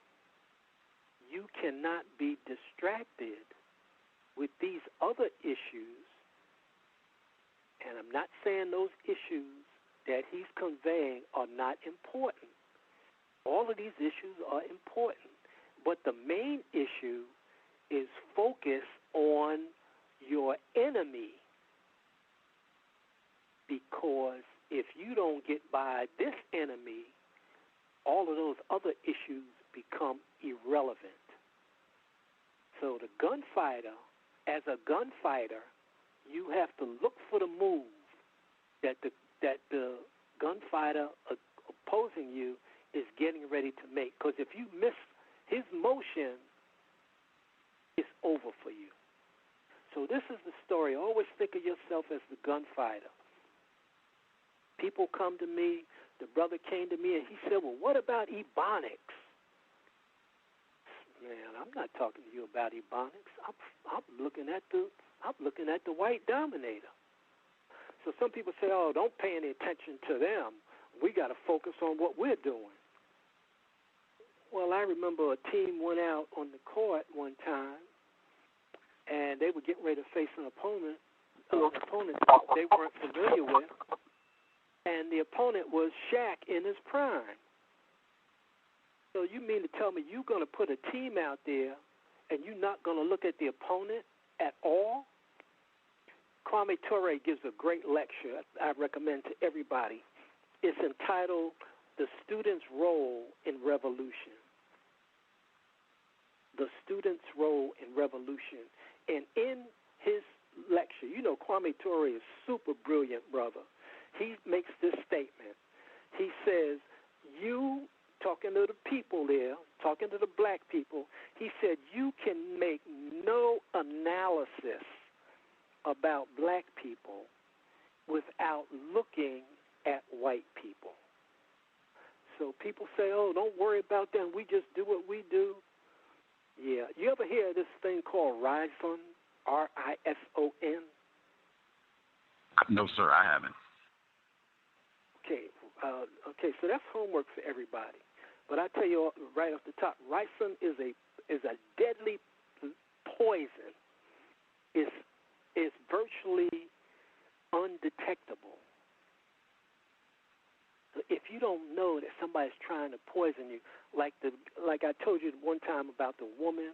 you cannot be distracted with these other issues. And I'm not saying those issues that he's conveying are not important. All of these issues are important. But the main issue is focus on your enemy. Because if you don't get by this enemy, all of those other issues become irrelevant. So the gunfighter, as a gunfighter, you have to look for the move that the gunfighter opposing you is getting ready to make. Because if you miss his motion, it's over for you. So this is the story. Always think of yourself as the gunfighter. People come to me. The brother came to me and he said, well, what about Ebonics? Man, I'm not talking to you about Ebonics. I'm looking at the white dominator. So some people say, oh, don't pay any attention to them. We got to focus on what we're doing. Well, I remember a team went out on the court one time, and they were getting ready to face an opponent they weren't familiar with, and the opponent was Shaq in his prime. So you mean to tell me you're going to put a team out there and you're not going to look at the opponent at all? Kwame Ture gives a great lecture I recommend to everybody. It's entitled The Student's Role in Revolution. The Student's Role in Revolution. And in his lecture, you know Kwame Ture is super brilliant, brother. He makes this statement. He says, you, talking to the people there, talking to the black people. He said, you can make no analysis about black people without looking at white people. So people say, oh, don't worry about them. We just do what we do. Yeah. You ever hear this thing called RISON, R-I-S-O-N? No, sir, I haven't. Okay, so that's homework for everybody. But I tell you right off the top, ricin is a deadly poison. It's virtually undetectable. If you don't know that somebody's trying to poison you, like I told you one time about the woman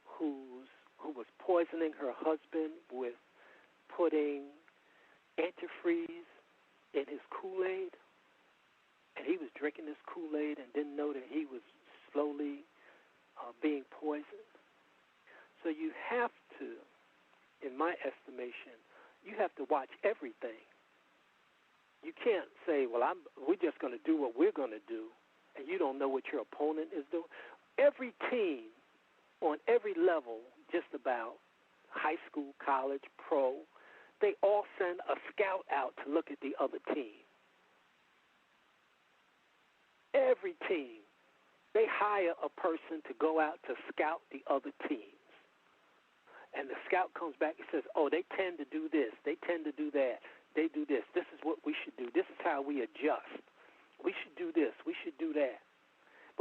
who was poisoning her husband with putting antifreeze in his Kool-Aid, and he was drinking this Kool-Aid and didn't know that he was slowly being poisoned. So you have to, in my estimation, you have to watch everything. You can't say, well, we're just going to do what we're going to do, and you don't know what your opponent is doing. Every team on every level, just about high school, college, pro, they all send a scout out to look at the other team. Every team, they hire a person to go out to scout the other teams. And the scout comes back and says, oh, they tend to do this. They tend to do that. They do this. This is what we should do. This is how we adjust. We should do this. We should do that.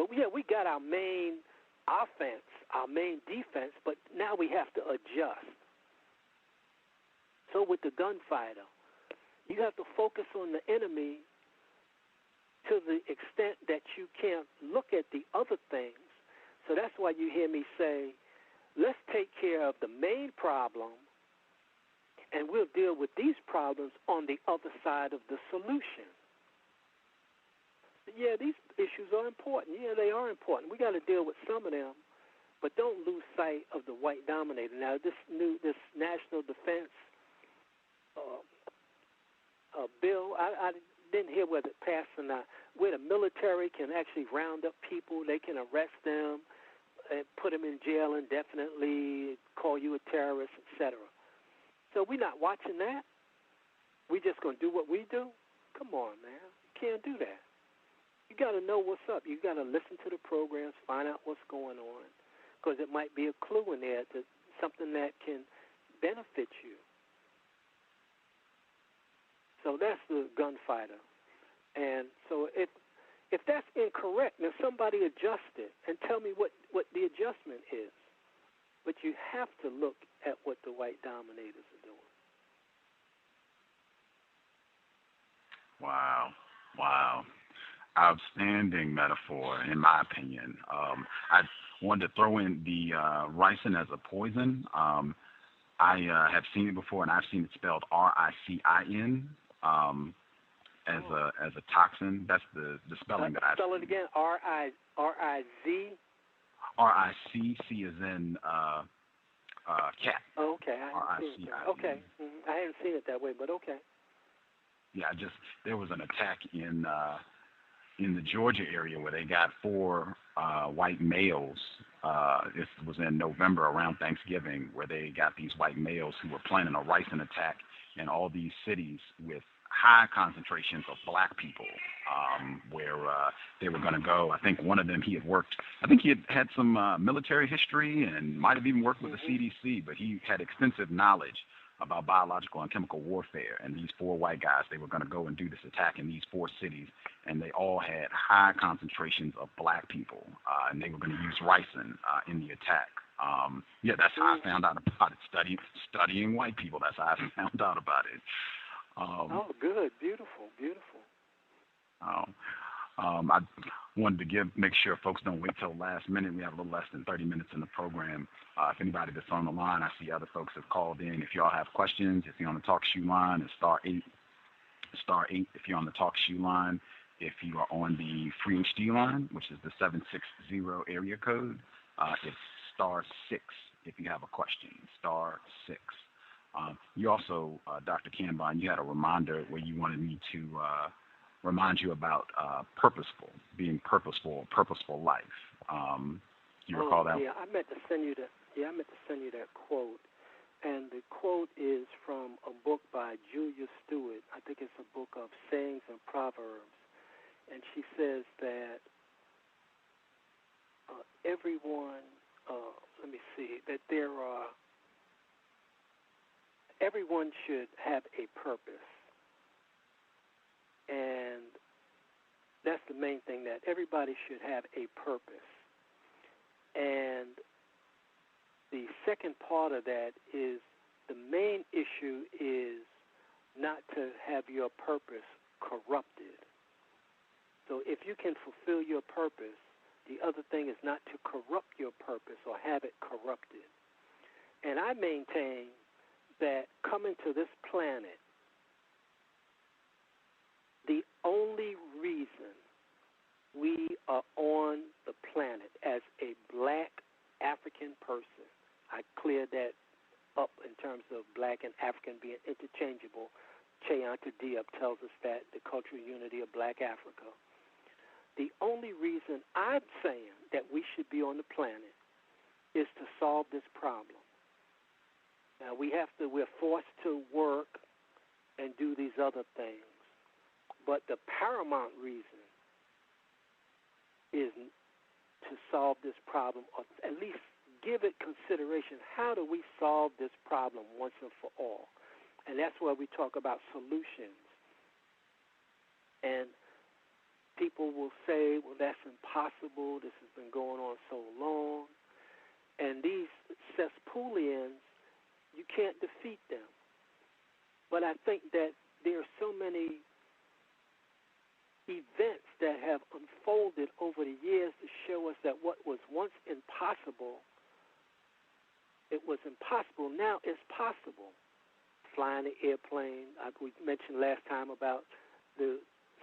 But, yeah, we got our main offense, our main defense, but now we have to adjust. So with the gunfighter, you have to focus on the enemy to the extent that you can't look at the other things. So that's why you hear me say, let's take care of the main problem, and we'll deal with these problems on the other side of the solution. Yeah, these issues are important. Yeah, they are important. We got to deal with some of them, but don't lose sight of the white dominator. Now, this national defense bill, I didn't hear whether it passed or not, where the military can actually round up people, they can arrest them, and put them in jail indefinitely, call you a terrorist, etc. So we're not watching that. We just going to do what we do? Come on, man. You can't do that. You got to know what's up. You got to listen to the programs, find out what's going on, because it might be a clue in there to something that can benefit you. So that's the gunfighter. And so if that's incorrect, now somebody adjust it and tell me what the adjustment is. But you have to look at what the white dominators are doing. Wow. Outstanding metaphor, in my opinion. I wanted to throw in the ricin as a poison. I have seen it before, and I've seen it spelled R-I-C-I-N as a toxin. That's the spelling that I've seen. Spell it again. R-I-Z? R-I-C-C is in cat. Oh, okay. R-I-C-I-N. Okay. Mm-hmm. I haven't seen it that way, but okay. Yeah, there was an attack in the Georgia area where they got 4 white males. This was in November around Thanksgiving, where they got these white males who were planning a ricin attack in all these cities with high concentrations of black people, where they were going to go. I think one of them, he had some military history and might have even worked with the CDC, but he had extensive knowledge about biological and chemical warfare. And these 4 white guys, they were going to go and do this attack in these 4 cities, and they all had high concentrations of black people, and they were going to use ricin in the attack. That's how I found out about it, studying white people. That's how I found out about it. Good. Beautiful. I wanted to make sure folks don't wait till last minute. We have a little less than 30 minutes in the program. If anybody that's on the line, I see other folks have called in. If y'all have questions, if you're on the talk shoe line, it's *8. *8 if you're on the talk shoe line. If you are on the free HD line, which is the 760 area code, it's *6 if you have a question. *6. You also, Dr. Kambon, you had a reminder where you wanted me to remind you about purposeful life. You recall that? Yeah, I meant to send you that. Yeah, I meant to send you that quote. And the quote is from a book by Julia Stewart. I think it's a book of sayings and proverbs. And she says that everyone, let me see, that everyone should have a purpose. And that's the main thing, that everybody should have a purpose. And the second part of that is the main issue is not to have your purpose corrupted. So if you can fulfill your purpose, the other thing is not to corrupt your purpose or have it corrupted. And I maintain that coming to this planet, the only reason we are on the planet as a black African person, I cleared that up in terms of black and African being interchangeable. Cheonta Diop tells us that, the cultural unity of black Africa. The only reason I'm saying that we should be on the planet is to solve this problem. Now, we're forced to work and do these other things, but the paramount reason is to solve this problem, or at least give it consideration. How do we solve this problem once and for all? And that's where we talk about solutions. And people will say, well, that's impossible. This has been going on so long. And these cesspoolians, you can't defeat them. But I think that there are so many events that have unfolded over the years to show us that what was once impossible, it was impossible. Now it's possible. Flying an airplane. We mentioned last time about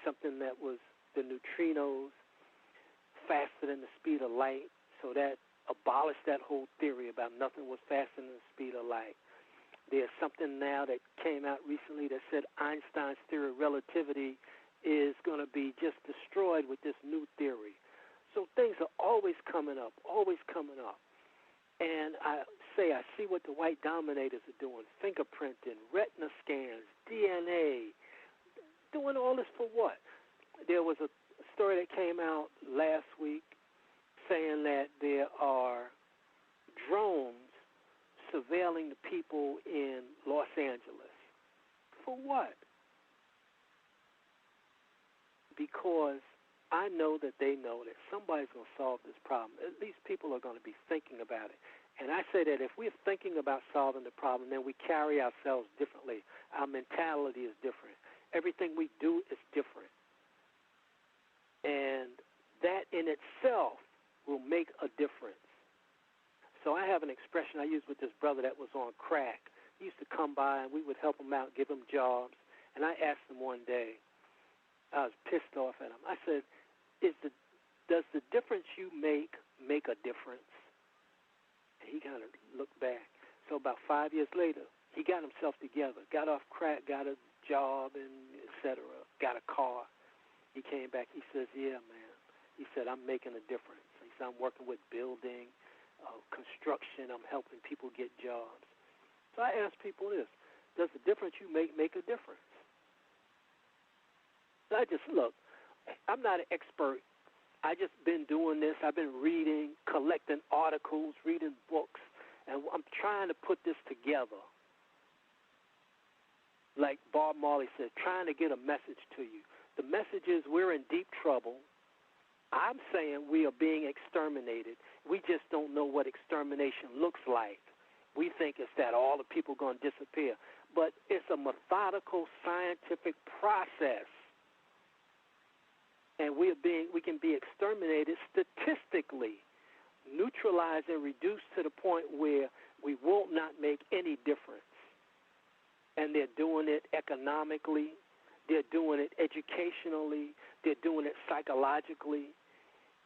something that was the neutrinos faster than the speed of light. So that abolished that whole theory about nothing was faster than the speed of light. There's something now that came out recently that said Einstein's theory of relativity is going to be just destroyed with this new theory. So things are always coming up, always coming up. And I see what the white dominators are doing, fingerprinting, retina scans, DNA, doing all this for what? There was a story that came out last week saying that there are drones surveilling the people in Los Angeles. For what? Because I know that they know that somebody's going to solve this problem. At least people are going to be thinking about it. And I say that if we're thinking about solving the problem, then we carry ourselves differently. Our mentality is different. Everything we do is different. And that in itself will make a difference. So I have an expression I used with this brother that was on crack. He used to come by and we would help him out, give him jobs. And I asked him one day, I was pissed off at him. I said, does the difference you make a difference? And he kind of looked back. So about 5 years later, he got himself together, got off crack, got a job, and et cetera, got a car. He came back. He says, yeah, man. He said, I'm making a difference. He said, I'm working with building, construction. I'm helping people get jobs. So I ask people this. Does the difference you make a difference? So I just, look, I'm not an expert. I just been doing this. I've been reading, collecting articles, reading books, and I'm trying to put this together. Like Bob Marley said, trying to get a message to you. The message is we're in deep trouble. I'm saying we are being exterminated. We just don't know what extermination looks like. We think it's that all the people are going to disappear. But it's a methodical, scientific process. And we can be exterminated statistically, neutralized and reduced to the point where we will not make any difference. And they're doing it economically. They're doing it educationally. They're doing it psychologically.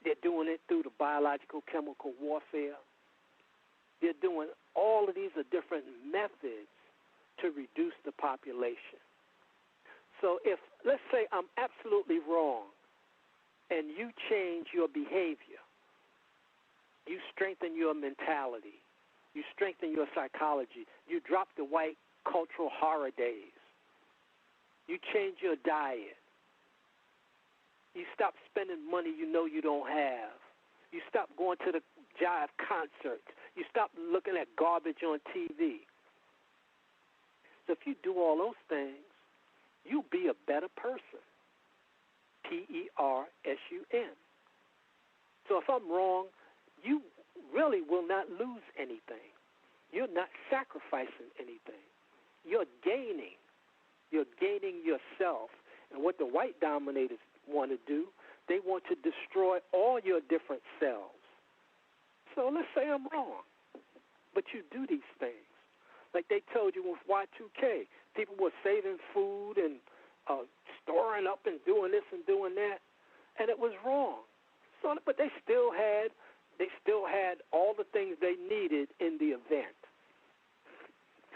They're doing it through the biological chemical warfare. They're doing all of these are different methods to reduce the population. So if, let's say I'm absolutely wrong, and you change your behavior, You strengthen your mentality. You strengthen your psychology. You drop the white cultural horror days. You change your diet. You stop spending money you know you don't have. You stop going to the jive concerts. You stop looking at garbage on TV. So if you do all those things, you'll be a better person. P-E-R-S-U-N. So if I'm wrong, you really will not lose anything. You're not sacrificing anything. You're gaining. You're gaining yourself. And what the white dominators want to do, they want to destroy all your different selves. So let's say I'm wrong, but you do these things. Like they told you with Y2K, people were saving food and storing up and doing this and doing that, and it was wrong. So, but they still had all the things they needed in the event.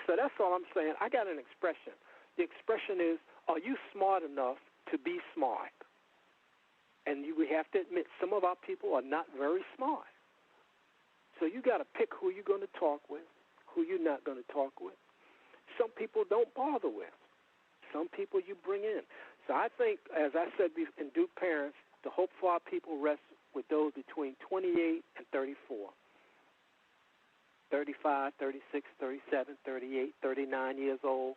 So that's all I'm saying. I got an expression. The expression is, are you smart enough to be smart? And we have to admit, some of our people are not very smart. So you got to pick who you're going to talk with, who you're not going to talk with. Some people don't bother with. Some people you bring in. So I think, as I said in Duke Parents, the hope for our people rests with those between 28 and 34. 35, 36, 37, 38, 39 years old.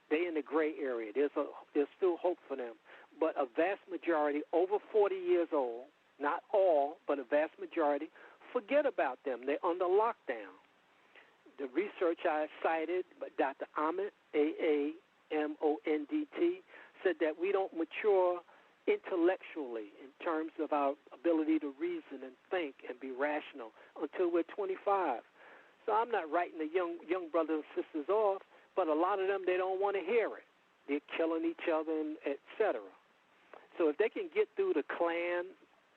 They in the gray area. There's still hope for them. But a vast majority over 40 years old, not all, but a vast majority, forget about them. They're under lockdown. The research I cited, Dr. Ahmed, A-A-M-O-N-D-T, said that we don't mature intellectually in terms of our ability to reason and think and be rational until we're 25. So I'm not writing the young brothers and sisters off, but a lot of them, they don't want to hear it. They're killing each other, and et cetera. So if they can get through the Klan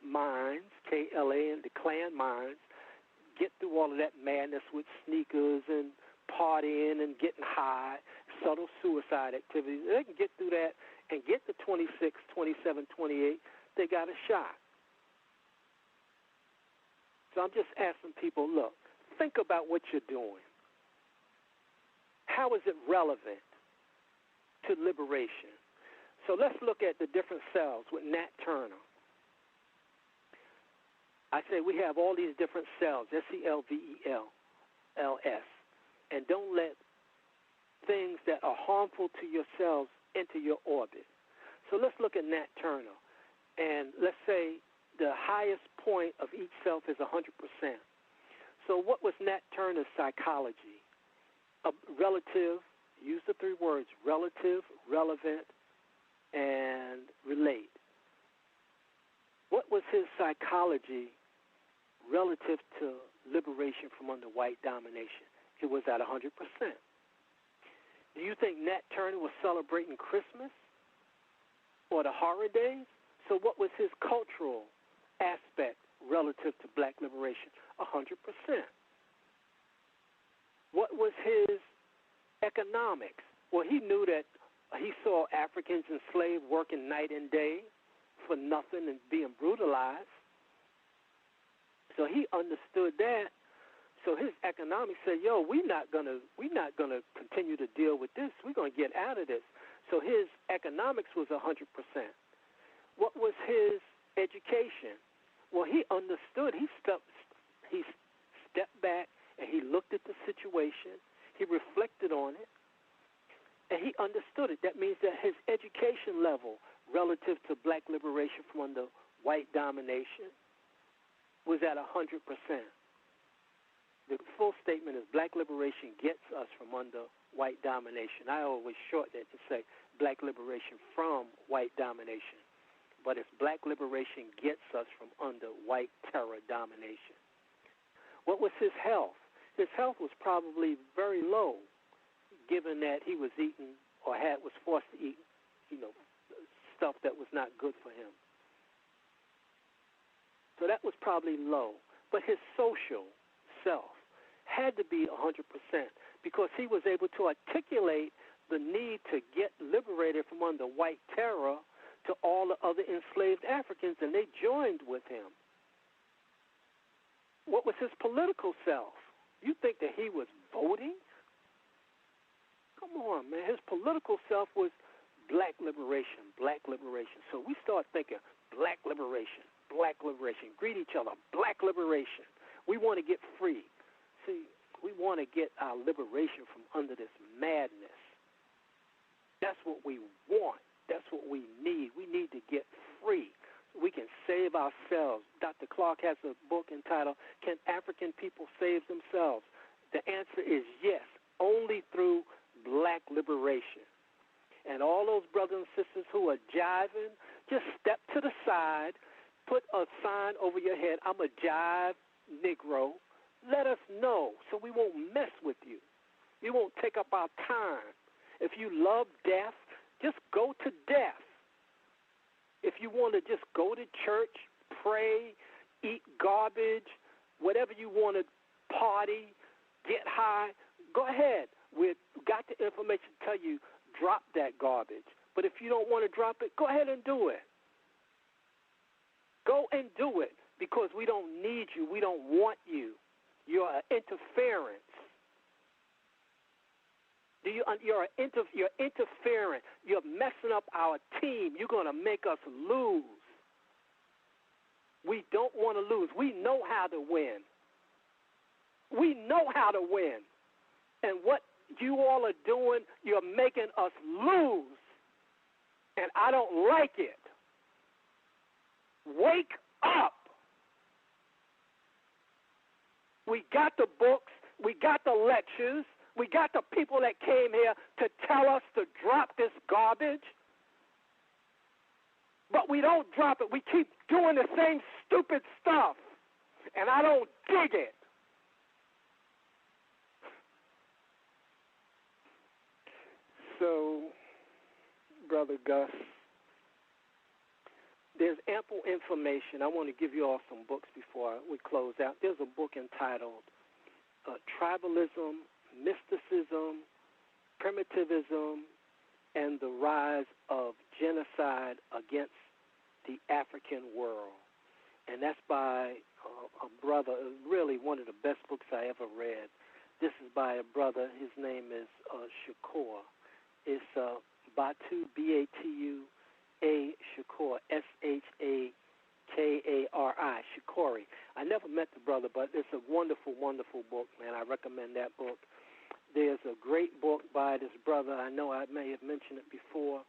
minds, K-L-A-N, the Klan minds, get through all of that madness with sneakers and partying and getting high, subtle suicide activities, if they can get through that and get to 26, 27, 28, they got a shot. So I'm just asking people, look, think about what you're doing. How is it relevant to liberation? So let's look at the different cells with Nat Turner. I say we have all these different cells, S-E-L-V-E-L-L-S, and don't let things that are harmful to your cells enter your orbit. So let's look at Nat Turner, and let's say the highest point of each self is 100%. So what was Nat Turner's psychology? Relative, use the three words, relative, relevant, and relate. What was his psychology relative to liberation from under white domination? It was at 100%. Do you think Nat Turner was celebrating Christmas or the horror days? So what was his cultural aspect relative to black liberation? 100%. What was his economics? Well, he knew that he saw Africans enslaved working night and day for nothing and being brutalized. So he understood that. So his economics said, "Yo, we're not gonna continue to deal with this. We're gonna get out of this." So his economics was 100%. What was his education? Well, he understood. He stepped back and he looked at the situation. He reflected on it, and he understood it. That means that his education level relative to black liberation from under white domination was at 100%. The full statement is black liberation gets us from under white domination. I always shorten it to say black liberation from white domination. But it's black liberation gets us from under white terror domination. What was his health? His health was probably very low, given that he was eating or was forced to eat, stuff that was not good for him. So that was probably low. But his social self had to be 100% because he was able to articulate the need to get liberated from under white terror to all the other enslaved Africans, and they joined with him. What was his political self? You think that he was voting? Come on, man. His political self was black liberation, black liberation. So we start thinking black liberation, black liberation. Greet each other, black liberation. We want to get free. See, we want to get our liberation from under this madness. That's what we want. That's what we need. We need to get free so we can save ourselves. Dr. Clark has a book entitled, Can African People Save Themselves? The answer is yes, only through black liberation. And all those brothers and sisters who are jiving, just step to the side, put a sign over your head, I'm a jive Negro. Let us know so we won't mess with you. You won't take up our time. If you love death, just go to death. If you want to just go to church, pray, eat garbage, whatever you want to party, get high, go ahead. We've got the information to tell you, drop that garbage. But if you don't want to drop it, go ahead and do it. Go and do it because we don't need you. We don't want you. You're an interference. You're interfering. You're messing up our team. You're going to make us lose. We don't want to lose. We know how to win. We know how to win. And what you all are doing, you're making us lose. And I don't like it. Wake up. We got the books. We got the lectures. We got the people that came here to tell us to drop this garbage. But we don't drop it. We keep doing the same stupid stuff. And I don't dig it. So, Brother Gus, there's ample information. I want to give you all some books before we close out. There's a book entitled Tribalism, Mysticism, Primitivism, and the Rise of Genocide Against the African World. And that's by a brother, really one of the best books I ever read. This is by a brother. His name is Shakur. It's Batu, B-A-T-U-A, Shakur, S-H-A-K-A-R-I, Shakuri. I never met the brother, but it's a wonderful, wonderful book, man. I recommend that book. There's a great book by this brother. I know I may have mentioned it before.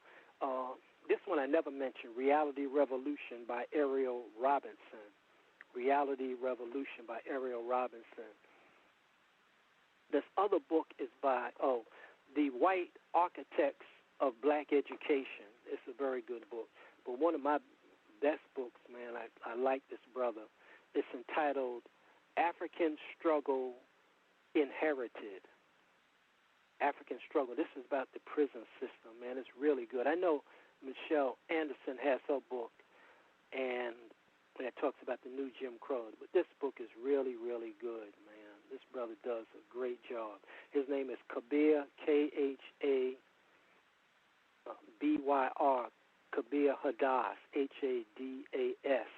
This one I never mentioned, Reality Revolution by Ariel Robinson. Reality Revolution by Ariel Robinson. This other book is by, The White Architects of Black Education. It's a very good book. But one of my best books, man, I like this brother. It's entitled African Struggle Inherited. African Struggle. This is about the prison system, man. It's really good. I know Michelle Anderson has her book, and that talks about the new Jim Crow. But this book is really, really good, man. This brother does a great job. His name is Kabir, K-H-A-B-Y-R, Kabir Hadas, H-A-D-A-S.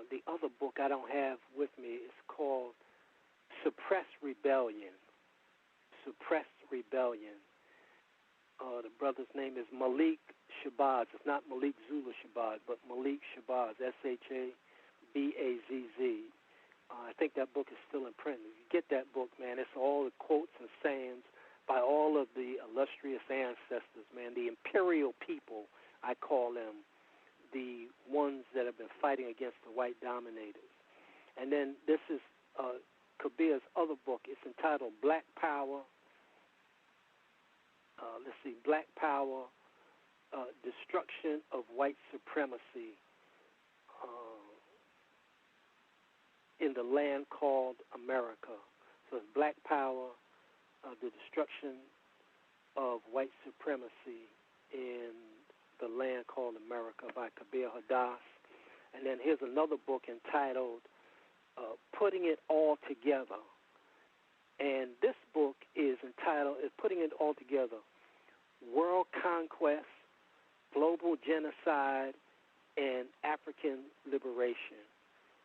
The other book I don't have with me is called Suppress Rebellion. Suppress Rebellion. The brother's name is Malik Shabazz. It's not Malik Zula Shabazz, but Malik Shabazz, S-H-A-B-A-Z-Z. I think that book is still in print. If you get that book, man, it's all the quotes and sayings by all of the illustrious ancestors, man, the imperial people, I call them, the ones that have been fighting against the white dominators. And then this is Kabir's other book. It's entitled Black Power. Black Power, Destruction of White Supremacy in the Land Called America. So it's Black Power, the Destruction of White Supremacy in the Land Called America by Kabir Hadas. And then here's another book entitled Putting It All Together. And this book is entitled, Putting It All Together, World Conquest, Global Genocide, and African Liberation.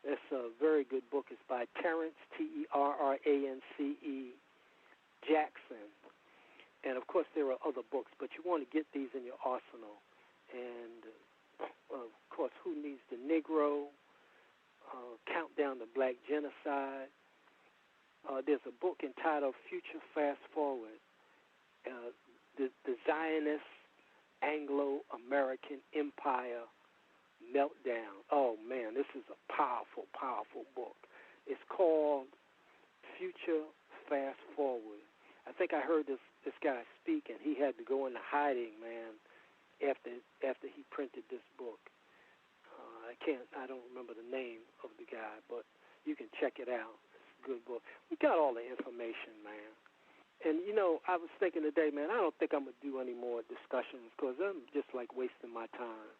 It's a very good book. It's by Terrence, Terrance Jackson. And, of course, there are other books, but you want to get these in your arsenal. And, of course, Who Needs the Negro, Countdown to Black Genocide. There's a book entitled Future Fast Forward, the Zionist Anglo-American Empire Meltdown. Oh, man, this is a powerful, powerful book. It's called Future Fast Forward. I think I heard this guy speak, and he had to go into hiding, man, after he printed this book. I don't remember the name of the guy, but you can check it out. It's a good book. We got all the information, man. And, you know, I was thinking today, man, I don't think I'm going to do any more discussions because I'm just like wasting my time.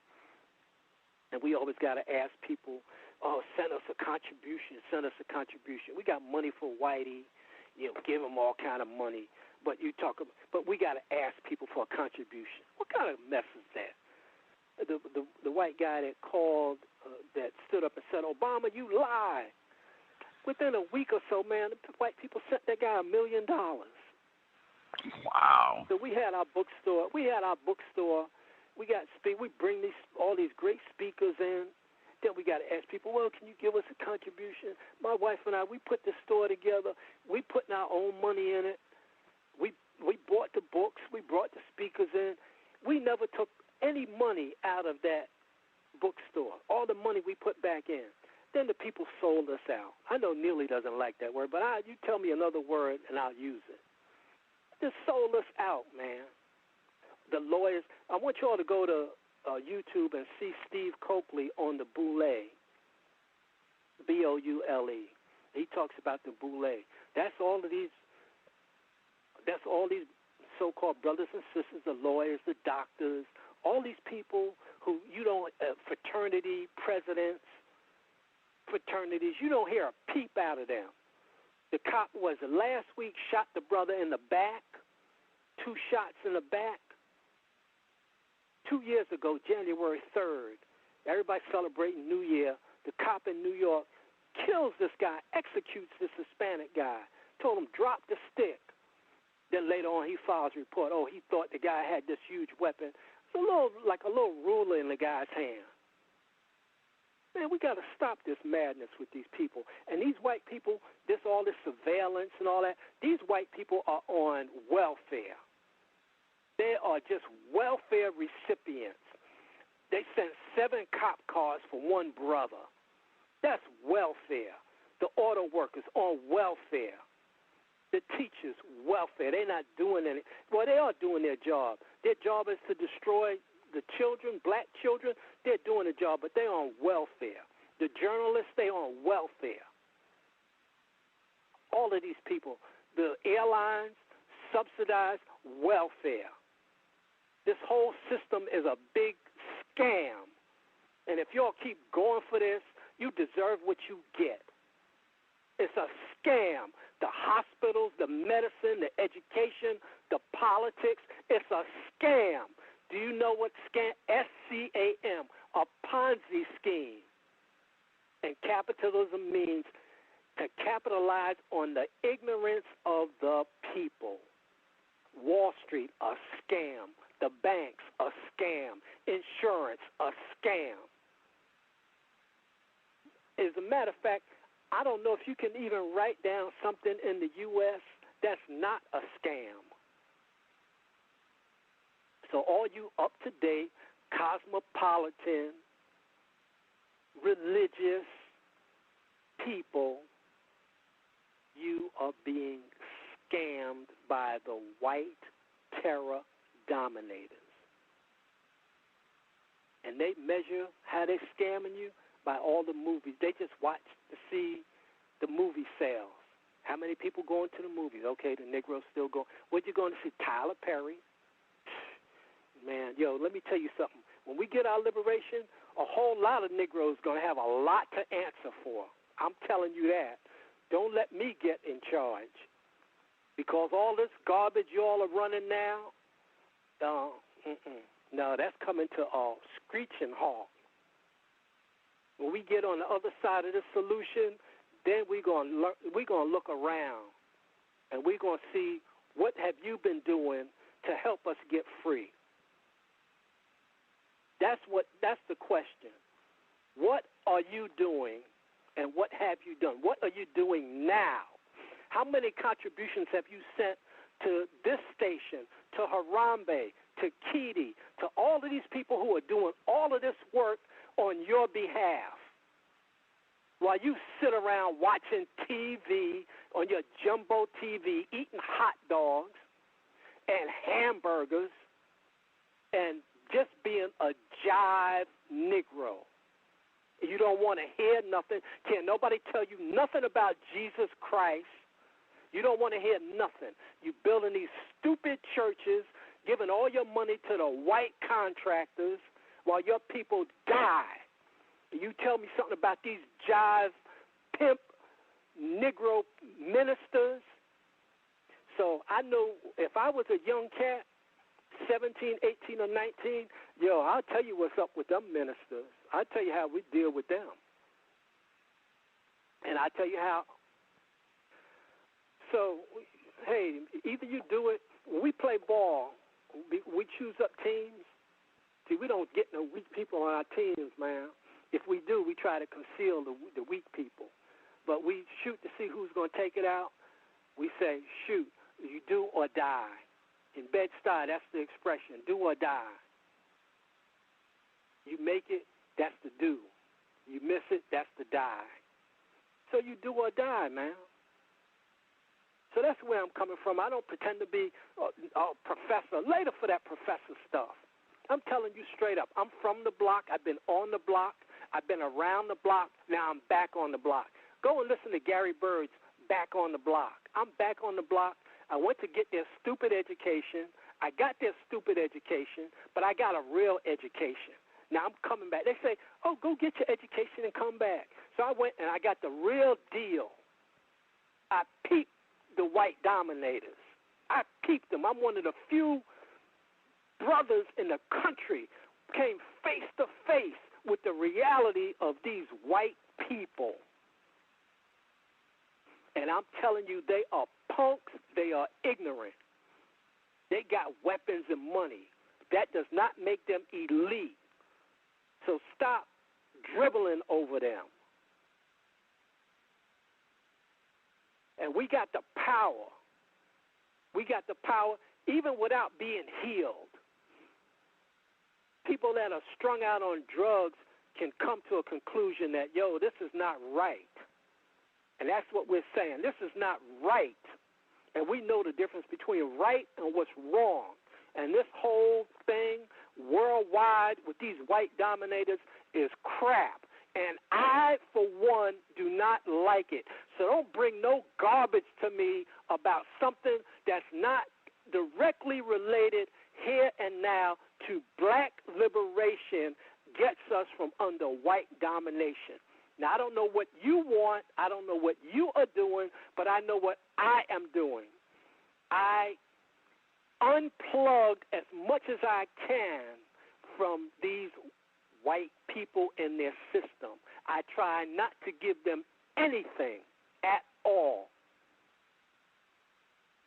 And we always got to ask people, oh, send us a contribution, send us a contribution. We got money for Whitey, you know, give him all kind of money. But we got to ask people for a contribution. What kind of mess is that? The white guy that called, that stood up and said, Obama, you lie. Within a week or so, man, the white people sent that guy $1 million. Wow. So we had our bookstore. We bring all these great speakers in. Then we got to ask people, well, can you give us a contribution? My wife and I, we put the store together. We putting our own money in it. We bought the books. We brought the speakers in. We never took any money out of that bookstore. All the money we put back in. Then the people sold us out. I know Neely doesn't like that word, but you tell me another word and I'll use it. Just sold us out, man. The lawyers, I want you all to go to YouTube and see Steve Coakley on the Boule, Boule. He talks about the Boule. That's all these so-called brothers and sisters, the lawyers, the doctors, all these people who fraternities, you don't hear a peep out of them. The cop last week shot the brother in the back, 2 shots in the back. 2 years ago, January 3rd, everybody celebrating New Year, the cop in New York kills this guy, executes this Hispanic guy, told him drop the stick. Then later on he files a report. Oh, he thought the guy had this huge weapon. It's a little ruler in the guy's hand. Man, we got to stop this madness with these people. And these white people, all this surveillance and all that, these white people are on welfare. They are just welfare recipients. They sent 7 cop cars for one brother. That's welfare. The auto workers on welfare. The teachers, welfare. They're not doing any. Well, they are doing their job. Their job is to destroy the children, black children. They're doing a job, but they're on welfare. The journalists, they're on welfare. All of these people, the airlines, subsidize welfare. This whole system is a big scam. And if y'all keep going for this, you deserve what you get. It's a scam. The hospitals, the medicine, the education, the politics, it's a scam. Do you know what scam? SCAM, a Ponzi scheme. And capitalism means to capitalize on the ignorance of the people. Wall Street, a scam. The banks, a scam. Insurance, a scam. As a matter of fact, I don't know if you can even write down something in the U.S. that's not a scam. So all you up-to-date, cosmopolitan, religious people, you are being scammed by the white terror dominators. And they measure how they're scamming you by all the movies. They just watch to see the movie sales. How many people going to the movies? Okay, the Negroes still going. What you going to see? Tyler Perry. Man, let me tell you something. When we get our liberation, a whole lot of Negroes going to have a lot to answer for. I'm telling you that. Don't let me get in charge. Because all this garbage y'all are running now, no, that's coming to a screeching halt. When we get on the other side of the solution, then we're gonna look around, and we're gonna see what have you been doing to help us get free. That's the question. What are you doing, and what have you done? What are you doing now? How many contributions have you sent to this station, to Harambe, to Kiti, to all of these people who are doing all of this work on your behalf? While you sit around watching TV on your jumbo TV, eating hot dogs and hamburgers and just being a jive Negro. You don't want to hear nothing. Can't nobody tell you nothing about Jesus Christ. You don't want to hear nothing. You building these stupid churches, giving all your money to the white contractors while your people die. You tell me something about these jive, pimp, Negro ministers. So I know if I was a young cat, 17, 18, or 19, I'll tell you what's up with them ministers. I'll tell you how we deal with them. And I'll tell you how. So, hey, either you do it, when we play ball, we choose up teams. See, we don't get no weak people on our teams, man. If we do, we try to conceal the weak people. But we shoot to see who's going to take it out. We say, shoot, you do or die. In Bed-Stuy, that's the expression, do or die. You make it, that's the do. You miss it, that's the die. So you do or die, man. So that's where I'm coming from. I don't pretend to be a professor. Later for that professor stuff. I'm telling you straight up. I'm from the block. I've been on the block. I've been around the block. Now I'm back on the block. Go and listen to Gary Bird's Back on the Block. I'm back on the block. I went to get their stupid education. I got their stupid education, but I got a real education. Now I'm coming back. They say, oh, go get your education and come back. So I went and I got the real deal. I peeped the white dominators. I peeped them. I'm one of the few brothers in the country came face to face with the reality of these white people. And I'm telling you, they are punks. They are ignorant. They got weapons and money. That does not make them elite. So stop dribbling over them. And we got the power. We got the power even without being healed. People that are strung out on drugs can come to a conclusion that, this is not right. And that's what we're saying. This is not right. And we know the difference between right and what's wrong. And this whole thing worldwide with these white dominators is crap. And I, for one, do not like it. So don't bring no garbage to me about something that's not directly related here and now to black liberation gets us from under white domination. Now, I don't know what you want. I don't know what you are doing, but I know what I am doing. I unplug as much as I can from these white people in their system. I try not to give them anything at all.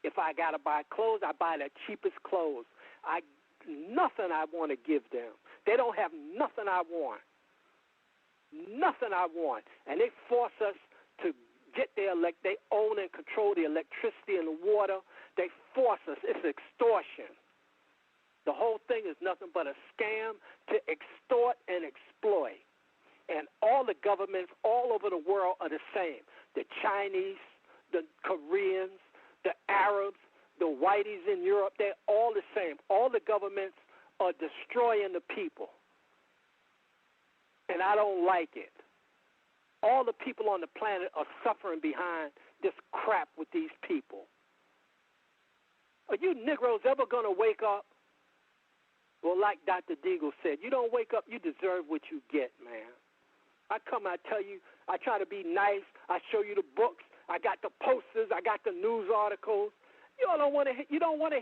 If I got to buy clothes, I buy the cheapest clothes. Nothing I want to give them. They don't have nothing I want. Nothing I want. And they force us to get they own and control the electricity and the water. They force us. It's extortion. The whole thing is nothing but a scam to extort and exploit. And all the governments all over the world are the same. The Chinese, the Koreans, the Arabs, the whiteys in Europe, they're all the same. All the governments are destroying the people. And I don't like it. All the people on the planet are suffering behind this crap with these people. Are you Negroes ever going to wake up? Well, like Dr. Deagle said, you don't wake up, you deserve what you get, man. I come, I tell you, I try to be nice. I show you the books. I got the posters. I got the news articles. You don't want to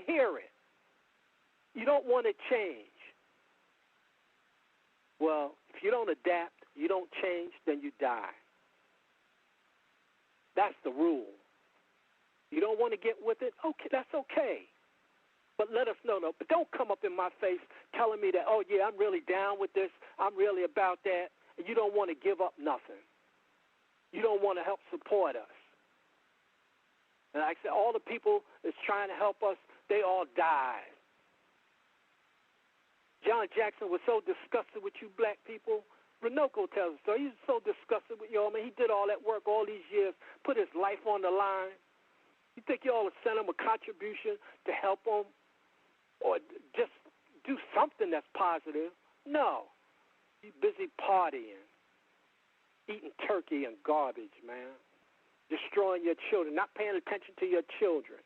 hear it. You don't want to change. Well, if you don't adapt, You don't change, then you die. That's the rule. You don't want to get with it? Okay, that's okay. But let us know, though. But don't come up in my face telling me that, oh, yeah, I'm really down with this. I'm really about that. And you don't want to give up nothing. You don't want to help support us. And like I said, all the people that's trying to help us, they all died. John Jackson was so disgusted with you black people. Renoco tells us so. He was so disgusted with y'all. Man, he did all that work all these years, put his life on the line. You think y'all would send him a contribution to help him or just do something that's positive? No. He's busy partying, eating turkey and garbage, man, destroying your children, not paying attention to your children.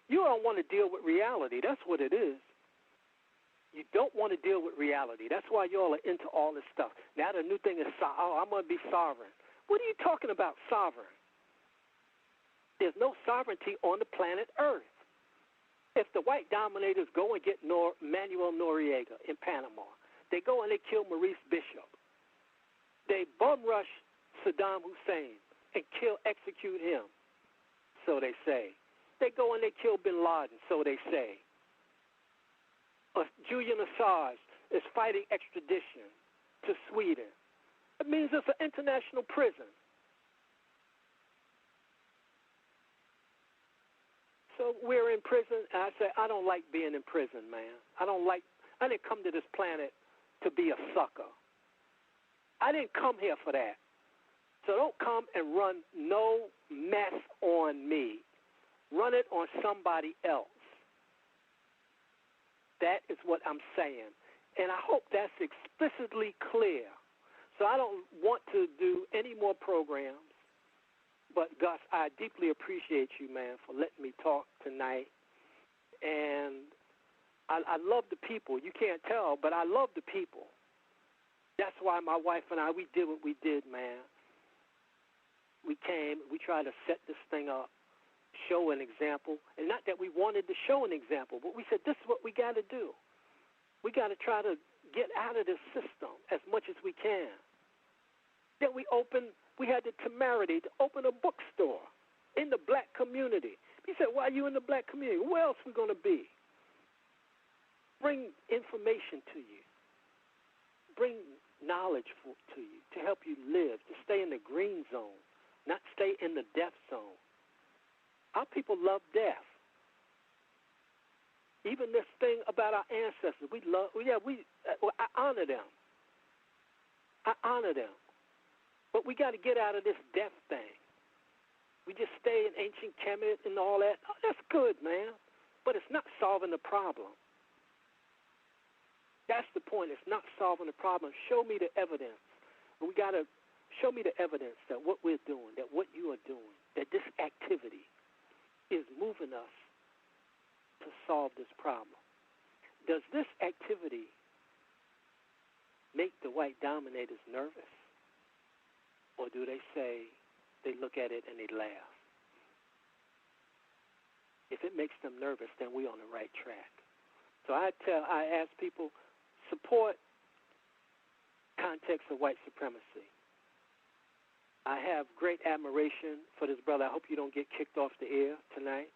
You don't want to deal with reality. That's what it is. You don't want to deal with reality. That's why y'all are into all this stuff. Now the new thing is, I'm going to be sovereign. What are you talking about, sovereign? There's no sovereignty on the planet Earth. If the white dominators go and get Manuel Noriega in Panama, they go and they kill Maurice Bishop. They bum rush Saddam Hussein and execute him, so they say. They go and they kill bin Laden, so they say. Julian Assange is fighting extradition to Sweden. It means it's an international prison. So we're in prison, and I say, I don't like being in prison, man. I didn't come to this planet to be a sucker. I didn't come here for that. So don't come and run no mess on me. Run it on somebody else. That is what I'm saying. And I hope that's explicitly clear. So I don't want to do any more programs. But, Gus, I deeply appreciate you, man, for letting me talk tonight. And I love the people. You can't tell, but I love the people. That's why my wife and I, we did what we did, man. We came, we tried to set this thing up, show an example. And not that we wanted to show an example, but we said this is what we got to do. We got to try to get out of this system as much as we can. Then we had the temerity to open a bookstore in the black community. He said, why are you in the black community? Where else are we going to be? Bring information to you. Bring knowledge to you to help you live, to stay in the green zone, not stay in the death zone. Our people love death. Even this thing about our ancestors, I honor them. I honor them. But we got to get out of this death thing. We just stay in ancient Kemet and all that. Oh, that's good, man. But it's not solving the problem. That's the point. It's not solving the problem. Show me the evidence. We got to show me the evidence that what we're doing, that what you are doing, that this activity is moving us to solve this problem. Does this activity make the white dominators nervous? Or do they say, they look at it and they laugh? If it makes them nervous, then we're on the right track. So I ask people, support context of white supremacy. I have great admiration for this brother. I hope you don't get kicked off the air tonight.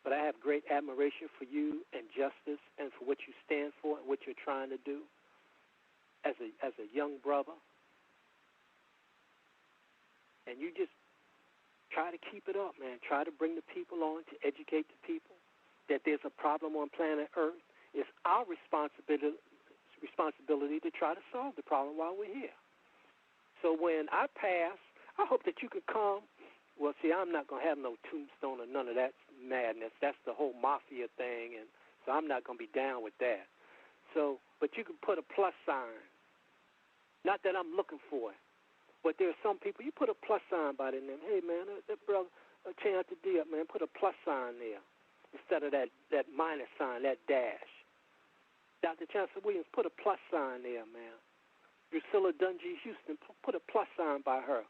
But I have great admiration for you and justice and for what you stand for and what you're trying to do as a young brother. And you just try to keep it up, man. Try to bring the people on, to educate the people that there's a problem on planet Earth. It's our responsibility to try to solve the problem while we're here. So when I pass, I hope that you could come. Well, see, I'm not going to have no tombstone or none of that madness. That's the whole mafia thing, and so I'm not going to be down with that. So, but you can put a plus sign. Not that I'm looking for it, but there are some people, you put a plus sign by their name. Hey, man, that brother, change the D up, man. Put a plus sign there instead of that minus sign, that dash. Dr. Chancellor Williams, put a plus sign there, man. Drusilla Dungy Houston, put a plus sign by her.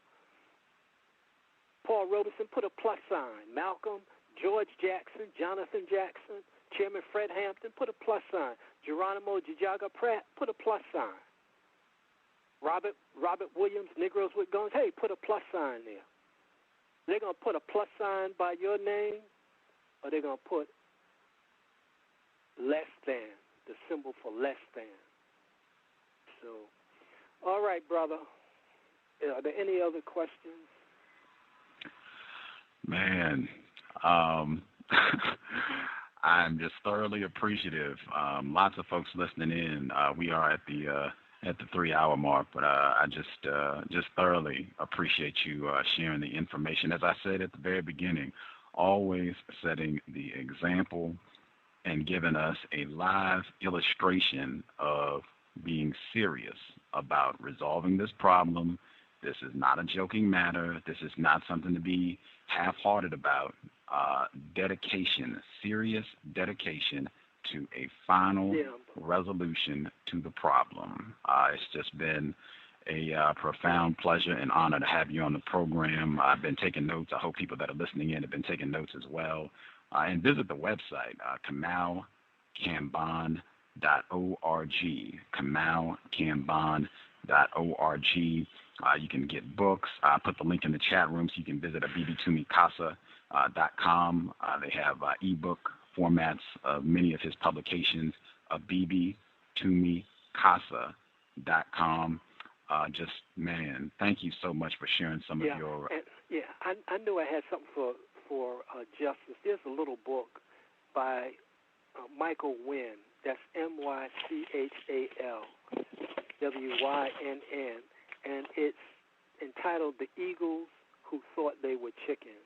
Paul Robeson, put a plus sign. Malcolm, George Jackson, Jonathan Jackson, Chairman Fred Hampton, put a plus sign. Geronimo Jajaga Pratt, put a plus sign. Robert Williams, Negroes with Guns. Hey, put a plus sign there. They're going to put a plus sign by your name, or they're going to put less than, the symbol for less than. So, all right, brother. Are there any other questions? Man, I'm just thoroughly appreciative. Lots of folks listening in. We are at the 3-hour mark, but I just thoroughly appreciate you sharing the information. As I said at the very beginning, always setting the example and giving us a live illustration of being serious about resolving this problem. This is not a joking matter. This is not something to be half-hearted about. Dedication, serious dedication to a final resolution to the problem. It's just been a profound pleasure and honor to have you on the program. I've been taking notes. I hope people that are listening in have been taking notes as well. And visit the website, KamauKambon.org, KamauKambon.org. You can get books. I put the link in the chat room so you can visit abibitumikasa.com. They have ebook formats of many of his publications, abibitumikasa.com. Just, man, thank you so much for sharing some of your... I knew I had something for justice. There's a little book by Michael Wynn. That's MyChalWynn, and it's entitled "The Eagles Who Thought They Were Chickens."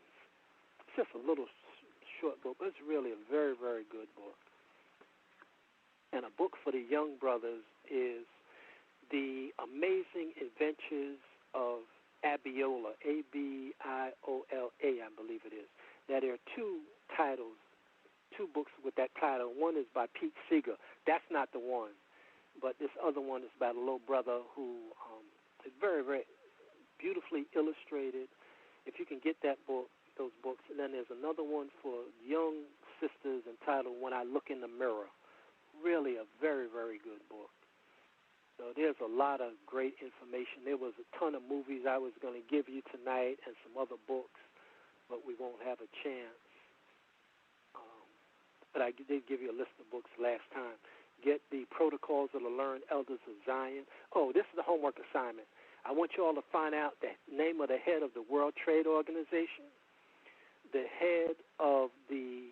It's just a little short book, but it's really a very, very good book. And a book for the young brothers is The Amazing Adventures of Abiola, Abiola, I believe it is. Now, there are two books with that title. One is by Pete Seeger. That's not the one. But this other one is about a little brother who is very, very beautifully illustrated. If you can get that book, those books. And then there's another one for young sisters entitled When I Look in the Mirror. Really a very, very good book. So there's a lot of great information. There was a ton of movies I was going to give you tonight and some other books, but we won't have a chance. But I did give you a list of books last time. Get the Protocols of the Learned Elders of Zion. Oh, this is the homework assignment. I want you all to find out the name of the head of the World Trade Organization, the head of the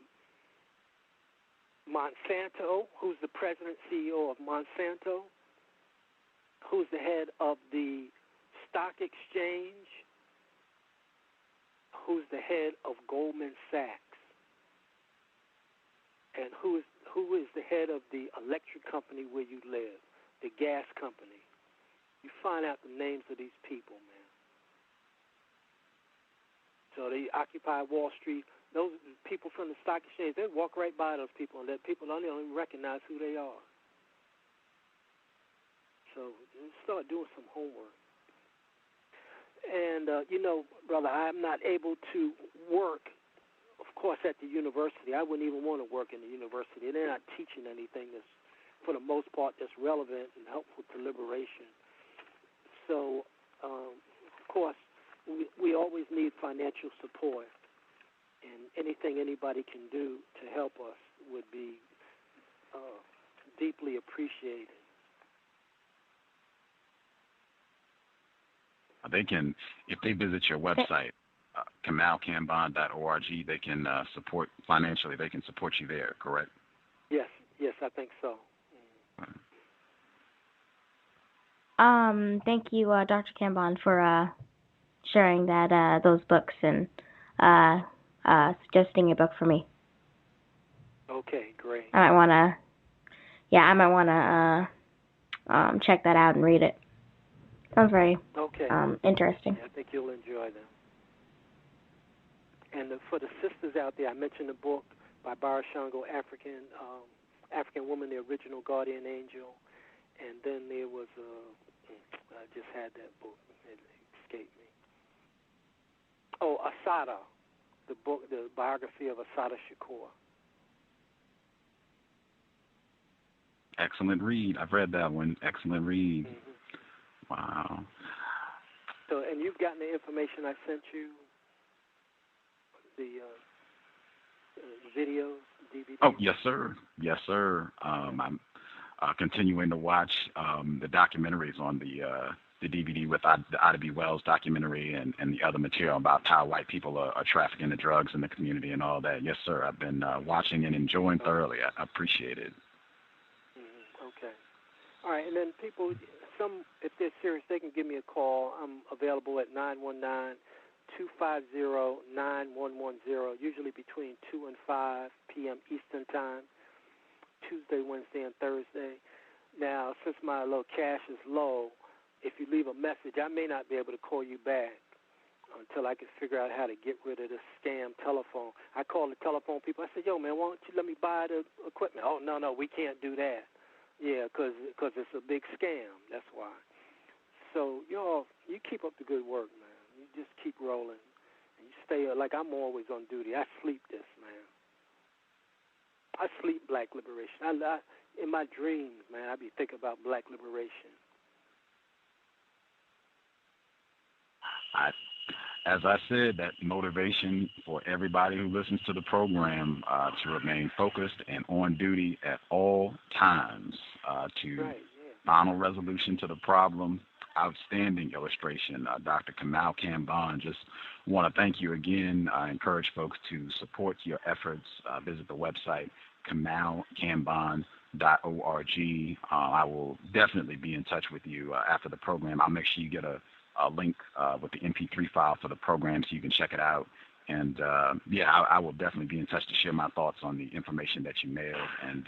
Monsanto, who's the president CEO of Monsanto, who's the head of the stock exchange, who's the head of Goldman Sachs, and who is the head of the electric company where you live, the gas company. You find out the names of these people, man. So they occupy Wall Street. Those people from the stock exchange, they walk right by those people, and that people don't even recognize who they are. So start doing some homework. And, brother, I'm not able to work, of course, at the university. I wouldn't even want to work in the university. They're not teaching anything that's, for the most part, that's relevant and helpful to liberation. So, of course, we always need financial support. And anything anybody can do to help us would be deeply appreciated. They can, if they visit your website, KamauKambon.org, they can support financially. They can support you there, correct? Yes, I think so. Thank you, Dr. Kambon, for sharing those books and suggesting a book for me. Okay, great. I might want to check that out and read it. Sounds very interesting. Yeah, I think you'll enjoy them. And for the sisters out there, I mentioned the book by Bara Shango, African woman, the original guardian angel. And then there was I just had that book. It escaped me. Oh, Assata, the book, the biography of Assata Shakur. Excellent read. I've read that one. Excellent read. Mm-hmm. Wow. So, and you've gotten the information I sent you, the videos, DVDs? Oh, yes, sir. Yes, sir. I'm continuing to watch the documentaries on the DVD with the Ida B. Wells documentary and the other material about how white people are trafficking the drugs in the community and all that. Yes, sir. I've been watching and enjoying thoroughly. I appreciate it. Okay. All right, and then people, if they're serious, they can give me a call. I'm available at 919-250-9110, usually between 2 and 5 p.m. Eastern Time, Tuesday, Wednesday, and Thursday. Now, since my little cash is low, if you leave a message, I may not be able to call you back until I can figure out how to get rid of this scam telephone. I call the telephone people. I said, yo, man, why don't you let me buy the equipment? Oh, no, we can't do that. Yeah, because it's a big scam. That's why. So, y'all, you keep up the good work, man. You just keep rolling. And you stay, like I'm always on duty. I sleep this, man. I sleep black liberation. In my dreams, man, I be thinking about black liberation. As I said, that motivation for everybody who listens to the program to remain focused and on duty at all times final resolution to the problem. Outstanding illustration, Dr. Kamau Kambon. Just want to thank you again. I encourage folks to support your efforts. Visit the website, KamauKambon.org. I will definitely be in touch with you after the program. I'll make sure you get a link with the MP3 file for the program so you can check it out. And, I will definitely be in touch to share my thoughts on the information that you mailed. And,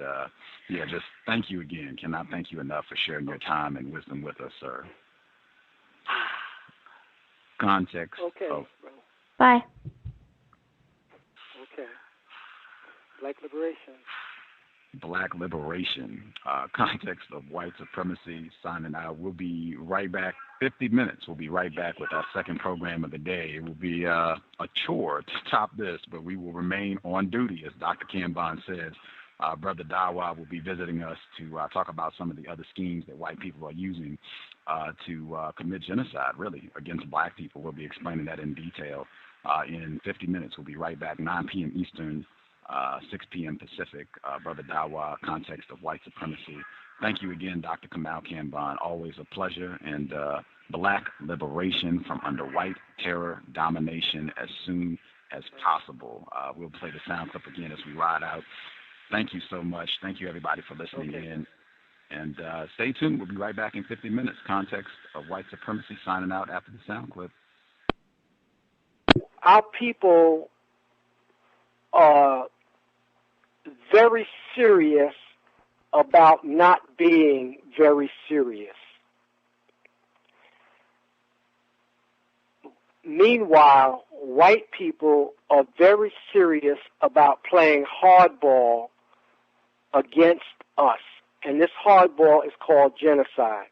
just thank you again. Cannot thank you enough for sharing your time and wisdom with us, sir. Context. Okay. Bye. Okay. Black liberation. Black liberation. Context of white supremacy. Signing out. We'll be right back. 50 minutes. We'll be right back with our second program of the day. It will be a chore to top this, but we will remain on duty, as Dr. Kambon says. Brother Dawa will be visiting us to talk about some of the other schemes that white people are using to commit genocide, really, against black people. We'll be explaining that in detail in 50 minutes. We'll be right back, 9 p.m. Eastern, 6 p.m. Pacific. Brother Dawa, context of white supremacy. Thank you again, Dr. Kamau Kambon. Always a pleasure. And black liberation from under white terror domination as soon as possible. We'll play the sound clip again as we ride out. Thank you so much. Thank you, everybody, for listening in. And stay tuned. We'll be right back in 50 minutes. Context of white supremacy, signing out after the sound clip. Our people are very serious about not being very serious. Meanwhile, white people are very serious about playing hardball against us. And this hardball is called genocide.